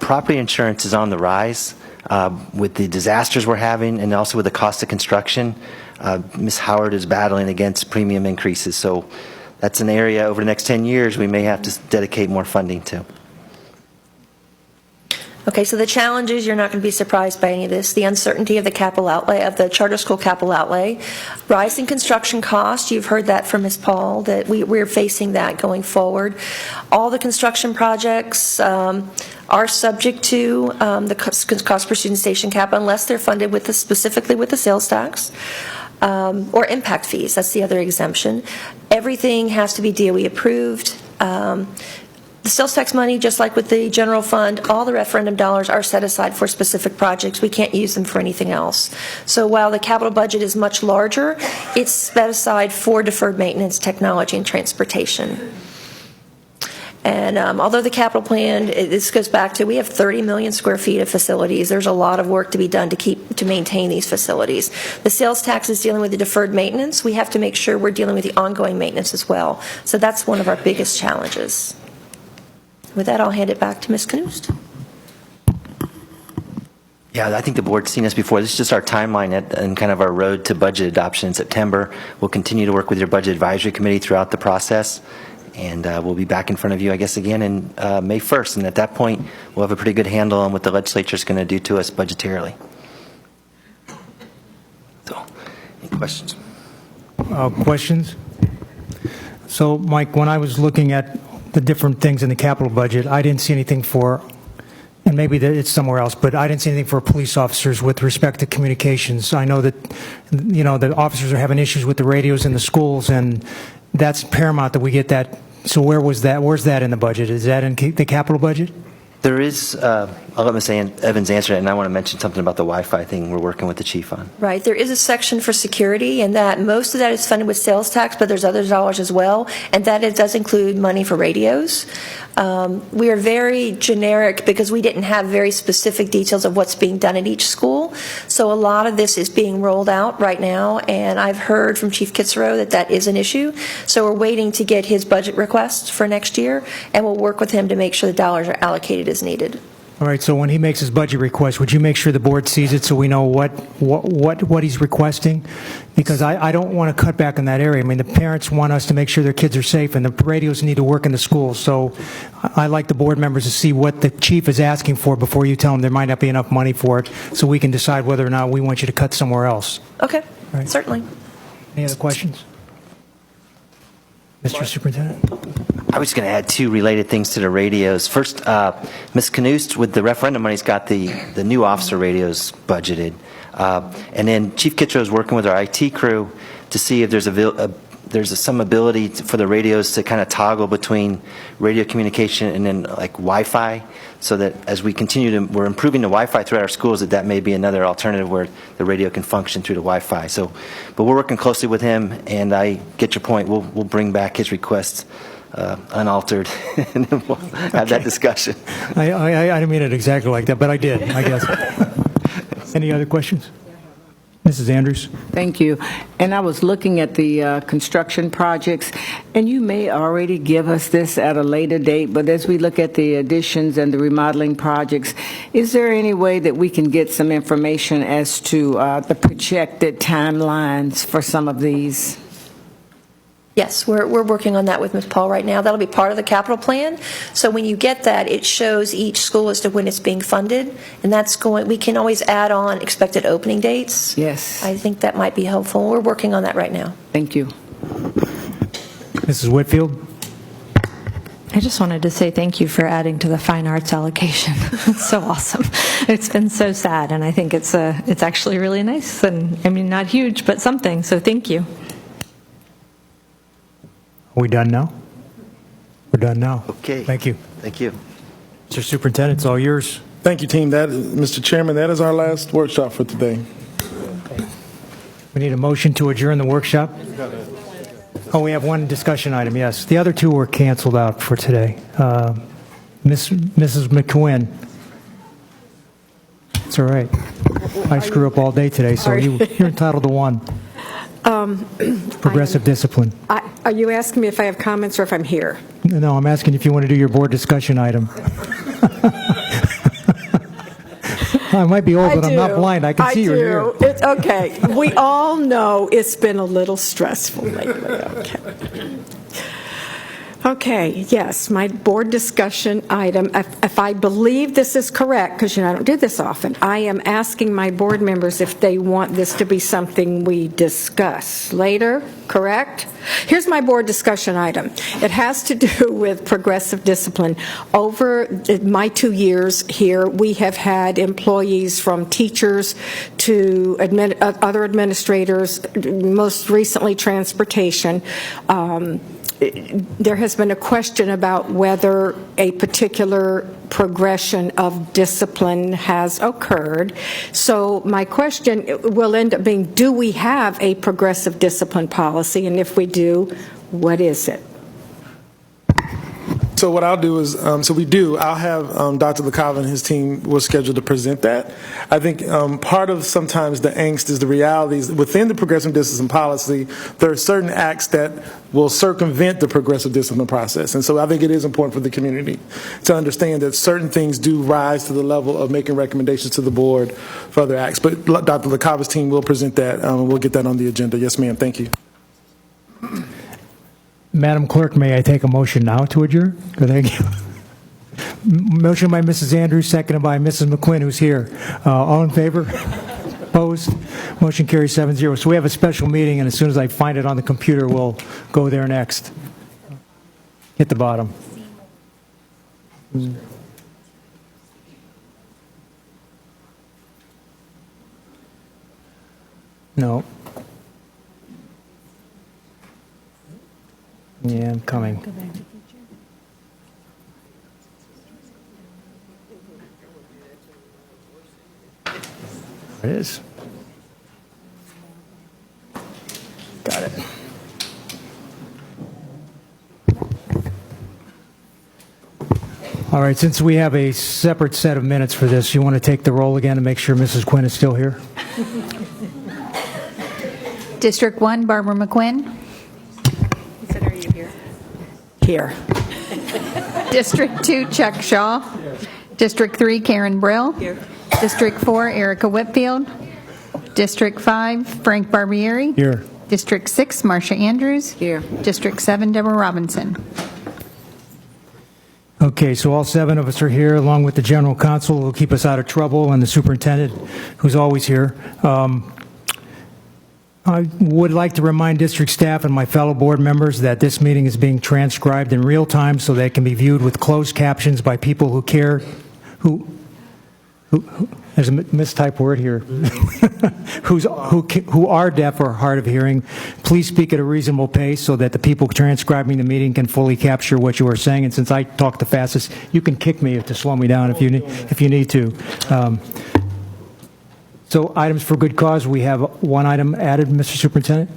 Property insurance is on the rise with the disasters we're having and also with the cost of construction. Ms. Howard is battling against premium increases, so that's an area over the next 10 years we may have to dedicate more funding to. Okay, so the challenge is, you're not going to be surprised by any of this, the uncertainty of the capital outlay, of the charter school capital outlay, rising construction costs. You've heard that from Ms. Paul, that we're facing that going forward. All the construction projects are subject to the cost per student station cap unless they're funded specifically with the sales tax. Or impact fees, that's the other exemption. Everything has to be DOE approved. The sales tax money, just like with the general fund, all the referendum dollars are set aside for specific projects. We can't use them for anything else. So while the capital budget is much larger, it's set aside for deferred maintenance, technology, and transportation. And although the capital plan, this goes back to, we have 30 million square feet of facilities. There's a lot of work to be done to maintain these facilities. The sales tax is dealing with the deferred maintenance. We have to make sure we're dealing with the ongoing maintenance as well. So that's one of our biggest challenges. With that, I'll hand it back to Ms. Knust. Yeah, I think the board's seen us before. This is just our timeline and kind of our road to budget adoption in September. We'll continue to work with your budget advisory committee throughout the process. And we'll be back in front of you, I guess, again in May 1st. And at that point, we'll have a pretty good handle on what the legislature is going to do to us budgetarily. So, any questions? Questions? So, Mike, when I was looking at the different things in the capital budget, I didn't see anything for, and maybe it's somewhere else, but I didn't see anything for police officers with respect to communications. I know that, the officers are having issues with the radios in the schools, and that's paramount that we get that. So where's that in the budget? Is that in the capital budget? There is, I'll let Ms. Evans answer it, and I want to mention something about the Wi-Fi thing we're working with the chief on. Right, there is a section for security, and that most of that is funded with sales tax, but there's other dollars as well, and that it does include money for radios. We are very generic because we didn't have very specific details of what's being done at each school. So a lot of this is being rolled out right now, and I've heard from Chief Kitsero that that is an issue. So we're waiting to get his budget request for next year, and we'll work with him to make sure the dollars are allocated as needed. All right, so when he makes his budget request, would you make sure the board sees it so we know what he's requesting? Because I don't want to cut back in that area. I mean, the parents want us to make sure their kids are safe, and the radios need to work in the schools. So I like the board members to see what the chief is asking for before you tell them there might not be enough money for it, so we can decide whether or not we want you to cut somewhere else. Okay, Right. certainly. Any other questions? Mr. Superintendent? I was going to add two related things to the radios. First, Ms. Knust, with the referendum money's got the new officer radios budgeted. And then Chief Kitchener is working with our IT crew to see if there's some ability for the radios to kind of toggle between radio communication and then like Wi-Fi, so that as we continue to, we're improving the Wi-Fi throughout our schools, that may be another alternative where the radio can function through the Wi-Fi. So, but we're working closely with him, and I get your point. We'll bring back his requests unaltered, and then we'll have that discussion. I didn't mean it exactly like that, but I did, I guess. Any other questions? Mrs. Andrews? Thank you. And I was looking at the construction projects, and you may already give us this at a later date, but as we look at the additions and the remodeling projects, is there any way that we can get some information as to the projected timelines for some of these? Yes, we're working on that with Ms. Paul right now. That'll be part of the capital plan. So when you get that, it shows each school as to when it's being funded, and we can always add on expected opening dates. Yes. I think that might be helpful. We're working on that right now. Thank you. Mrs. Whitfield? I just wanted to say thank you for adding to the fine arts allocation. It's so awesome. It's been so sad, and I think it's actually really nice, and I mean, not huge, but something, so thank you. Are we done now? We're done now. Okay. Thank you. Thank you. Mr. Superintendent, it's all yours. Thank you, team. Mr. Chairman, that is our last workshop for today. We need a motion to adjourn the workshop. Oh, we have one discussion item, yes. The other two were canceled out for today. Mrs. McQuinn. It's all right. I screw up all day today, so you're entitled to one. Progressive discipline. Are you asking me if I have comments or if I'm here? No, I'm asking if you want to do your board discussion item. I might be old, but I'm not blind. I can see you're here. It's okay. We all know it's been a little stressful lately. Okay. Okay, yes, my board discussion item, if I believe this is correct, because I don't do this often, I am asking my board members if they want this to be something we discuss later, correct? Here's my board discussion item. It has to do with progressive discipline. Over my 2 years here, we have had employees from teachers to other administrators, most recently transportation. There has been a question about whether a particular progression of discipline has occurred. So my question will end up being, do we have a progressive discipline policy? And if we do, what is it? So what I'll do is, so we do, I'll have Dr. LaCava and his team was scheduled to present that. I think part of sometimes the angst is the realities within the progressive discipline policy. There are certain acts that will circumvent the progressive discipline process. And so I think it is important for the community to understand that certain things do rise to the level of making recommendations to the board for other acts. But Dr. LaCava's team will present that, and we'll get that on the agenda. Yes, ma'am. Thank you. Madam Clerk, may I take a motion now to adjourn? Thank you. Motion by Mrs. Andrews, seconded by Mrs. McQuinn, who's here. All in favor? Opposed? Motion carries 7-0. So we have a special meeting, and as soon as I find it on the computer, we'll go there next. Hit the bottom. No. Yeah, I'm coming. It is. Got it. All right, since we have a separate set of minutes for this, you want to take the roll again and make sure Mrs. Quinn is still here? District 1, Barbara McQuinn. Consider you here. Here. District 2, Chuck Shaw. District 3, Karen Brill. Here. District 4, Erica Whitfield. District 5, Frank Barbieri. Here. District 6, Marcia Andrews. Here. District 7, Deborah Robinson. Okay, so all 7 of us are here, along with the general counsel, who will keep us out of trouble, and the superintendent, who's always here. I would like to remind district staff and my fellow board members that this meeting is being transcribed in real time so that it can be viewed with closed captions by people who care, who there's a mistyped word here, who are deaf or hard of hearing. Please speak at a reasonable pace so that the people transcribing the meeting can fully capture what you are saying. And since I talk the fastest, you can kick me to slow me down if you need to. So items for good cause, we have one item added, Mr. Superintendent?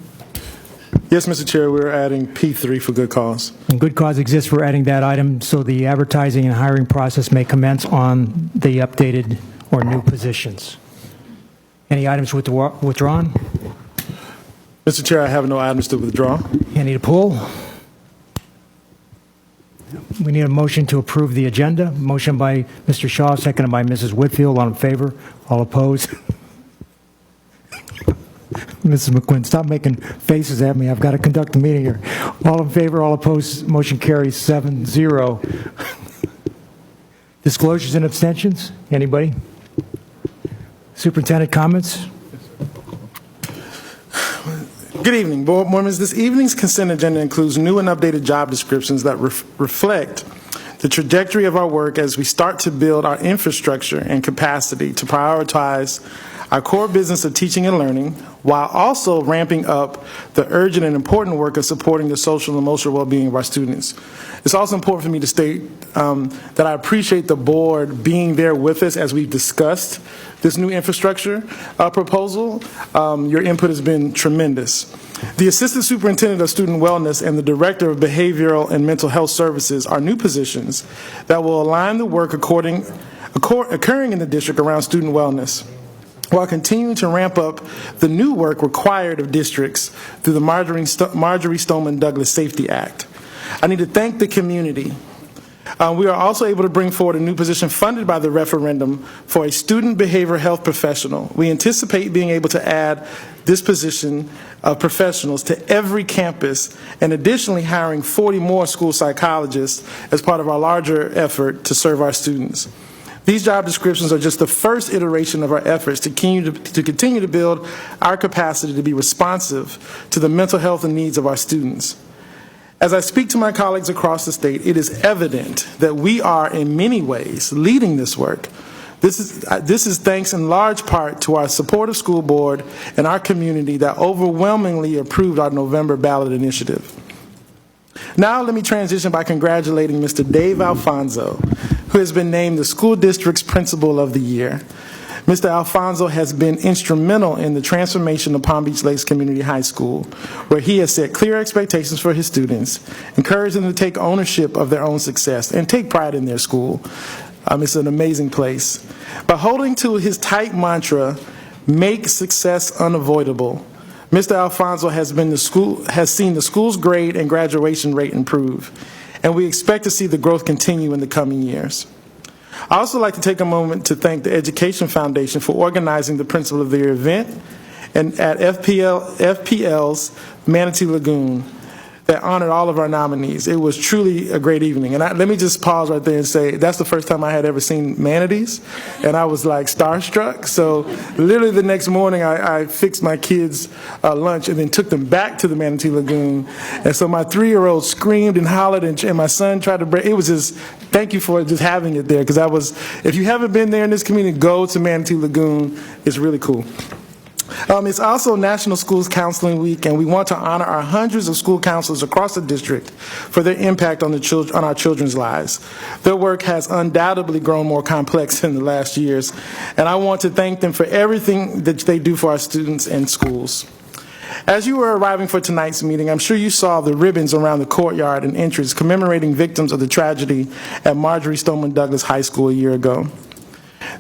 Yes, Mr. Chair, we're adding P3 for good cause. And good cause exists for adding that item so the advertising and hiring process may commence on the updated or new positions. Any items withdrawn? Mr. Chair, I have no items to withdraw. Any to pull? We need a motion to approve the agenda. Motion by Mr. Shaw, seconded by Mrs. Whitfield. All in favor? All opposed? Mrs. McQuinn, stop making faces at me. I've got to conduct the meeting here. All in favor? All opposed? Motion carries 7-0. Disclosures and abstentions? Anybody? Superintendent, comments? Good evening, board members. This evening's consent agenda includes new and updated job descriptions that reflect the trajectory of our work as we start to build our infrastructure and capacity to prioritize our core business of teaching and learning, while also ramping up the urgent and important work of supporting the social and emotional well-being of our students. It's also important for me to state that I appreciate the board being there with us as we've discussed this new infrastructure proposal. Your input has been tremendous. The Assistant Superintendent of Student Wellness and the Director of Behavioral and Mental Health Services are new positions that will align the work occurring in the district around student wellness, while continuing to ramp up the new work required of districts through the Marjorie Stoneman Douglas Safety Act. I need to thank the community. We are also able to bring forward a new position funded by the referendum for a student behavioral health professional. We anticipate being able to add this position of professionals to every campus, and additionally hiring 40 more school psychologists as part of our larger effort to serve our students. These job descriptions are just the first iteration of our efforts to continue to build our capacity to be responsive to the mental health and needs of our students. As I speak to my colleagues across the state, it is evident that we are in many ways leading this work. This is thanks in large part to our supportive school board and our community that overwhelmingly approved our November ballot initiative. Now let me transition by congratulating Mr. Dave Alfonso, who has been named the school district's Principal of the Year. Mr. Alfonso has been instrumental in the transformation of Palm Beach Lakes Community High School, where he has set clear expectations for his students, encouraged them to take ownership of their own success and take pride in their school. It's an amazing place. By holding to his tight mantra, make success unavoidable, Mr. Alfonso has seen the school's grade and graduation rate improve, and we expect to see the growth continue in the coming years. I also like to take a moment to thank the Education Foundation for organizing the Principal of the Year event and at FPL's Manatee Lagoon that honored all of our nominees. It was truly a great evening. And let me just pause right there and say that's the first time I had ever seen manatees, and I was like starstruck. So literally the next morning I fixed my kids' lunch and then took them back to the Manatee Lagoon. And so my 3-year-old screamed and hollered, and my son tried to break. It was just, thank you for just having it there, because if you haven't been there in this community, go to Manatee Lagoon. It's really cool. It's also National Schools Counseling Week, and we want to honor our hundreds of school counselors across the district for their impact on our children's lives. Their work has undoubtedly grown more complex in the last years, and I want to thank them for everything that they do for our students and schools. As you were arriving for tonight's meeting, I'm sure you saw the ribbons around the courtyard and entrance commemorating victims of the tragedy at Marjorie Stoneman Douglas High School a year ago.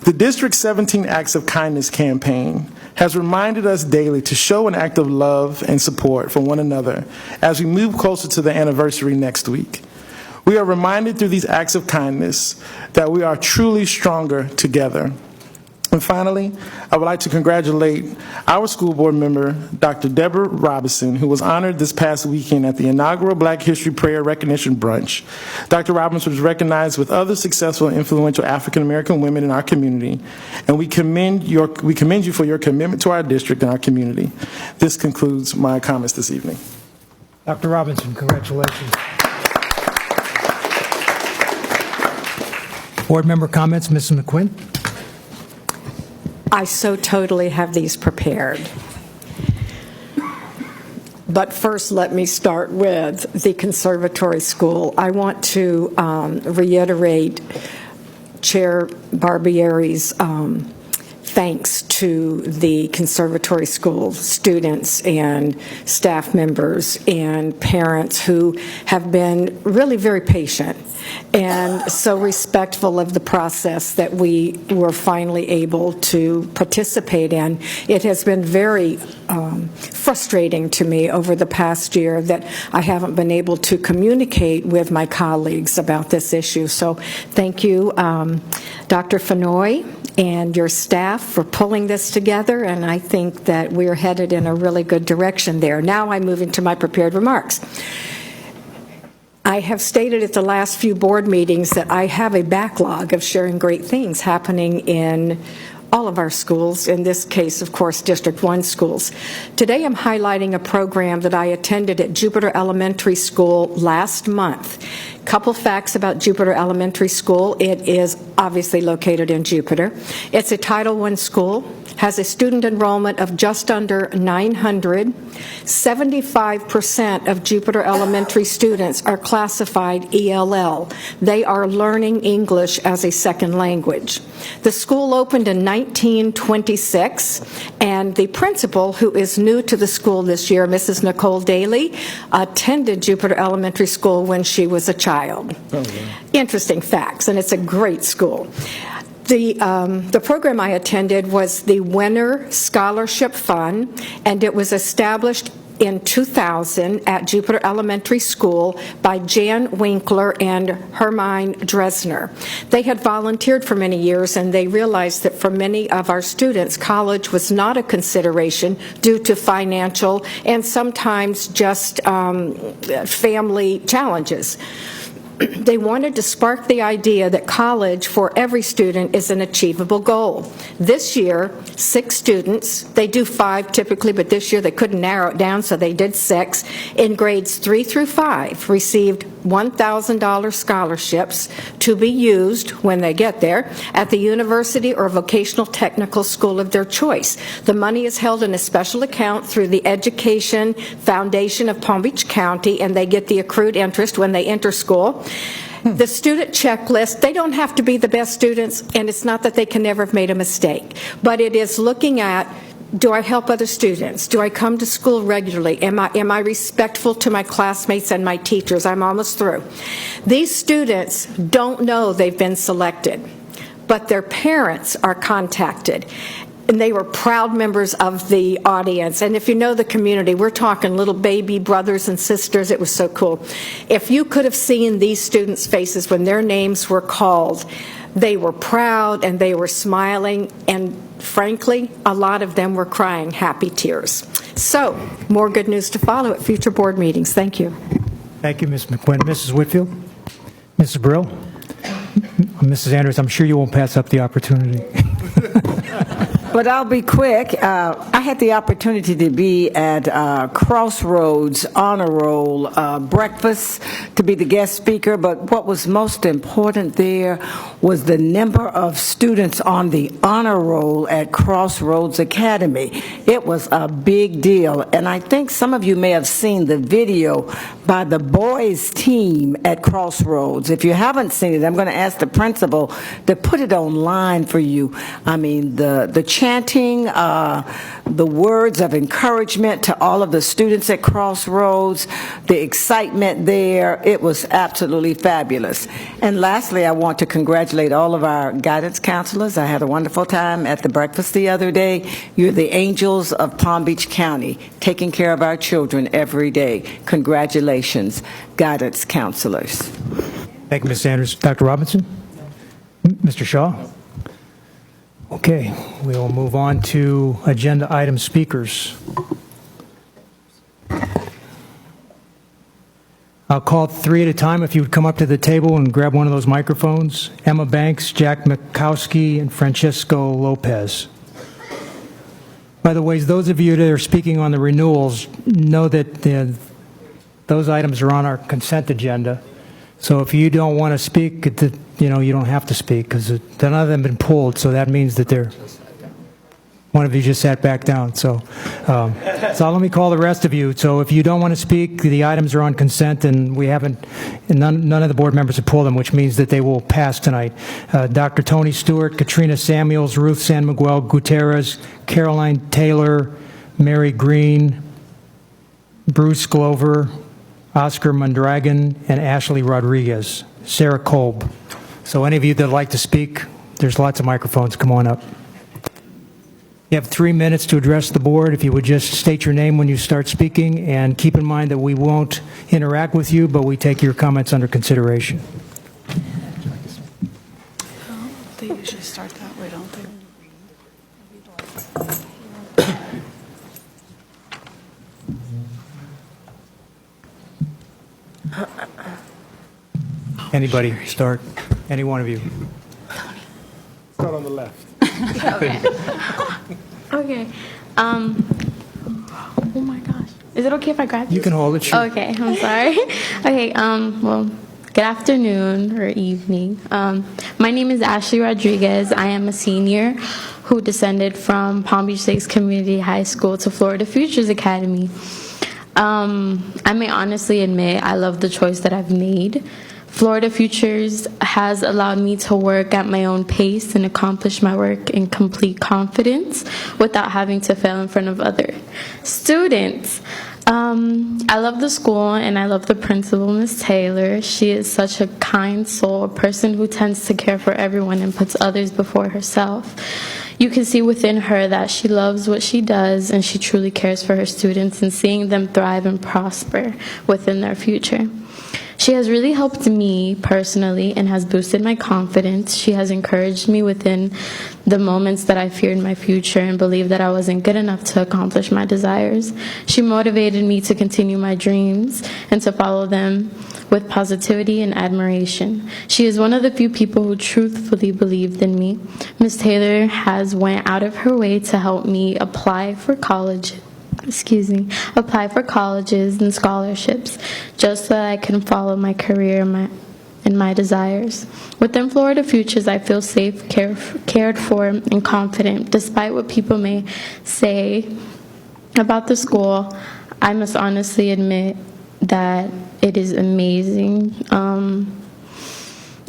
The District's 17 Acts of Kindness campaign has reminded us daily to show an act of love and support for one another as we move closer to the anniversary next week. We are reminded through these acts of kindness that we are truly stronger together. And finally, I would like to congratulate our school board member, Dr. Deborah Robinson, who was honored this past weekend at the inaugural Black History Prayer Recognition Brunch. Dr. Robinson was recognized with other successful and influential African-American women in our community, and we commend you for your commitment to our district and our community. This concludes my comments this evening. Dr. Robinson, congratulations. Board member comments, Mrs. McQuinn? I so totally have these prepared. But first, let me start with the conservatory school. I want to reiterate Chair Barbieri's thanks to the conservatory school students and staff members and parents who have been really very patient and so respectful of the process that we were finally able to participate in. It has been very frustrating to me over the past year that I haven't been able to communicate with my colleagues about this issue. So thank you, Dr. Fenoy, and your staff for pulling this together, and I think that we're headed in a really good direction there. Now I'm moving to my prepared remarks. I have stated at the last few board meetings that I have a backlog of sharing great things happening in all of our schools, in this case, of course, District 1 schools. Today I'm highlighting a program that I attended at Jupiter Elementary School last month. Couple facts about Jupiter Elementary School. It is obviously located in Jupiter. It's a Title I school, has a student enrollment of just under 900. 75% of Jupiter Elementary students are classified ELL. They are learning English as a second language. The school opened in 1926, and the principal, who is new to the school this year, Mrs. Nicole Daly, attended Jupiter Elementary School when she was a child. Interesting facts, and it's a great school. The program I attended was the Winter Scholarship Fund, and it was established in 2000 at Jupiter Elementary School by Jan Winkler and Hermine Dresner. They had volunteered for many years, and they realized that for many of our students, college was not a consideration due to financial and sometimes just family challenges. They wanted to spark the idea that college for every student is an achievable goal. This year, 6 students, they do 5 typically, but this year they couldn't narrow it down, so they did 6, in grades 3 through 5, received $1,000 scholarships to be used when they get there at the university or vocational technical school of their choice. The money is held in a special account through the Education Foundation of Palm Beach County, and they get the accrued interest when they enter school. The student checklist, they don't have to be the best students, and it's not that they can never have made a mistake, but it is looking at, do I help other students? Do I come to school regularly? Am I respectful to my classmates and my teachers? I'm almost through. These students don't know they've been selected, but their parents are contacted. And they were proud members of the audience. And if you know the community, we're talking little baby brothers and sisters. It was so cool. If you could have seen these students' faces when their names were called, they were proud and they were smiling, and frankly, a lot of them were crying happy tears. So, more good news to follow at future board meetings. Thank you. Thank you, Ms. McQuinn. Mrs. Whitfield? Mrs. Brill? Mrs. Andrews, I'm sure you won't pass up the opportunity. But I'll be quick. I had the opportunity to be at Crossroads Honor Roll breakfast to be the guest speaker, but what was most important there was the number of students on the honor roll at Crossroads Academy. It was a big deal, and I think some of you may have seen the video by the boys team at Crossroads. If you haven't seen it, I'm going to ask the principal to put it online for you. I mean, the chanting, the words of encouragement to all of the students at Crossroads, the excitement there. It was absolutely fabulous. And lastly, I want to congratulate all of our guidance counselors. I had a wonderful time at the breakfast the other day. You're the angels of Palm Beach County, taking care of our children every day. Congratulations, guidance counselors. Thank you, Ms. Sanders. Dr. Robinson? Mr. Shaw? Okay, we will move on to agenda item speakers. I'll call three at a time. If you would come up to the table and grab one of those microphones. Emma Banks, Jack Mikowski, and Francisco Lopez. By the way, those of you that are speaking on the renewals know that those items are on our consent agenda. So if you don't want to speak, you don't have to speak because none of them have been pulled. So that means that one of you just sat back down. So let me call the rest of you. So if you don't want to speak, the items are on consent, and none of the board members have pulled them, which means that they will pass tonight. Dr. Tony Stewart, Katrina Samuels, Ruth San Miguel Gutierrez, Caroline Taylor, Mary Green, Bruce Glover, Oscar Mondragon, and Ashley Rodriguez. Sarah Kolb. So any of you that would like to speak, there's lots of microphones. Come on up. You have 3 minutes to address the board. If you would just state your name when you start speaking, and keep in mind that we won't interact with you, but we take your comments under consideration. They usually start that way, don't they? Anybody start? Any one of you. Start on the left. Okay. Oh my gosh. Is it okay if I grab You can hold it, sure. Okay, I'm sorry. Okay, well, good afternoon or evening. My name is Ashley Rodriguez. I am a senior who descended from Palm Beach Lakes Community High School to Florida Futures Academy. I may honestly admit I love the choice that I've made. Florida Futures has allowed me to work at my own pace and accomplish my work in complete confidence without having to fail in front of other students. I love the school and I love the principal, Ms. Taylor. She is such a kind soul, a person who tends to care for everyone and puts others before herself. You can see within her that she loves what she does and she truly cares for her students and seeing them thrive and prosper within their future. She has really helped me personally and has boosted my confidence. She has encouraged me within the moments that I feared my future and believed that I wasn't good enough to accomplish my desires. She motivated me to continue my dreams and to follow them with positivity and admiration. She is one of the few people who truthfully believed in me. Ms. Taylor has went out of her way to help me apply for colleges and scholarships just so that I can follow my career and my desires. Within Florida Futures, I feel safe, cared for, and confident. Despite what people may say about the school, I must honestly admit that it is amazing.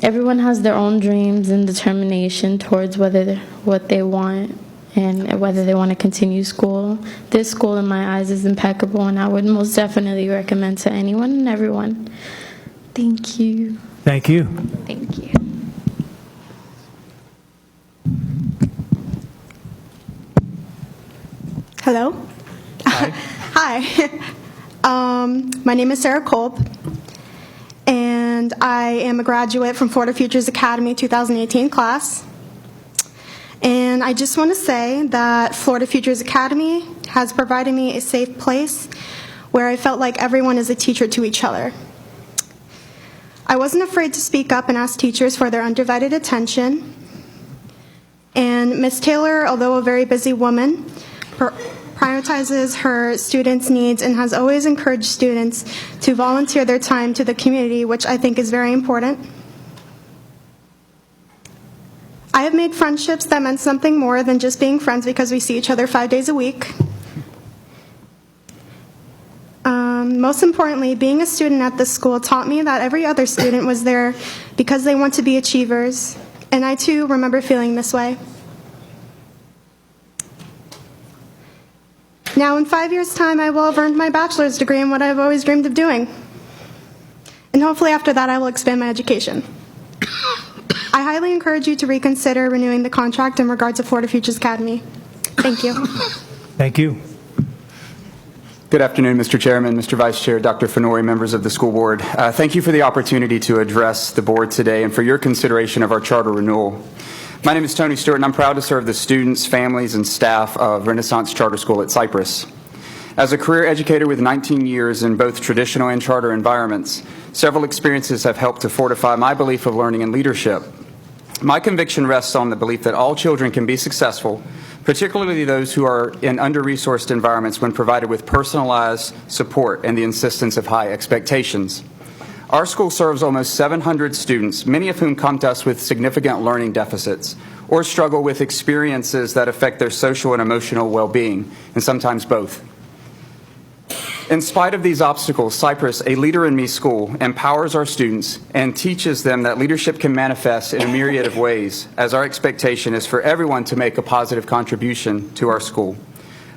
Everyone has their own dreams and determination towards what they want and whether they want to continue school. This school, in my eyes, is impeccable, and I would most definitely recommend to anyone and everyone. Thank you. Thank you. Thank you. Hello. Hi. My name is Sarah Kolb, and I am a graduate from Florida Futures Academy 2018 class. And I just want to say that Florida Futures Academy has provided me a safe place where I felt like everyone is a teacher to each other. I wasn't afraid to speak up and ask teachers for their undivided attention. And Ms. Taylor, although a very busy woman, prioritizes her students' needs and has always encouraged students to volunteer their time to the community, which I think is very important. I have made friendships that meant something more than just being friends because we see each other 5 days a week. Most importantly, being a student at this school taught me that every other student was there because they want to be achievers, and I too remember feeling this way. Now, in 5 years' time, I will have earned my bachelor's degree in what I've always dreamed of doing. And hopefully after that, I will expand my education. I highly encourage you to reconsider renewing the contract in regards to Florida Futures Academy. Thank you. Thank you. Good afternoon, Mr. Chairman, Mr. Vice Chair, Dr. Fenori, members of the school board. Thank you for the opportunity to address the board today and for your consideration of our charter renewal. My name is Tony Stewart, and I'm proud to serve the students, families, and staff of Renaissance Charter School at Cypress. As a career educator with 19 years in both traditional and charter environments, several experiences have helped to fortify my belief of learning and leadership. My conviction rests on the belief that all children can be successful, particularly those who are in under-resourced environments when provided with personalized support and the insistence of high expectations. Our school serves almost 700 students, many of whom come to us with significant learning deficits or struggle with experiences that affect their social and emotional well-being, and sometimes both. In spite of these obstacles, Cypress, a Leader in Me school, empowers our students and teaches them that leadership can manifest in a myriad of ways, as our expectation is for everyone to make a positive contribution to our school.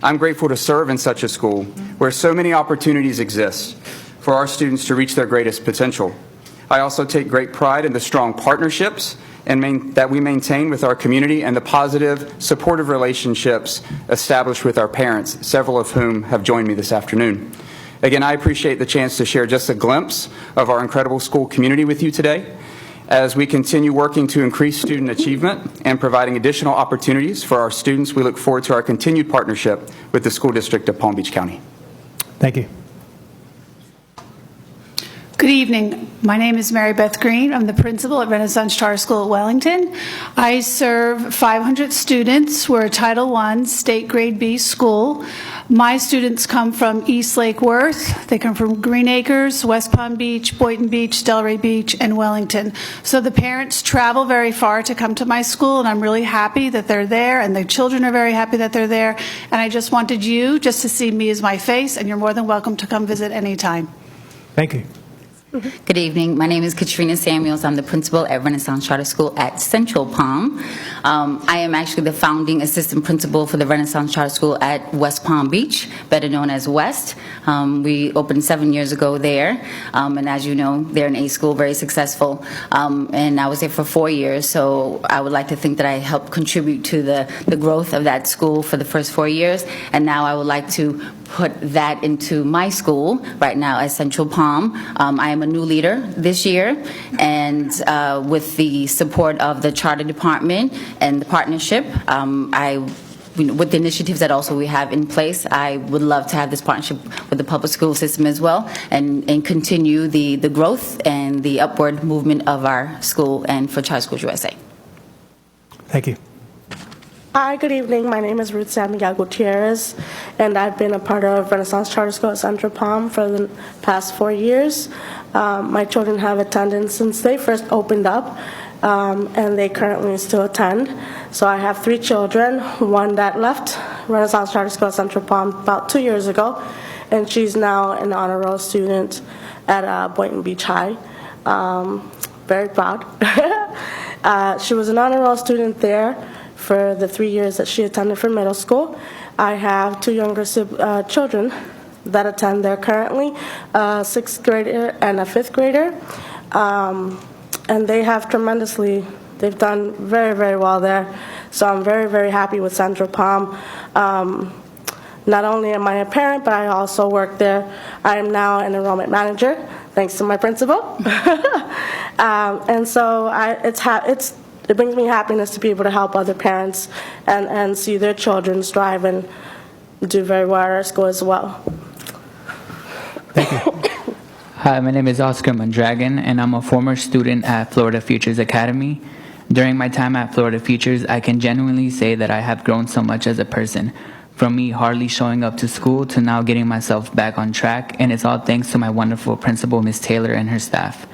I'm grateful to serve in such a school where so many opportunities exist for our students to reach their greatest potential. I also take great pride in the strong partnerships that we maintain with our community and the positive, supportive relationships established with our parents, several of whom have joined me this afternoon. Again, I appreciate the chance to share just a glimpse of our incredible school community with you today as we continue working to increase student achievement and providing additional opportunities for our students. We look forward to our continued partnership with the School District of Palm Beach County. Thank you. Good evening. My name is Mary Beth Green. I'm the principal at Renaissance Charter School at Wellington. I serve 500 students. We're a Title I state grade B school. My students come from East Lake Worth. They come from Green Acres, West Palm Beach, Boynton Beach, Delray Beach, and Wellington. So the parents travel very far to come to my school, and I'm really happy that they're there, and the children are very happy that they're there. And I just wanted you just to see me as my face, and you're more than welcome to come visit anytime. Thank you. Good evening. My name is Katrina Samuels. I'm the principal at Renaissance Charter School at Central Palm. I am actually the founding assistant principal for the Renaissance Charter School at West Palm Beach, better known as West. We opened 7 years ago there, and as you know, they're an A school, very successful. And I was there for 4 years, so I would like to think that I helped contribute to the growth of that school for the first 4 years, and now I would like to put that into my school right now at Central Palm. I am a new leader this year, and with the support of the charter department and the partnership, with the initiatives that also we have in place, I would love to have this partnership with the public school system as well, and continue the growth and the upward movement of our school and for Charter Schools USA. Thank you. Hi, good evening. My name is Ruth San Miguel Gutierrez, and I've been a part of Renaissance Charter School at Central Palm for the past 4 years. My children have attended since they first opened up, and they currently still attend. So I have 3 children, one that left Renaissance Charter School at Central Palm about 2 years ago, and she's now an honor roll student at Boynton Beach High. Very proud. She was an honor roll student there for the 3 years that she attended for middle school. I have 2 younger children that attend there currently, a 6th grader and a 5th grader. And they have they've done very, very well there. So I'm very, very happy with Central Palm. Not only am I a parent, but I also work there. I am now an enrollment manager, thanks to my principal. And so it brings me happiness to be able to help other parents and see their children strive and do very well at our school as well. Hi, my name is Oscar Mondragon, and I'm a former student at Florida Futures Academy. During my time at Florida Futures, I can genuinely say that I have grown so much as a person. From me hardly showing up to school to now getting myself back on track, and it's all thanks to my wonderful principal, Ms. Taylor, and her staff.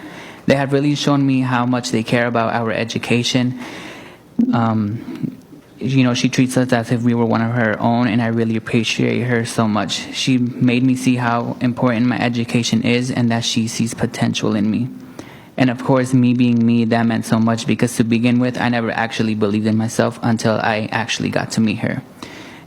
They have really shown me how much they care about our education. She treats us as if we were one of her own, and I really appreciate her so much. She made me see how important my education is and that she sees potential in me. And of course, me being me, that meant so much because to begin with, I never actually believed in myself until I actually got to meet her.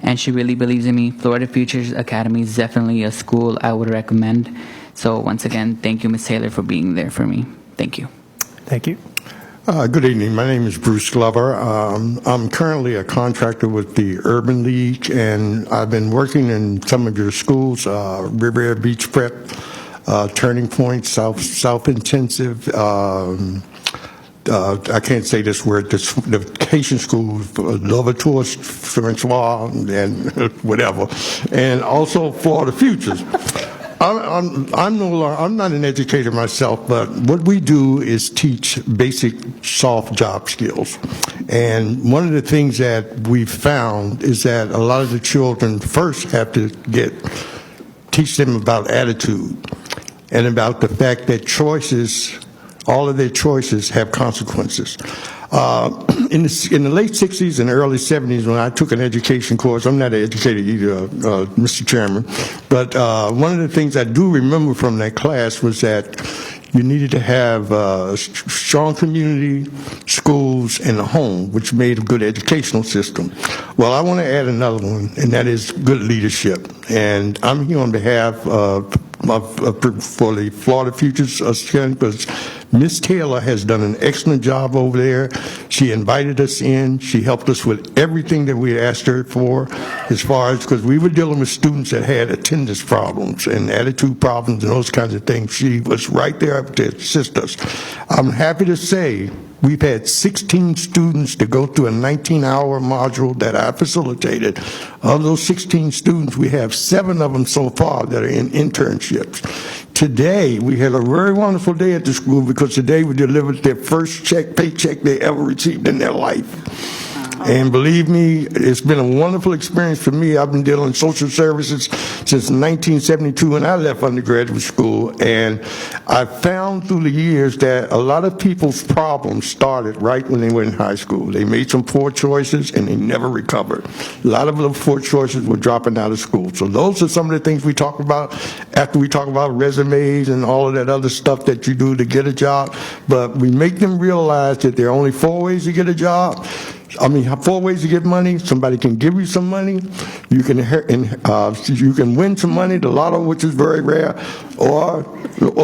and she really believes in me. Florida Futures Academy is definitely a school I would recommend. So once again, thank you, Ms. Taylor, for being there for me. Thank you. Thank you. Good evening. My name is Bruce Glover. I'm currently a contractor with the Urban League, and I've been working in some of your schools, Riviera Beach Prep, Turning Point, South Intensive, I can't say this word, the vacation schools, Lovator, Francois, and whatever, and also Florida Futures. I'm not an educator myself, but what we do is teach basic soft job skills. And one of the things that we found is that a lot of the children first have to teach them about attitude and about the fact that all of their choices have consequences. In the late 60s and early 70s, when I took an education course, I'm not an educator either, Mr. Chairman, but one of the things I do remember from that class was that you needed to have a strong community, schools, and a home, which made a good educational system. Well, I want to add another one, and that is good leadership. And I'm here on behalf for the Florida Futures because Ms. Taylor has done an excellent job over there. She invited us in. She helped us with everything that we asked her for, as far as, because we were dealing with students that had attendance problems and attitude problems and those kinds of things. She was right there to assist us. I'm happy to say we've had 16 students to go through a 19-hour module that I facilitated. Of those 16 students, we have 7 of them so far that are in internships. Today, we had a very wonderful day at the school because today we delivered their first paycheck they ever received in their life. And believe me, it's been a wonderful experience for me. I've been dealing in social services since 1972 when I left undergraduate school. And I found through the years that a lot of people's problems started right when they were in high school. They made some poor choices and they never recovered. A lot of those poor choices were dropping out of school. So those are some of the things we talk about after we talk about resumes and all of that other stuff that you do to get a job. But we make them realize that there are only 4 ways to get a job. 4 ways to get money. Somebody can give you some money. You can win some money, the lotto, which is very rare, or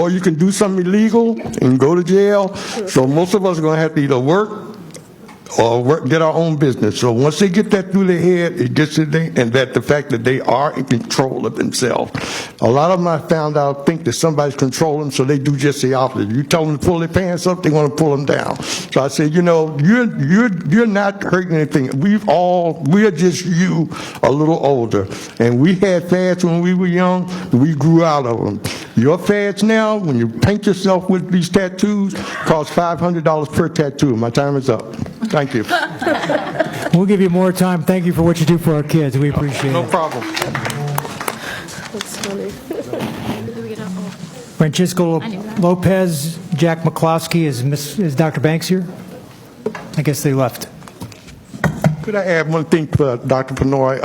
you can do something illegal and go to jail. So most of us are going to have to either work or get our own business. So once they get that through their head, it gets to them, and that the fact that they are in control of themselves. A lot of them I found out think that somebody's controlling them, so they do just the opposite. You tell them to pull their pants up, they want to pull them down. So I say, you're not hurting anything. We're just you a little older. And we had fads when we were young, we grew out of them. Your fads now, when you paint yourself with these tattoos, cost $500 per tattoo. My time is up. Thank you. We'll give you more time. Thank you for what you do for our kids. We appreciate it. No problem. That's funny. Francisco Lopez, Jack McCloskey, is Dr. Banks here? I guess they left. Could I add one thing for Dr. Penoy?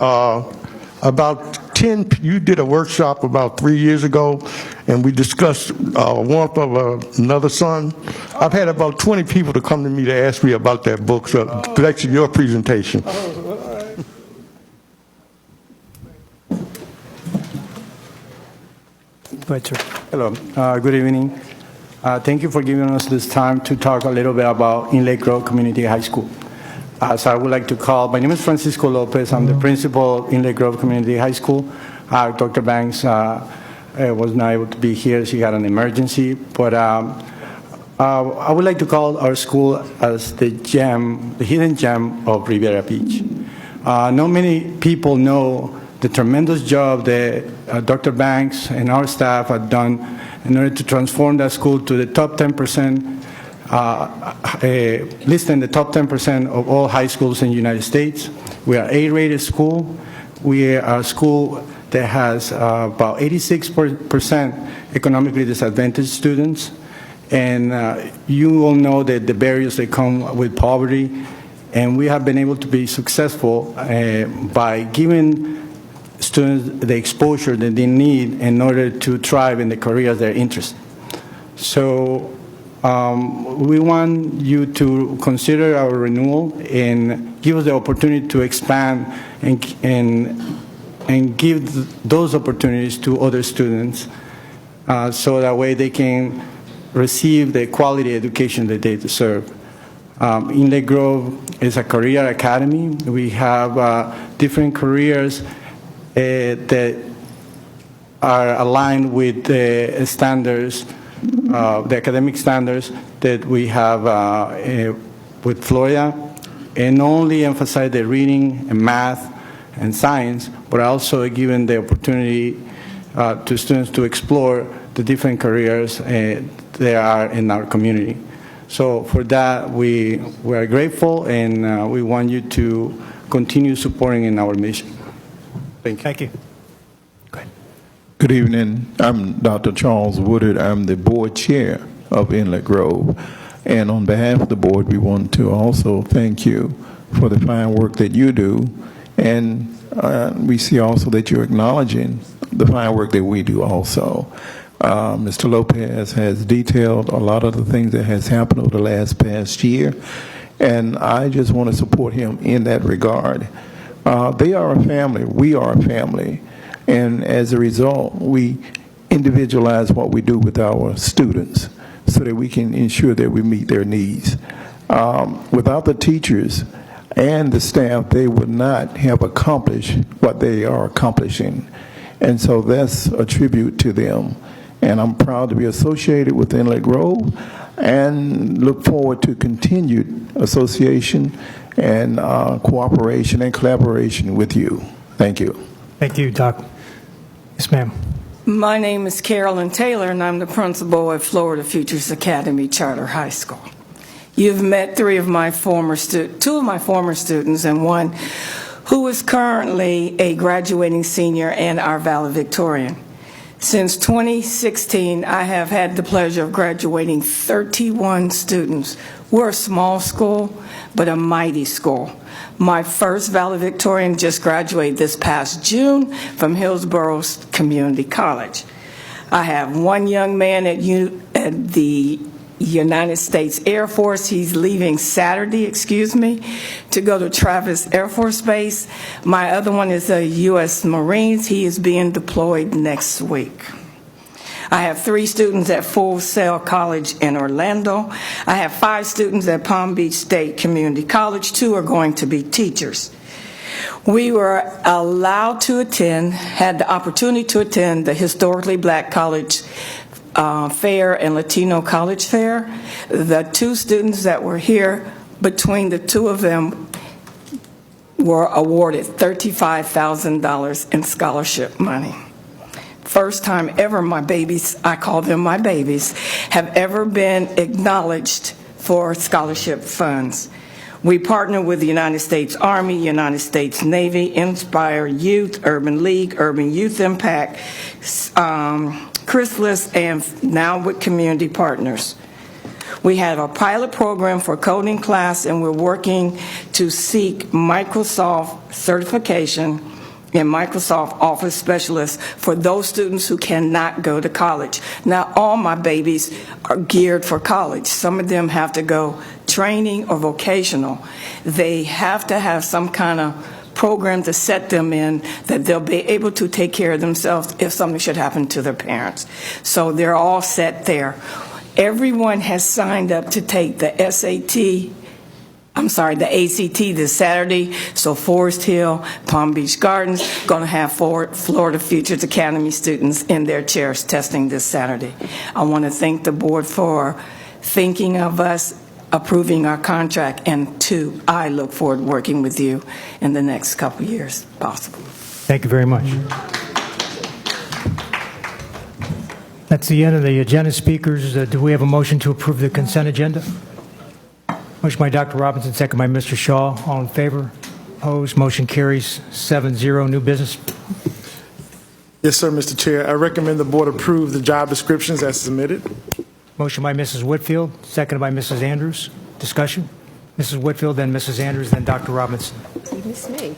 You did a workshop about 3 years ago, and we discussed warmth of another son. I've had about 20 people to come to me to ask me about that book, so that's your presentation. Go ahead, sir. Hello. Good evening. Thank you for giving us this time to talk a little bit about Inlet Grove Community High School. So I would like to my name is Francisco Lopez. I'm the principal of Inlet Grove Community High School. Dr. Banks was not able to be here. She had an emergency. But I would like to call our school as the hidden gem of Riviera Beach. Not many people know the tremendous job that Dr. Banks and our staff have done in order to transform that school to the top 10%, listed in the top 10% of all high schools in the United States. We are an A-rated school. We are a school that has about 86% economically disadvantaged students. And you all know that the barriers that come with poverty. And we have been able to be successful by giving students the exposure that they need in order to thrive in the careers they're interested in. So We want you to consider our renewal and give us the opportunity to expand and give those opportunities to other students so that way they can receive the quality education that they deserve. Inlet Grove is a career academy. We have different careers that are aligned with the standards, the academic standards that we have with Florida, and not only emphasize the reading and math and science, but also giving the opportunity to students to explore the different careers there are in our community. So for that, we are grateful, and we want you to continue supporting in our mission. Thank you. Thank you. Good evening. I'm Dr. Charles Woodard. I'm the board chair of Inlet Grove. And on behalf of the board, we want to also thank you for the fine work that you do. And we see also that you're acknowledging the fine work that we do also. Mr. Lopez has detailed a lot of the things that has happened over the past year. And I just want to support him in that regard. They are a family. We are a family. And as a result, we individualize what we do with our students so that we can ensure that we meet their needs. Without the teachers and the staff, they would not have accomplished what they are accomplishing. And so that's a tribute to them. And I'm proud to be associated with Inlet Grove and look forward to continued association and cooperation and collaboration with you. Thank you. Thank you, Doc. Yes, ma'am. My name is Carolyn Taylor, and I'm the principal at Florida Futures Academy Charter High School. You've met two of my former students, and one who is currently a graduating senior and our valedictorian. Since 2016, I have had the pleasure of graduating 31 students. We're a small school, but a mighty school. My first valedictorian just graduated this past June from Hillsborough Community College. I have one young man at the United States Air Force. He's leaving Saturday, to go to Travis Air Force Base. My other one is a U.S. Marines. He is being deployed next week. I have 3 students at Full Sail College in Orlando. I have 5 students at Palm Beach State Community College. 2 are going to be teachers. We were allowed to had the opportunity to attend the Historically Black College Fair and Latino College Fair. The 2 students that were here, between the 2 of them, were awarded $35,000 in scholarship money. First time ever my babies, I call them my babies, have ever been acknowledged for scholarship funds. We partner with the United States Army, United States Navy, Inspire Youth, Urban League, Urban Youth Impact, Chrysalis, and now with community partners. We have a pilot program for coding class, and we're working to seek Microsoft certification and Microsoft Office Specialist for those students who cannot go to college. Now, all my babies are geared for college. Some of them have to go training or vocational. They have to have some kind of program to set them in that they'll be able to take care of themselves if something should happen to their parents. So they're all set there. Everyone has signed up to take the ACT this Saturday. So Forest Hill, Palm Beach Gardens, going to have Florida Futures Academy students in their chairs testing this Saturday. I want to thank the board for thinking of us, approving our contract, and 2, I look forward to working with you in the next couple of years, possible. Thank you very much. That's the end of the agenda speakers. Do we have a motion to approve the consent agenda? Motion by Dr. Robinson, second by Mr. Shaw. All in favor? Opposed? Motion carries 7-0. New business. Yes, sir, Mr. Chair. I recommend the board approve the job descriptions as submitted. Motion by Mrs. Whitfield, seconded by Mrs. Andrews. Discussion? Mrs. Whitfield, then Mrs. Andrews, then Dr. Robinson. You miss me.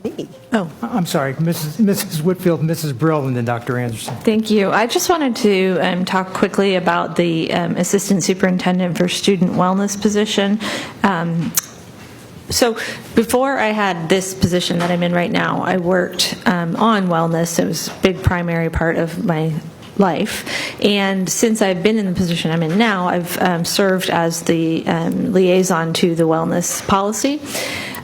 Me? Oh, I'm sorry, Mrs. Whitfield, Mrs. Brill, and then Dr. Anderson. thank you. I just wanted to talk quickly about the Assistant Superintendent for Student Wellness position. So before I had this position that I'm in right now, I worked on wellness. It was a big primary part of my life. And since I've been in the position I'm in now, I've served as the liaison to the wellness policy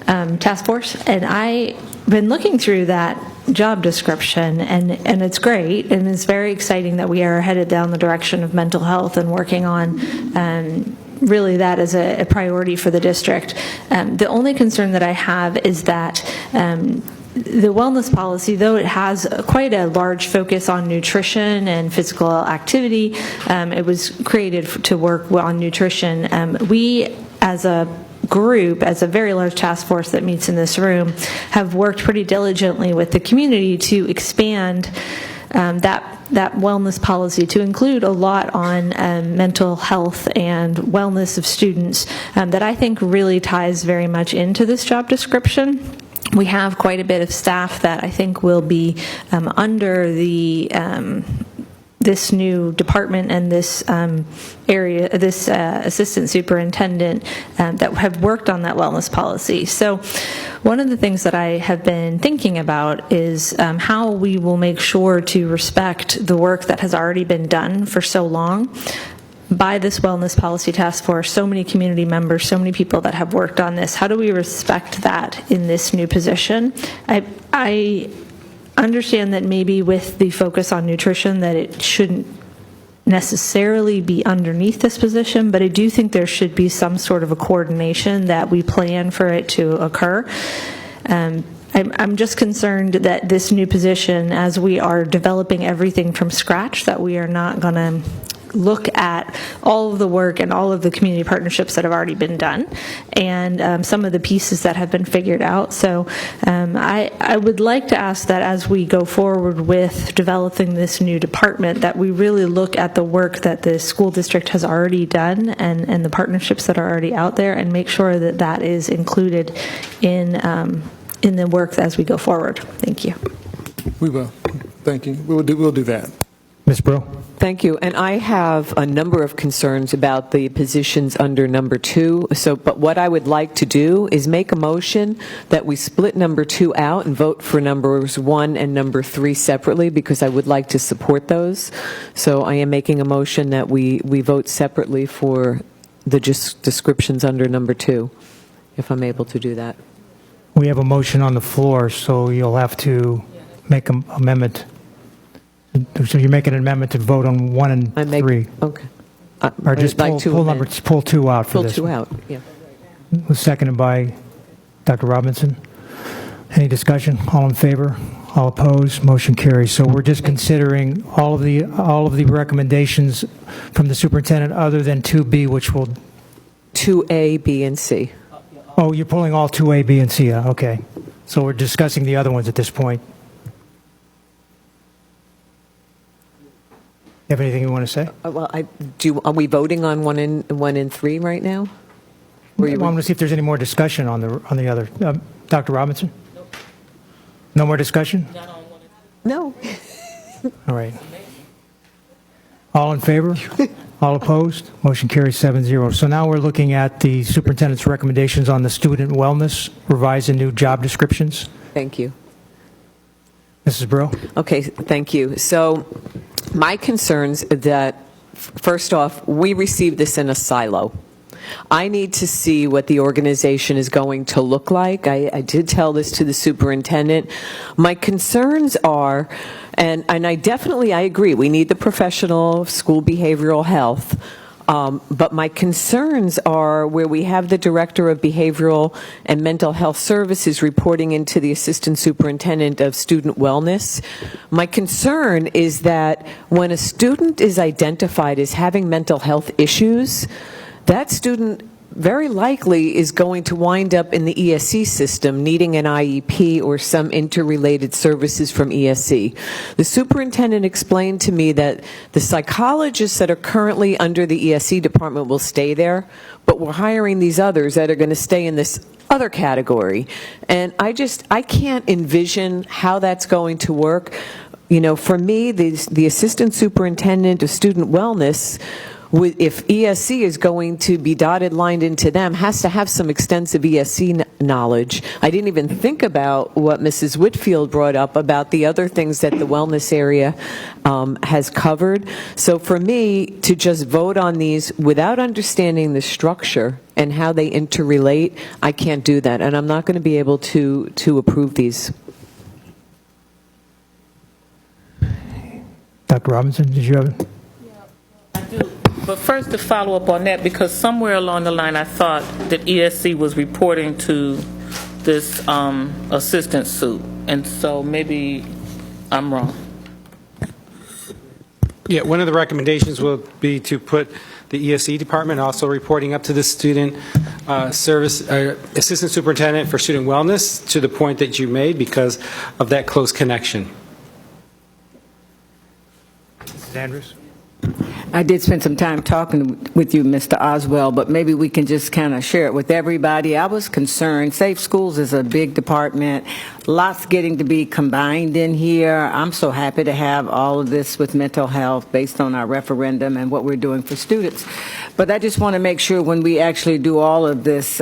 task force. And I've been looking through that job description, and it's great, and it's very exciting that we are headed down the direction of mental health and working on really that as a priority for the district. The only concern that I have is that the wellness policy, though it has quite a large focus on nutrition and physical activity, it was created to work on nutrition. We, as a group, as a very large task force that meets in this room, have worked pretty diligently with the community to expand that wellness policy to include a lot on mental health and wellness of students that I think really ties very much into this job description. We have quite a bit of staff that I think will be under the this new department and this area, this assistant superintendent that have worked on that wellness policy. So one of the things that I have been thinking about is how we will make sure to respect the work that has already been done for so long by this wellness policy task force, so many community members, so many people that have worked on this. How do we respect that in this new position? I understand that maybe with the focus on nutrition that it shouldn't necessarily be underneath this position, but I do think there should be some sort of a coordination that we plan for it to occur. I'm just concerned that this new position, as we are developing everything from scratch, that we are not going to look at all of the work and all of the community partnerships that have already been done and some of the pieces that have been figured out. So I would like to ask that as we go forward with developing this new department, that we really look at the work that the school district has already done and the partnerships that are already out there, and make sure that that is included in the work as we go forward. Thank you. We will. Thank you. We'll do that. Ms. Brill. Thank you. And I have a number of concerns about the positions under number 2. But what I would like to do is make a motion that we split number 2 out and vote for numbers 1 and number 3 separately, because I would like to support those. So I am making a motion that we vote separately for the descriptions under number 2, if I'm able to do that. We have a motion on the floor, so you'll have to make an amendment. So you're making an amendment to vote on 1 and 3. Okay. Or just pull 2 out for this. Pull 2 out, yeah. Was seconded by Dr. Robinson. Any discussion? All in favor? All opposed? Motion carries. So we're just considering all of the recommendations from the superintendent other than 2B, which will 2A, B, and C. Oh, you're pulling all 2A, B, and C out. Okay. So we're discussing the other ones at this point. You have anything you want to say? Well, are we voting on 1 and 3 right now? I want to see if there's any more discussion on the other. Dr. Robinson? No more discussion? No. All right. All in favor? All opposed? Motion carries 7-0. So now we're looking at the superintendent's recommendations on the student wellness, revised and new job descriptions. Thank you. Mrs. Brill? Okay, thank you. So my concerns that, first off, we received this in a silo. I need to see what the organization is going to look like. I did tell this to the superintendent. My concerns are, and I agree, we need the professional school behavioral health. But my concerns are where we have the Director of Behavioral and Mental Health Services reporting into the Assistant Superintendent of Student Wellness. My concern is that when a student is identified as having mental health issues, that student very likely is going to wind up in the ESC system needing an IEP or some interrelated services from ESC. The superintendent explained to me that the psychologists that are currently under the ESC department will stay there, but we're hiring these others that are going to stay in this other category. And I can't envision how that's going to work. You know, for me, the assistant superintendent of student wellness, if ESC is going to be dotted lined into them, has to have some extensive ESC knowledge. I didn't even think about what Mrs. Whitfield brought up about the other things that the wellness area has covered. So for me, to just vote on these without understanding the structure and how they interrelate, I can't do that, and I'm not going to be able to approve these. Dr. Robinson, did you have it? I do. But first, to follow up on that, because somewhere along the line I thought that ESC was reporting to this assistant suit, and so maybe I'm wrong. Yeah, one of the recommendations will be to put the ESC department also reporting up to the student assistant superintendent for student wellness, to the point that you made, because of that close connection. Mrs. Andrews? I did spend some time talking with you, Mr. Oswald, but maybe we can just kind of share it with everybody. I was concerned. Safe Schools is a big department. Lots getting to be combined in here. I'm so happy to have all of this with mental health based on our referendum and what we're doing for students. But I just want to make sure when we actually do all of this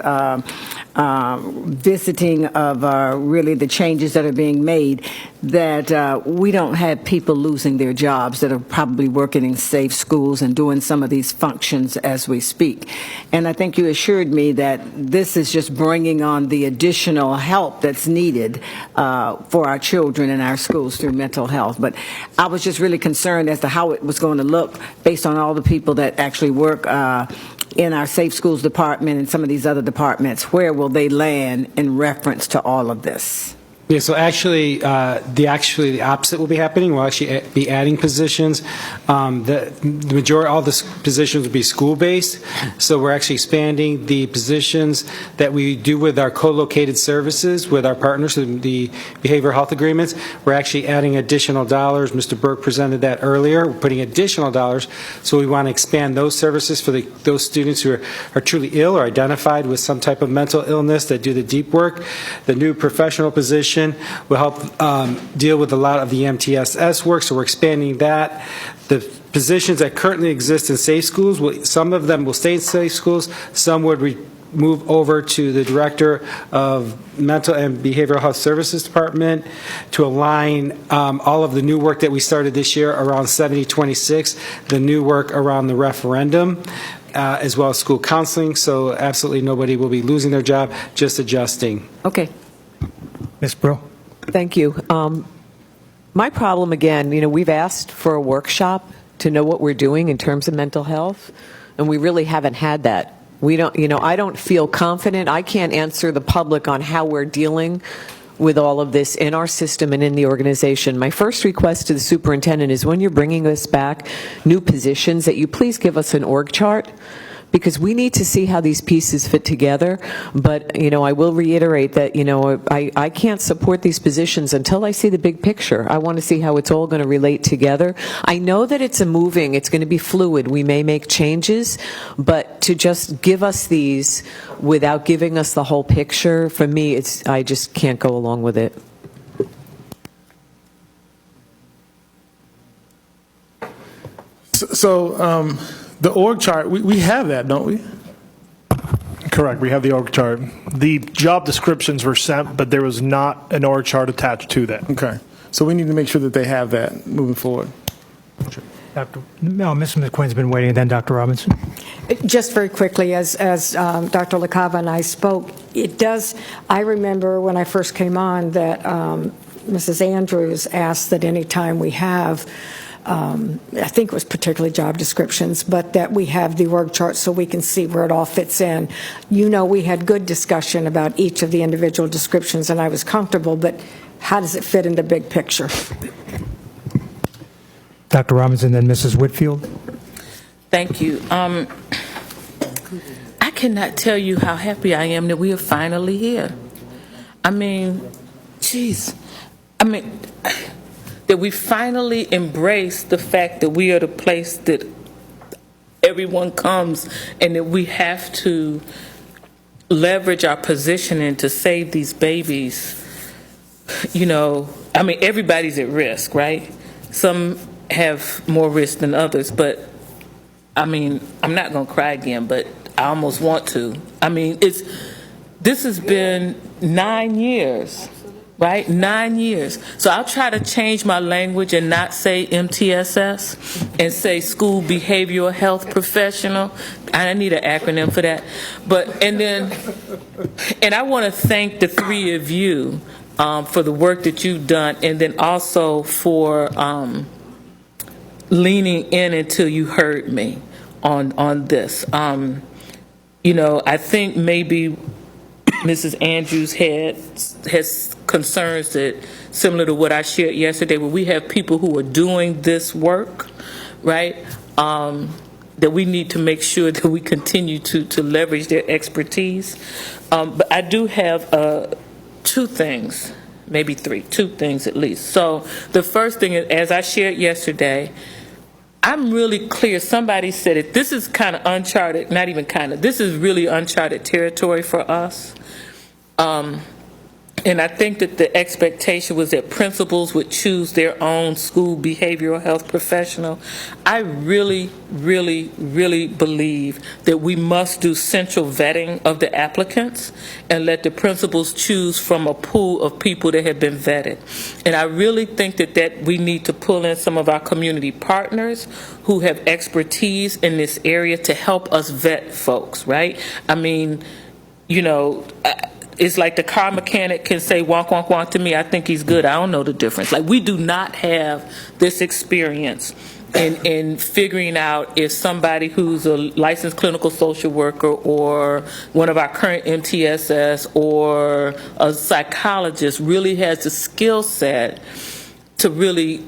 visiting of really the changes that are being made, that we don't have people losing their jobs that are probably working in safe schools and doing some of these functions as we speak. And I think you assured me that this is just bringing on the additional help that's needed for our children in our schools through mental health. But I was just really concerned as to how it was going to look based on all the people that actually work in our Safe Schools department and some of these other departments. Where will they land in reference to all of this? Yeah, so actually, the opposite will be happening. We'll actually be adding positions. The majority, all the positions will be school-based. So we're actually expanding the positions that we do with our co-located services with our partners, the behavioral health agreements. We're actually adding additional dollars. Mr. Burke presented that earlier. We're putting additional dollars. So we want to expand those services for those students who are truly ill or identified with some type of mental illness that do the deep work. The new professional position will help deal with a lot of the MTSS work, so we're expanding that. The positions that currently exist in Safe Schools, some of them will stay in Safe Schools, some would move over to the Director of Mental and Behavioral Health Services Department to align all of the new work that we started this year around 7026, the new work around the referendum, as well as school counseling, so absolutely nobody will be losing their job, just adjusting. Okay. Ms. Brill? Thank you. My problem, again, we've asked for a workshop to know what we're doing in terms of mental health, and we really haven't had that. We don't, I don't feel confident. I can't answer the public on how we're dealing with all of this in our system and in the organization. My first request to the superintendent is when you're bringing us back new positions, that you please give us an org chart, because we need to see how these pieces fit together. But, I will reiterate that, I can't support these positions until I see the big picture. I want to see how it's all going to relate together. I know that it's going to be fluid. We may make changes, but to just give us these without giving us the whole picture, for me, I just can't go along with it. So the org chart, we have that, don't we? Correct. We have the org chart. The job descriptions were sent, but there was not an org chart attached to that. Okay. So we need to make sure that they have that moving forward. Ms. McQuinn's been waiting, then Dr. Robinson. Just very quickly, as Dr. LaCava and I spoke, I remember when I first came on that Mrs. Andrews asked that any time we have I think it was particularly job descriptions, but that we have the org chart so we can see where it all fits in. We had good discussion about each of the individual descriptions, and I was comfortable, but how does it fit in the big picture? Dr. Robinson, then Mrs. Whitfield. Thank you. I cannot tell you how happy I am that we are finally here. I mean, geez. I mean, that we finally embrace the fact that we are the place that everyone comes, and that we have to leverage our positioning to save these babies. You know, I mean, everybody's at risk, right? Some have more risk than others, but I mean, I'm not going to cry again, but I almost want to. I mean, this has been 9 years, right? 9 years. So I'll try to change my language and not say MTSS and say school behavioral health professional. I need an acronym for that. And I want to thank the three of you for the work that you've done, and then also for leaning in until you heard me on this. You know, I think maybe Mrs. Andrews has concerns that similar to what I shared yesterday, where we have people who are doing this work, right? That we need to make sure that we continue to leverage their expertise. But I do have two things, maybe two things at least. So the first thing is, as I shared yesterday, I'm really clear. Somebody said it. This is kind of uncharted, not even kind of. This is really uncharted territory for us. And I think that the expectation was that principals would choose their own school behavioral health professional. I really, really, really believe that we must do central vetting of the applicants and let the principals choose from a pool of people that have been vetted. And I really think that we need to pull in some of our community partners who have expertise in this area to help us vet folks, right? I mean, you know, it's like the car mechanic can say wonk, wonk, wonk to me. I think he's good. I don't know the difference. Like, we do not have this experience in figuring out if somebody who's a licensed clinical social worker or one of our current MTSS or a psychologist really has the skill set to really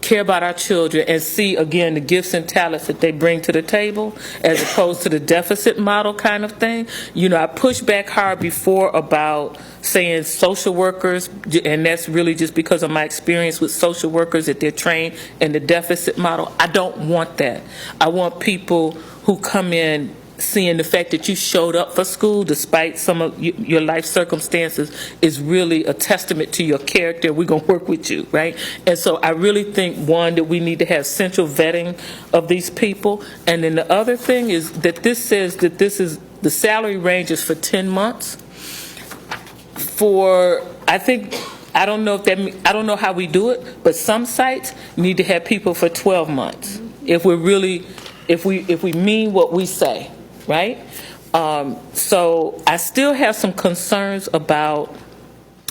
care about our children and see, again, the gifts and talents that they bring to the table, as opposed to the deficit model kind of thing. You know, I pushed back hard before about saying social workers, and that's really just because of my experience with social workers, that they're trained in the deficit model. I don't want that. I want people who come in seeing the fact that you showed up for school despite some of your life circumstances is really a testament to your character. We're going to work with you, right? And so I really think, one, that we need to have central vetting of these people. And then the other thing is that this says that this is, the salary range is for 10 months. I don't know how we do it, but some sites need to have people for 12 months. If we mean what we say. Right? So I still have some concerns about,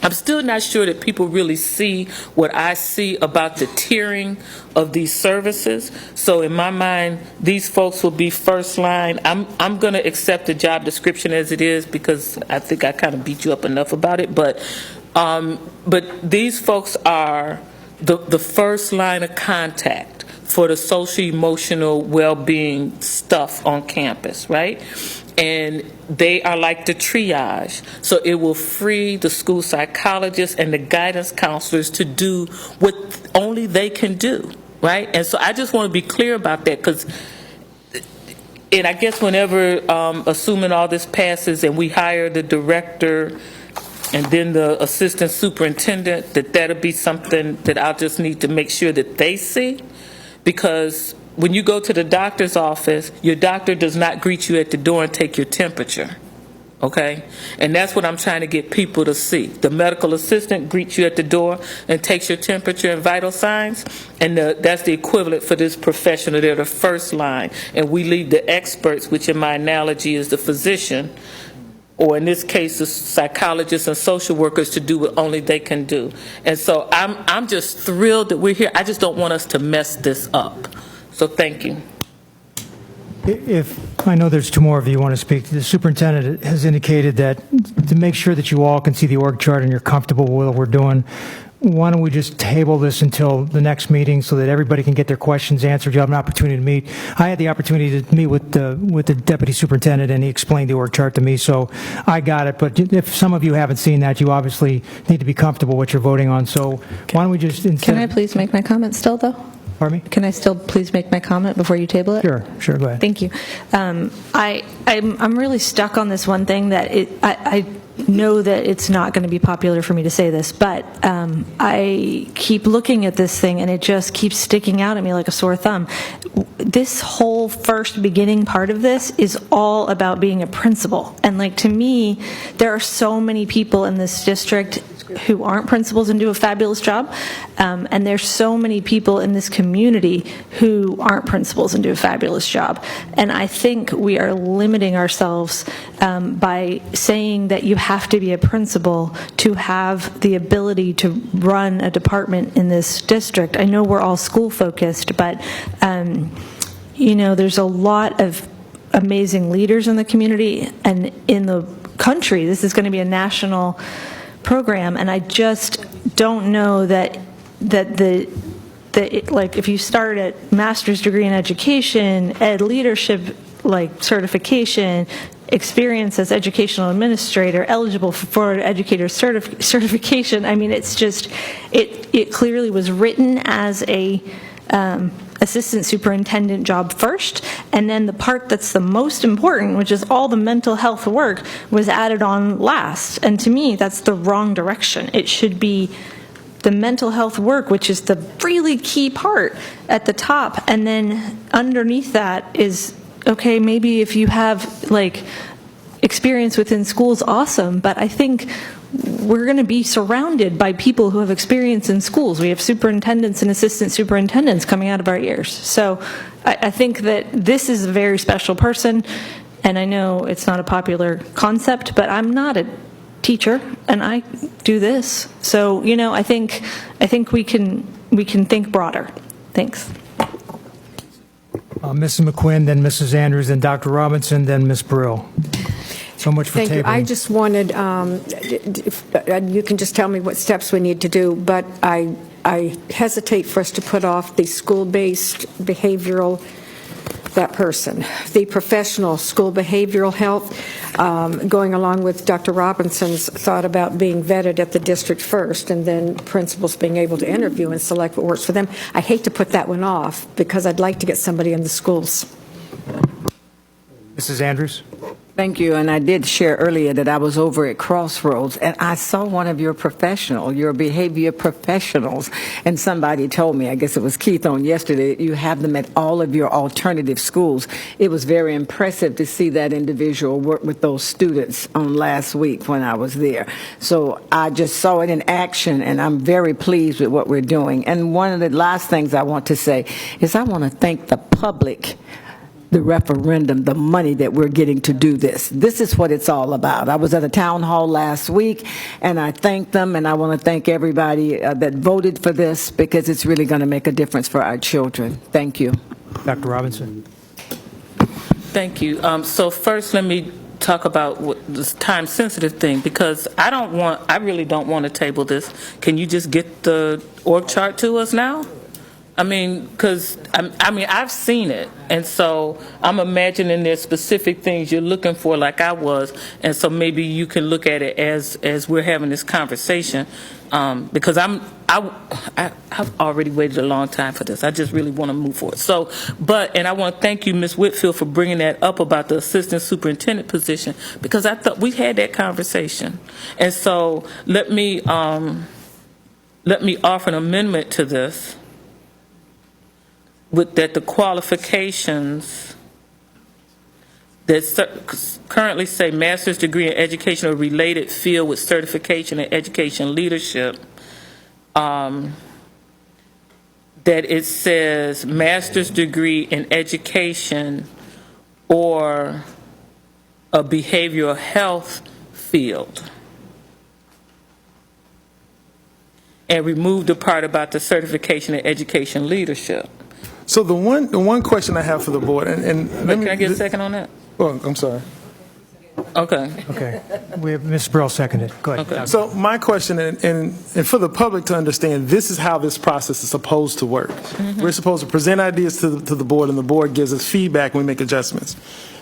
I'm still not sure that people really see what I see about the tiering of these services. So in my mind, these folks will be first line. I'm going to accept the job description as it is, because I think I kind of beat you up enough about it. But these folks are the first line of contact for the social-emotional well-being stuff on campus, right? And they are like the triage. So it will free the school psychologists and the guidance counselors to do what only they can do, right? And so I just want to be clear about that, because, and I guess whenever, assuming all this passes and we hire the director and then the assistant superintendent, that'll be something that I'll just need to make sure that they see. Because when you go to the doctor's office, your doctor does not greet you at the door and take your temperature, okay? And that's what I'm trying to get people to see. The medical assistant greets you at the door and takes your temperature and vital signs, and that's the equivalent for this professional. They're the first line, and we leave the experts, which in my analogy is the physician, or in this case, the psychologists and social workers, to do what only they can do. And so I'm just thrilled that we're here. I just don't want us to mess this up. So thank you. If, I know there's two more of you who want to speak. The superintendent has indicated that to make sure that you all can see the org chart and you're comfortable with what we're doing, why don't we just table this until the next meeting so that everybody can get their questions answered? You have an opportunity to meet. I had the opportunity to meet with the deputy superintendent, and he explained the org chart to me, so I got it. But if some of you haven't seen that, you obviously need to be comfortable with what you're voting on. So why don't we just instead? Can I please make my comment still, though? Pardon me? Can I still please make my comment before you table it? Sure, go ahead. Thank you. I'm really stuck on this one thing that I know that it's not going to be popular for me to say this, but I keep looking at this thing and it just keeps sticking out at me like a sore thumb. This whole first beginning part of this is all about being a principal. And like, to me, there are so many people in this district who aren't principals and do a fabulous job. And there's so many people in this community who aren't principals and do a fabulous job. And I think we are limiting ourselves by saying that you have to be a principal to have the ability to run a department in this district. I know we're all school focused, but there's a lot of amazing leaders in the community and in the country. This is going to be a national program, and I just don't know that like, if you start at master's degree in education, ed leadership, like certification, experience as educational administrator, eligible for Florida educator certification. I mean, it's just, it clearly was written as a assistant superintendent job first, and then the part that's the most important, which is all the mental health work, was added on last. And to me, that's the wrong direction. It should be the mental health work, which is the really key part, at the top, and then underneath that is, okay, maybe if you have like experience within schools, awesome, but I think we're going to be surrounded by people who have experience in schools. We have superintendents and assistant superintendents coming out of our ears. So I think that this is a very special person, and I know it's not a popular concept, but I'm not a teacher, and I do this. So, I think we can think broader. Thanks. Mrs. McQuinn, then Mrs. Andrews, then Dr. Robinson, then Ms. Brill. So much for Thank you. tabling. I just wanted, you can just tell me what steps we need to do, but I hesitate for us to put off the school-based behavioral, that person, the professional school behavioral health, going along with Dr. Robinson's thought about being vetted at the district first, and then principals being able to interview and select what works for them. I hate to put that one off because I'd like to get somebody in the schools. Mrs. Andrews? Thank you, and I did share earlier that I was over at Crossroads, and I saw one of your behavior professionals, and somebody told me, I guess it was Keith on yesterday, you have them at all of your alternative schools. It was very impressive to see that individual work with those students on last week when I was there. So I just saw it in action, and I'm very pleased with what we're doing. And one of the last things I want to say is I want to thank the public, the referendum, the money that we're getting to do this. This is what it's all about. I was at a town hall last week, and I thank them, and I want to thank everybody that voted for this, because it's really going to make a difference for our children. Thank you. Dr. Robinson. Thank you. So first, let me talk about this time-sensitive thing, because I really don't want to table this. Can you just get the org chart to us now? I mean, because, I've seen it, and so I'm imagining there's specific things you're looking for, like I was, and so maybe you can look at it as we're having this conversation, because I've already waited a long time for this. I just really want to move forward. So, and I want to thank you, Ms. Whitfield, for bringing that up about the assistant superintendent position, because I thought we had that conversation, and so let me offer an amendment to this. That the qualifications that currently say master's degree in education or related field with certification in education leadership, that it says master's degree in education or a behavioral health field, and remove the part about the certification in education leadership. So the one question I have for the board, and let me, Can I get a second on that? Oh, I'm sorry. Okay. Okay. We have Ms. Brill seconded. Go ahead. Okay. So my question, and for the public to understand, this is how this process is supposed to work. We're supposed to present ideas to the board, and the board gives us feedback and we make adjustments.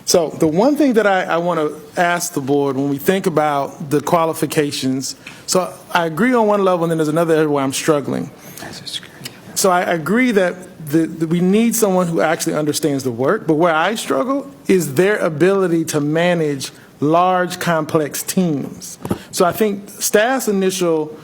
So the one thing that I want to ask the board when we think about the qualifications, so I agree on one level, and then there's another area where I'm struggling. So I agree that we need someone who actually understands the work, but where I struggle is their ability to manage large, complex teams. So I think staff's initial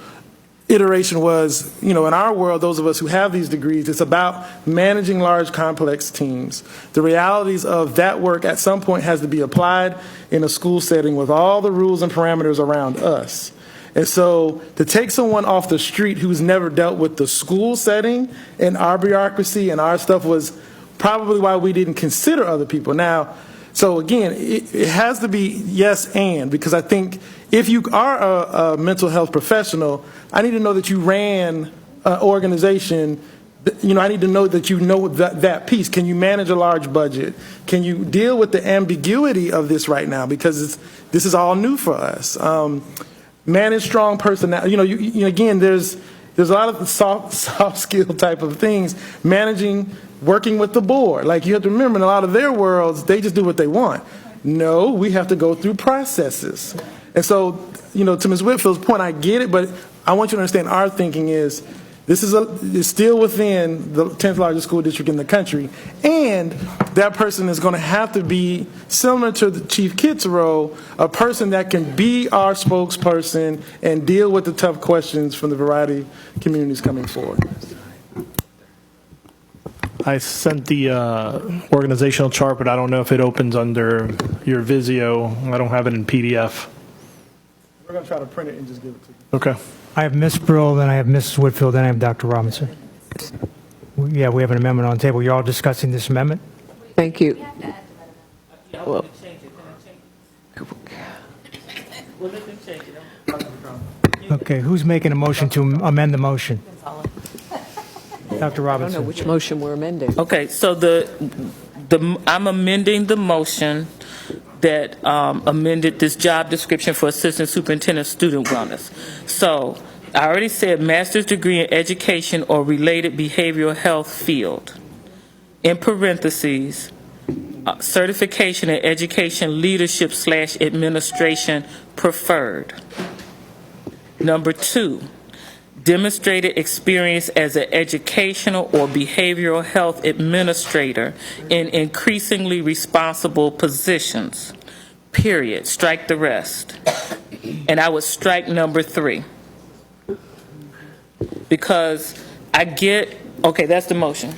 iteration was, in our world, those of us who have these degrees, it's about managing large, complex teams. The realities of that work at some point has to be applied in a school setting with all the rules and parameters around us. And so to take someone off the street who's never dealt with the school setting and our bureaucracy and our stuff was probably why we didn't consider other people. Now, so again, it has to be yes and, because I think if you are a mental health professional, I need to know that you ran an organization. I need to know that you know that piece. Can you manage a large budget? Can you deal with the ambiguity of this right now? Because this is all new for us. Manage strong personality. Again, there's a lot of the soft skill type of things. Managing, working with the board. Like, you have to remember, in a lot of their worlds, they just do what they want. No, we have to go through processes. And so, to Ms. Whitfield's point, I get it, but I want you to understand our thinking is this is still within the 10th largest school district in the country, and that person is going to have to be similar to the Chief Kitt's role, a person that can be our spokesperson and deal with the tough questions from the variety of communities coming forward. I sent the organizational chart, but I don't know if it opens under your Visio. I don't have it in PDF. We're going to try to print it and just give it to you. Okay. I have Ms. Brill, then I have Mrs. Whitfield, then I have Dr. Robinson. Yeah, we have an amendment on the table. You're all discussing this amendment? Thank you. Well, Okay, who's making a motion to amend the motion? Dr. Robinson. I don't know which motion we're amending. Okay, so I'm amending the motion that amended this job description for Assistant Superintendent of Student Wellness. So I already said master's degree in education or related behavioral health field. In parentheses, certification in education leadership / administration preferred. Number 2, demonstrated experience as an educational or behavioral health administrator in increasingly responsible positions. Period. Strike the rest. And I would strike number 3. Because okay, that's the motion.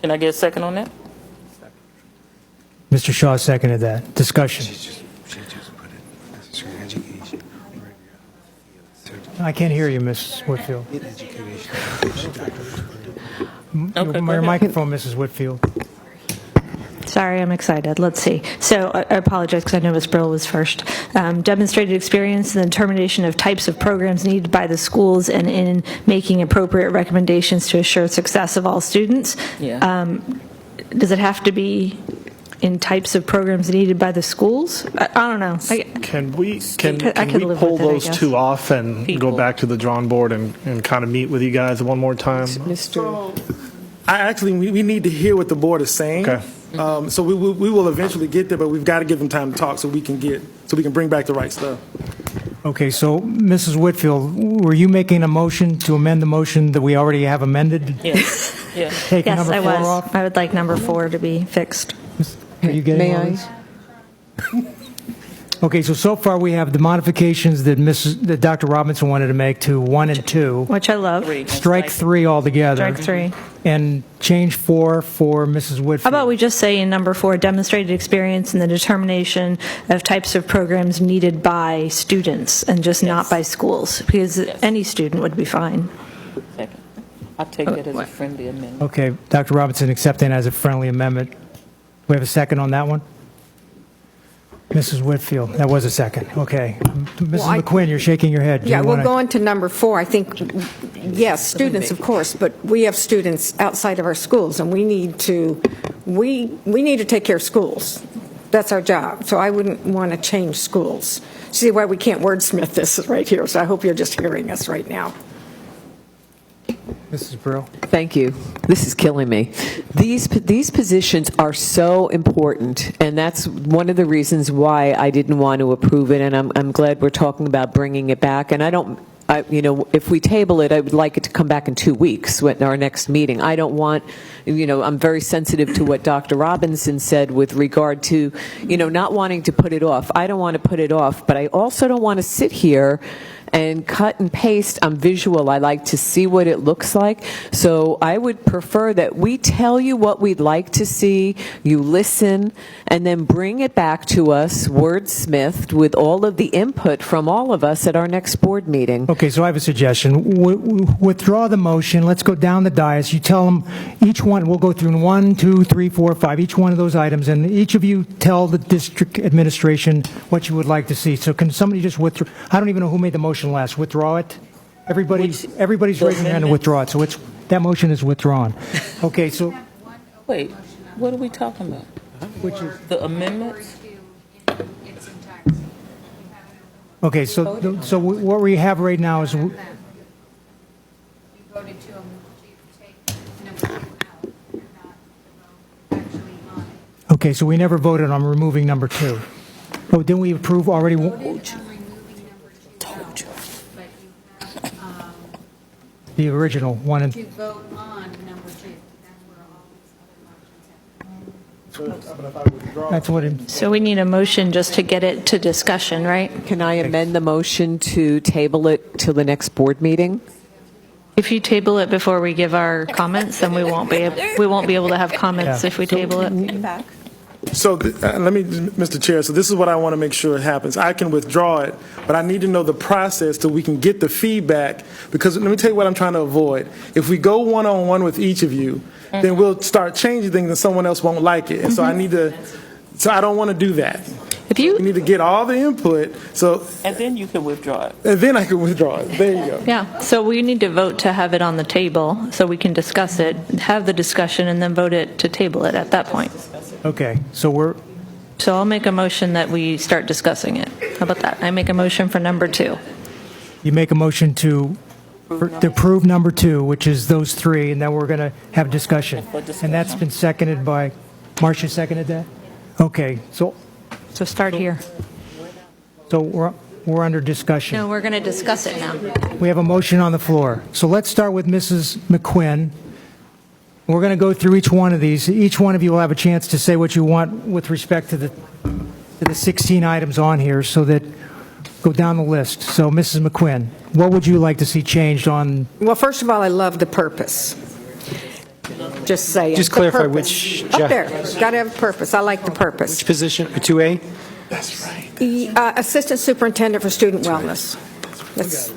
Can I get a second on that? Mr. Shaw seconded that. Discussion. I can't hear you, Mrs. Whitfield. Your microphone, Mrs. Whitfield. Sorry, I'm excited. Let's see. So I apologize because I know Ms. Brill was first. Demonstrated experience in the determination of types of programs needed by the schools and in making appropriate recommendations to assure success of all students. Yeah. Does it have to be in types of programs needed by the schools? I don't know. Can we live pull with it, I those guess. two off and go back to the drawing board and kind of meet with you guys one more time? We need to hear what the board is saying. Okay. So we will eventually get there, but we've got to give them time to talk so we can bring back the right stuff. Okay, so Mrs. Whitfield, were you making a motion to amend the motion that we already have amended? Yes. Yeah. Taking Yes, number I 4 was. off? I would like number 4 to be fixed. Are you getting May all I? this? Okay, so far we have the modifications that Dr. Robinson wanted to make to 1 and 2. Which I love. 3. Strike 3 altogether. Strike 3. And change 4 for Mrs. Whitfield. How about we just say in number 4, demonstrated experience in the determination of types of programs needed by students and just not by schools, because any student would be fine. Second. I'll take that as a friendly amendment. Okay, Dr. Robinson accepting as a friendly amendment. We have a second on that one? Mrs. Whitfield, that was a second. Okay. Mrs. McQuinn, you're shaking your head. Do Yeah, you we'll wanna- go on to number 4. I think, yes, students, of course, but we have students outside of our schools, and we need to take care of schools. That's our job. So I wouldn't want to change schools. See why we can't wordsmith this right here, so I hope you're just hearing us right now. Mrs. Brill? Thank you. This is killing me. These positions are so important, and that's one of the reasons why I didn't want to approve it, and I'm glad we're talking about bringing it back. And if we table it, I would like it to come back in 2 weeks at our next meeting. I don't want, I'm very sensitive to what Dr. Robinson said with regard to, not wanting to put it off. I don't want to put it off, but I also don't want to sit here and cut and paste. I'm visual. I like to see what it looks like. So I would prefer that we tell you what we'd like to see, you listen, and then bring it back to us, wordsmithed, with all of the input from all of us at our next board meeting. Okay, so I have a suggestion. Withdraw the motion. Let's go down the dais. You tell them each one, we'll go through 1, 2, 3, 4, 5, each one of those items, and each of you tell the district administration what you would like to see. So can somebody just withdraw? I don't even know who made the motion last. Withdraw it? Everybody's raising their hand to withdraw it, so that motion is withdrawn. Okay, so... Wait, what are we talking about? Which is... The amendments? Okay, so what we have right now is... Okay, so we never voted on removing number 2. Oh, didn't we approve already? The original one. And To vote on number 2. that's what it... So we need a motion just to get it to discussion, right? Can I amend the motion to table it till the next board meeting? If you table it before we give our comments, then we won't be able to have comments if we table it. So let me, Mr. Chair, so this is what I want to make sure happens. I can withdraw it, but I need to know the process so we can get the feedback, because let me tell you what I'm trying to avoid. If we go one-on-one with each of you, then we'll start changing things and someone else won't like it. And so I don't want to do that. We need to get all the input, and then you can withdraw it. And then I can withdraw it. There you go. Yeah, so we need to vote to have it on the table so we can discuss it, have the discussion, and then vote it to table it at that point. Okay, so I'll make a motion that we start discussing it. How about that? I make a motion for number 2. You make a motion to approve number 2, which is those 3, and then we're going to have discussion. And that's been seconded by... Marcia seconded that? Okay, so start here. So we're under discussion. No, we're going to discuss it now. We have a motion on the floor. So let's start with Mrs. McQuinn. We're going to go through each one of these. Each one of you will have a chance to say what you want with respect to the 16 items on here, so that go down the list. So, Mrs. McQuinn, what would you like to see changed on? Well, first of all, I love the purpose. Just saying. Just The clarify purpose. which Up there. Got to have purpose. I like the purpose. Which position? 2A? That's right. Assistant Superintendent for Student Wellness.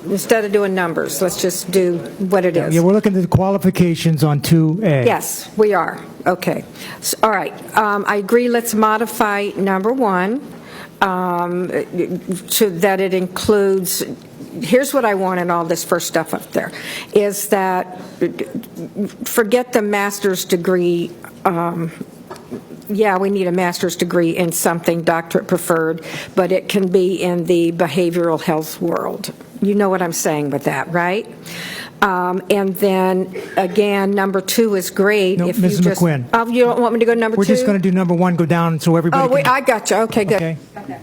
Instead of doing numbers, let's just do what it is. Yeah, we're looking at the qualifications on 2A. Yes, we are. Okay. All right. I agree, let's modify number 1 to that it includes, here's what I want in all this first stuff up there, is that forget the master's degree. Yeah, we need a master's degree in something, doctorate preferred, but it can be in the behavioral health world. You know what I'm saying with that, right? And then, again, number 2 is great. No, if Mrs. you just, McQuinn. Oh, you don't want me to go to number 2? We're just going to do number 1, go down so everybody Oh, wait, can... I got you. Okay, good. Okay.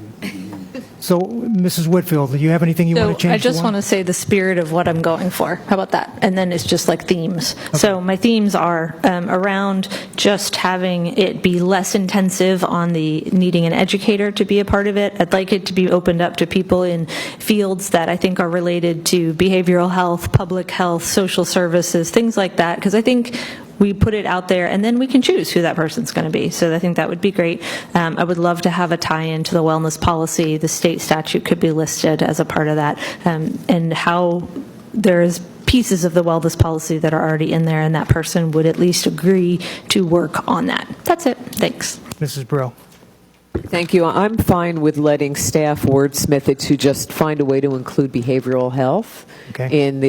So, Mrs. Whitfield, do you have anything you want to change? I just want to say the spirit of what I'm going for. How about that? And then it's just like themes. Okay. So my themes are around just having it be less intensive on the needing an educator to be a part of it. I'd like it to be opened up to people in fields that I think are related to behavioral health, public health, social services, things like that, because I think we put it out there, and then we can choose who that person's going to be. So I think that would be great. I would love to have a tie-in to the wellness policy. The state statute could be listed as a part of that, and how there's pieces of the wellness policy that are already in there, and that person would at least agree to work on that. That's it. Thanks. Mrs. Brill. Thank you. I'm fine with letting staff wordsmith it to just find a way to include behavioral health in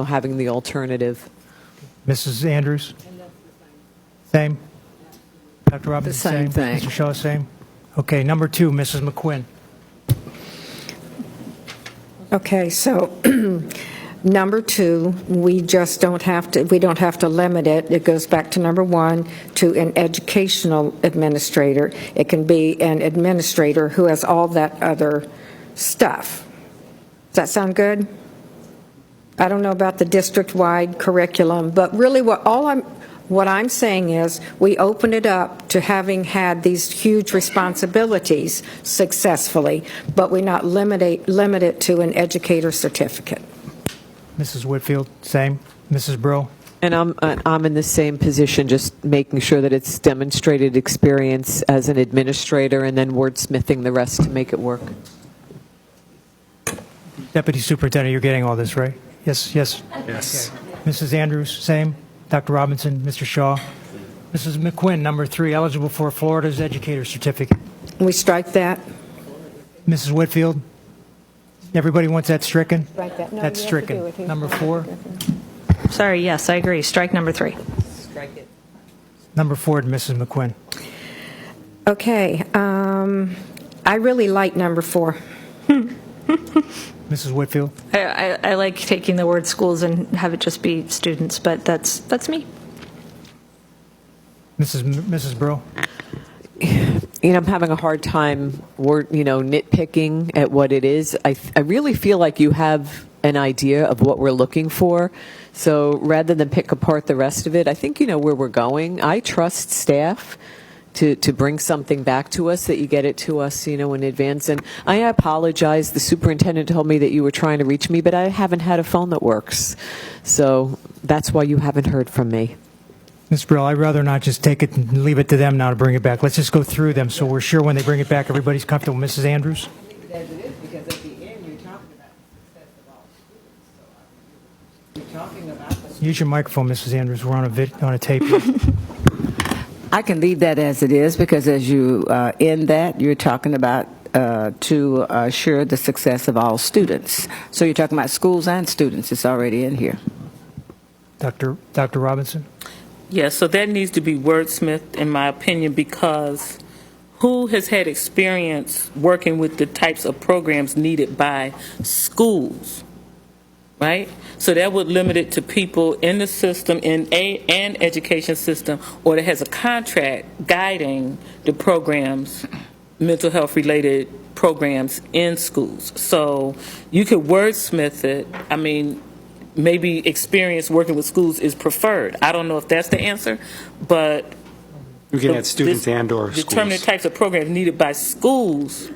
having the alternative. Mrs. Andrews? Same? Dr. Robinson? same thing. Mr. Shaw, same? Okay, number 2, Mrs. McQuinn. Okay, so number 2, we don't have to limit it. It goes back to number 1, to an educational administrator. It can be an administrator who has all that other stuff. Does that sound good? I don't know about the district-wide curriculum, but really what I'm saying is we open it up to having had these huge responsibilities successfully, but we not limit it to an educator certificate. Mrs. Whitfield, same? Mrs. Brill? And I'm in the same position, just making sure that it's demonstrated experience as an administrator and then wordsmithing the rest to make it work. Deputy Superintendent, you're getting all this, right? Yes, yes? Yes. Okay. Mrs. Andrews, same? Dr. Robinson, Mr. Shaw? Mrs. McQuinn, number 3, eligible for Florida's Educator Certificate. We strike that? Mrs. Whitfield? Everybody wants that stricken? Strike that. No, That's you have to do stricken. it. Number 4? Sorry, yes, I agree. Strike number 3. Strike it. Number 4 to Mrs. McQuinn. Okay, I really like number 4. Mrs. Whitfield? I like taking the word schools and have it just be students, but that's me. Mrs. Brill? I'm having a hard time nitpicking at what it is. I really feel like you have an idea of what we're looking for. So rather than pick apart the rest of it, I think you know where we're going. I trust staff to bring something back to us, that you get it to us, in advance. And I apologize. The superintendent told me that you were trying to reach me, but I haven't had a phone that works. So that's why you haven't heard from me. Ms. Brill, I'd rather not just take it and leave it to them now to bring it back. Let's just go through them so we're sure when they bring it back, everybody's comfortable. Mrs. Andrews? As it is, because at the end, you're talking about the success of all students. So you're talking about the Use your microphone, Mrs. Andrews. We're on a tape. I can leave that as it is, because as you end that, you're talking about to assure the success of all students. So you're talking about schools and students. It's already in here. Dr. Robinson? Yes, so that needs to be wordsmithed, in my opinion, because who has had experience working with the types of programs needed by schools, right? So that would limit it to people in the system, in an education system, or that has a contract guiding the programs, mental health related programs in schools. So you could wordsmith it. I mean, maybe experience working with schools is preferred. I don't know if that's the answer, but We can add students and or schools. determining the types of programs needed by schools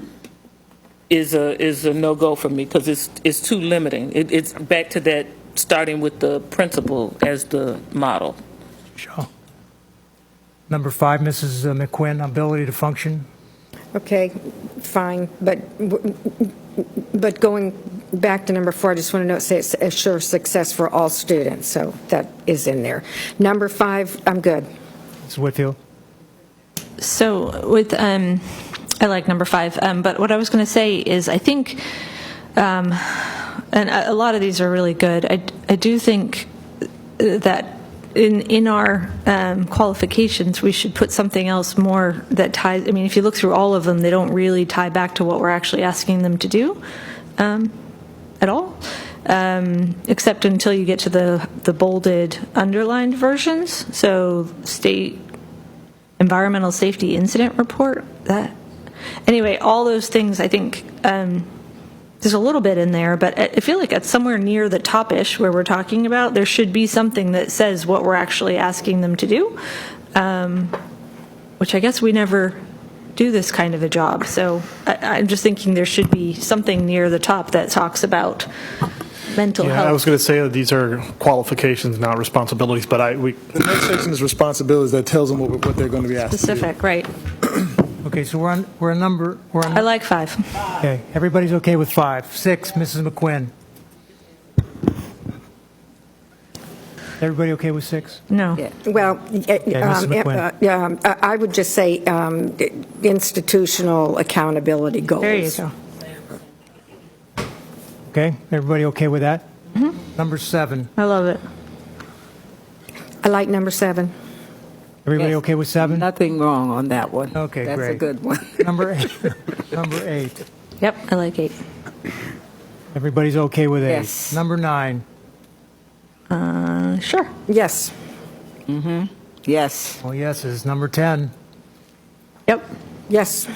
is a no-go for me, because it's too limiting. It's back to that, starting with the principal as the model. Sure. Number 5, Mrs. McQuinn, ability to function. Okay, fine, but going back to number 4, I just want to note, say it's assure success for all students, so that is in there. Number 5, I'm good. Mrs. Whitfield? So with, I like number 5, but what I was going to say is I think, and a lot of these are really good, I do think that in our qualifications, we should put something else more that ties, I mean, if you look through all of them, they don't really tie back to what we're actually asking them to do at all, except until you get to the bolded, underlined versions. So state environmental safety incident report, that. Anyway, all those things, I think, there's a little bit in there, but I feel like it's somewhere near the top-ish where we're talking about. There should be something that says what we're actually asking them to do, which I guess we never do this kind of a job. So I'm just thinking there should be something near the top that talks about mental health. I was going to say that these are qualifications, not responsibilities, but The next section is responsibilities that tells them what they're going to be asked Specific, to do. right. Okay, so we're on I like 5. Okay, everybody's okay with 5. 6, Mrs. McQuinn. Everybody okay with 6? No. Well, Mrs. McQuinn. I would just say institutional accountability goals. There you go. Okay, everybody okay with that? Number 7. I love it. I like number 7. Everybody okay with 7? Nothing wrong on that one. Okay, That's great. a good one. Number 8. Number 8. Yep, I like 8. Everybody's okay with 8. Yes. Number 9. Sure. Yes. Yes. Well, yes is number 10. Yep. Yes.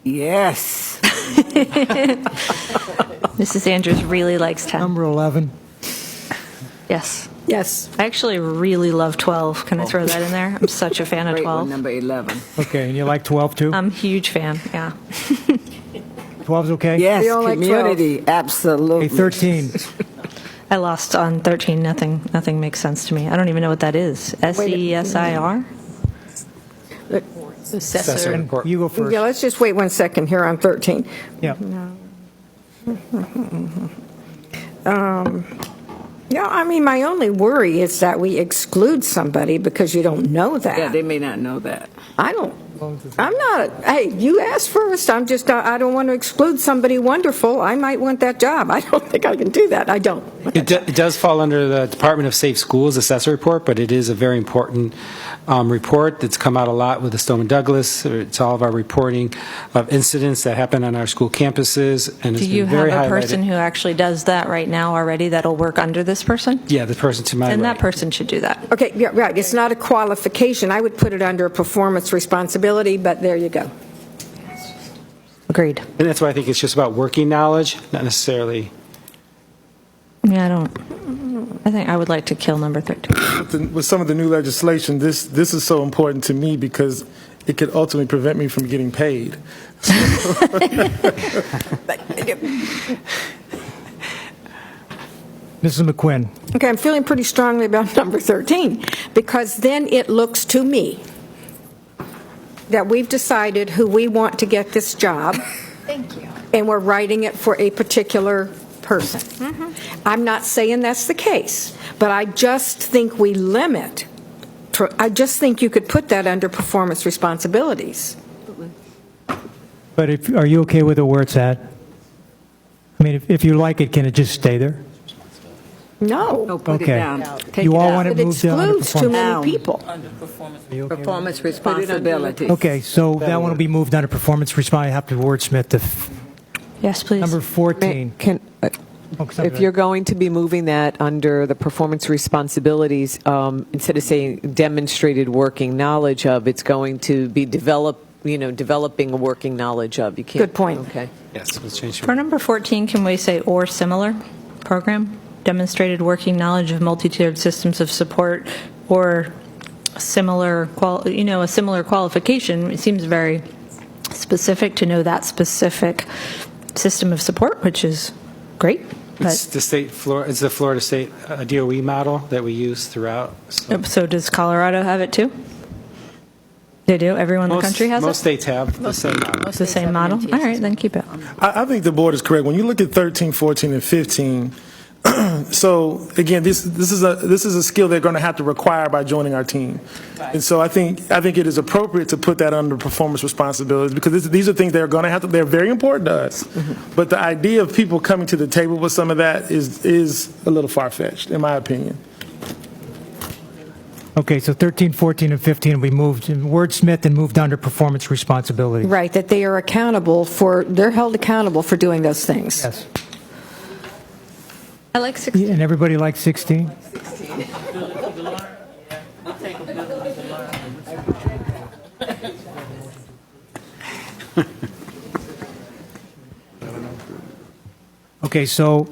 Yes. Mrs. Andrews really likes 10. Number 11. Yes. Yes. I actually really love 12. Can I throw that in there? I'm such a fan of Great 12. one, number 11. Okay, and you like 12 too? I'm a huge fan, yeah. 12's okay? Yes, We all like community, absolutely. Okay, 13. I lost on 13. Nothing makes sense to me. I don't even know what that is. SESIR? Assessor report. You go first. Yeah, let's just wait 1 second here on 13. Yeah. Yeah, I mean, my only worry is that we exclude somebody because you don't know that. Yeah, they may not know that. I'm not, hey, you asked first. I don't want to exclude somebody wonderful. I might want that job. I don't think I can do that. I don't. It does fall under the Department of Safe Schools assessor report, but it is a very important report that's come out a lot with the Stoneman Douglas. It's all of our reporting of incidents that happen on our school campuses, and it's Do you been very have a highlighted. person who actually does that right now already that'll work under this person? Yeah, the person to my Then right. that person should do that. Okay, yeah, right. It's not a qualification. I would put it under a performance responsibility, but there you go. Agreed. And that's why I think it's just about working knowledge, not necessarily. Yeah, I think I would like to kill number 13. With some of the new legislation, this is so important to me because it could ultimately prevent me from getting paid. Mrs. McQuinn. Okay, I'm feeling pretty strongly about number 13 because then it looks to me that we've decided who we want to get this job. Thank you. And we're writing it for a particular person. I'm not saying that's the case, but I just think we limit. I just think you could put that under performance responsibilities. But are you okay with it where it's at? I mean, if you like it, can it just stay there? No. No, put Okay. it down. Take You it all out. want it It moved down to excludes too performance? many people. Performance responsibility. Okay, so that one will be moved under performance response. I have to wordsmith the Yes, please. number 14. If you're going to be moving that under the performance responsibilities, instead of saying demonstrated working knowledge of, it's going to be developing a working knowledge of. You can't. Good point. Okay. Yes, let's change For number 14, can we say or similar program? Demonstrated working knowledge of multi-tiered systems of support or similar, a similar qualification. It seems very specific to know that specific system of support, which is great. It's the Florida State DOE model that we use throughout. So does Colorado have it too? They do? Everyone in the country has Most it? states have the same model. The same model? All right, then keep it. I think the board is correct. When you look at 13, 14, and 15, so again, this is a skill they're going to have to require by joining our team, and so I think it is appropriate to put that under performance responsibilities because these are things they're going to have to. They're very important to us, but the idea of people coming to the table with some of that is a little far fetched, in my opinion. Okay, so 13, 14, and 15 will be moved, wordsmith and moved under performance responsibility. Right, that they are they're held accountable for doing those things. Yes. I like 16. And everybody likes 16? Okay, so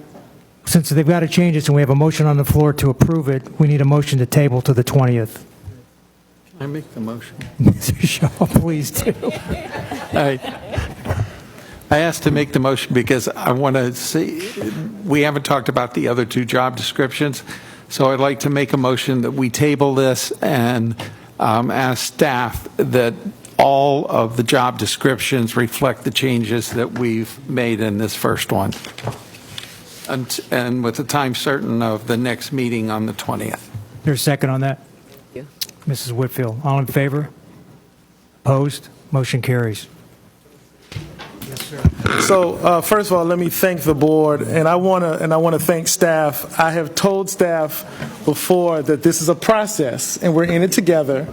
since they've got to change it and we have a motion on the floor to approve it, we need a motion to table to the 20th. I make the motion. Mr. Shaw, please do. I asked to make the motion because I want to see, we haven't talked about the other two job descriptions, so I'd like to make a motion that we table this and ask staff that all of the job descriptions reflect the changes that we've made in this first one. And with the time certain of the next meeting on the 20th. There's a second on that? you. Mrs. Whitfield, all in favor? Opposed? Motion carries. So first of all, let me thank the board, and I want to thank staff. I have told staff before that this is a process, and we're in it together.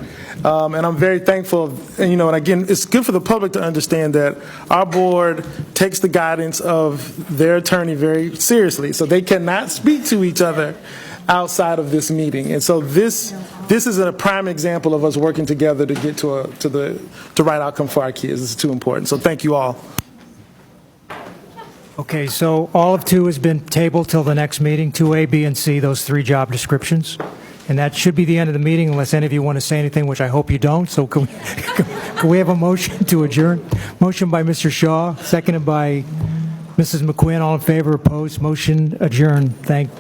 And I'm very thankful. And again, it's good for the public to understand that our board takes the guidance of their attorney very seriously. So they cannot speak to each other outside of this meeting. And so this is a prime example of us working together to get to the right outcome for our kids. This is too important. So thank you all. Okay, so all of 2 has been tabled till the next meeting, 2A, B, and C, those 3 job descriptions. And that should be the end of the meeting unless any of you want to say anything, which I hope you don't. So can we have a motion to adjourn? Motion by Mr. Shaw, seconded by Mrs. McQuinn. All in favor, opposed, motion adjourned. Thanks.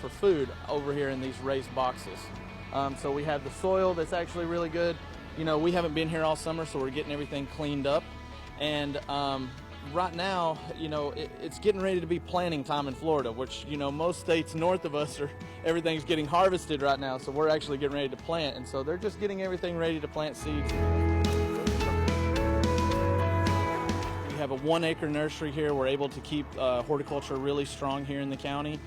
For food over here in these raised boxes. So we have the soil that's actually really good. We haven't been here all summer, so we're getting everything cleaned up. And right now, it's getting ready to be planting time in Florida, which, most states north of us everything's getting harvested right now. So we're actually getting ready to plant. And so they're just getting everything ready to plant seeds. We have a 1-acre nursery here. We're able to keep horticulture really strong here in the county.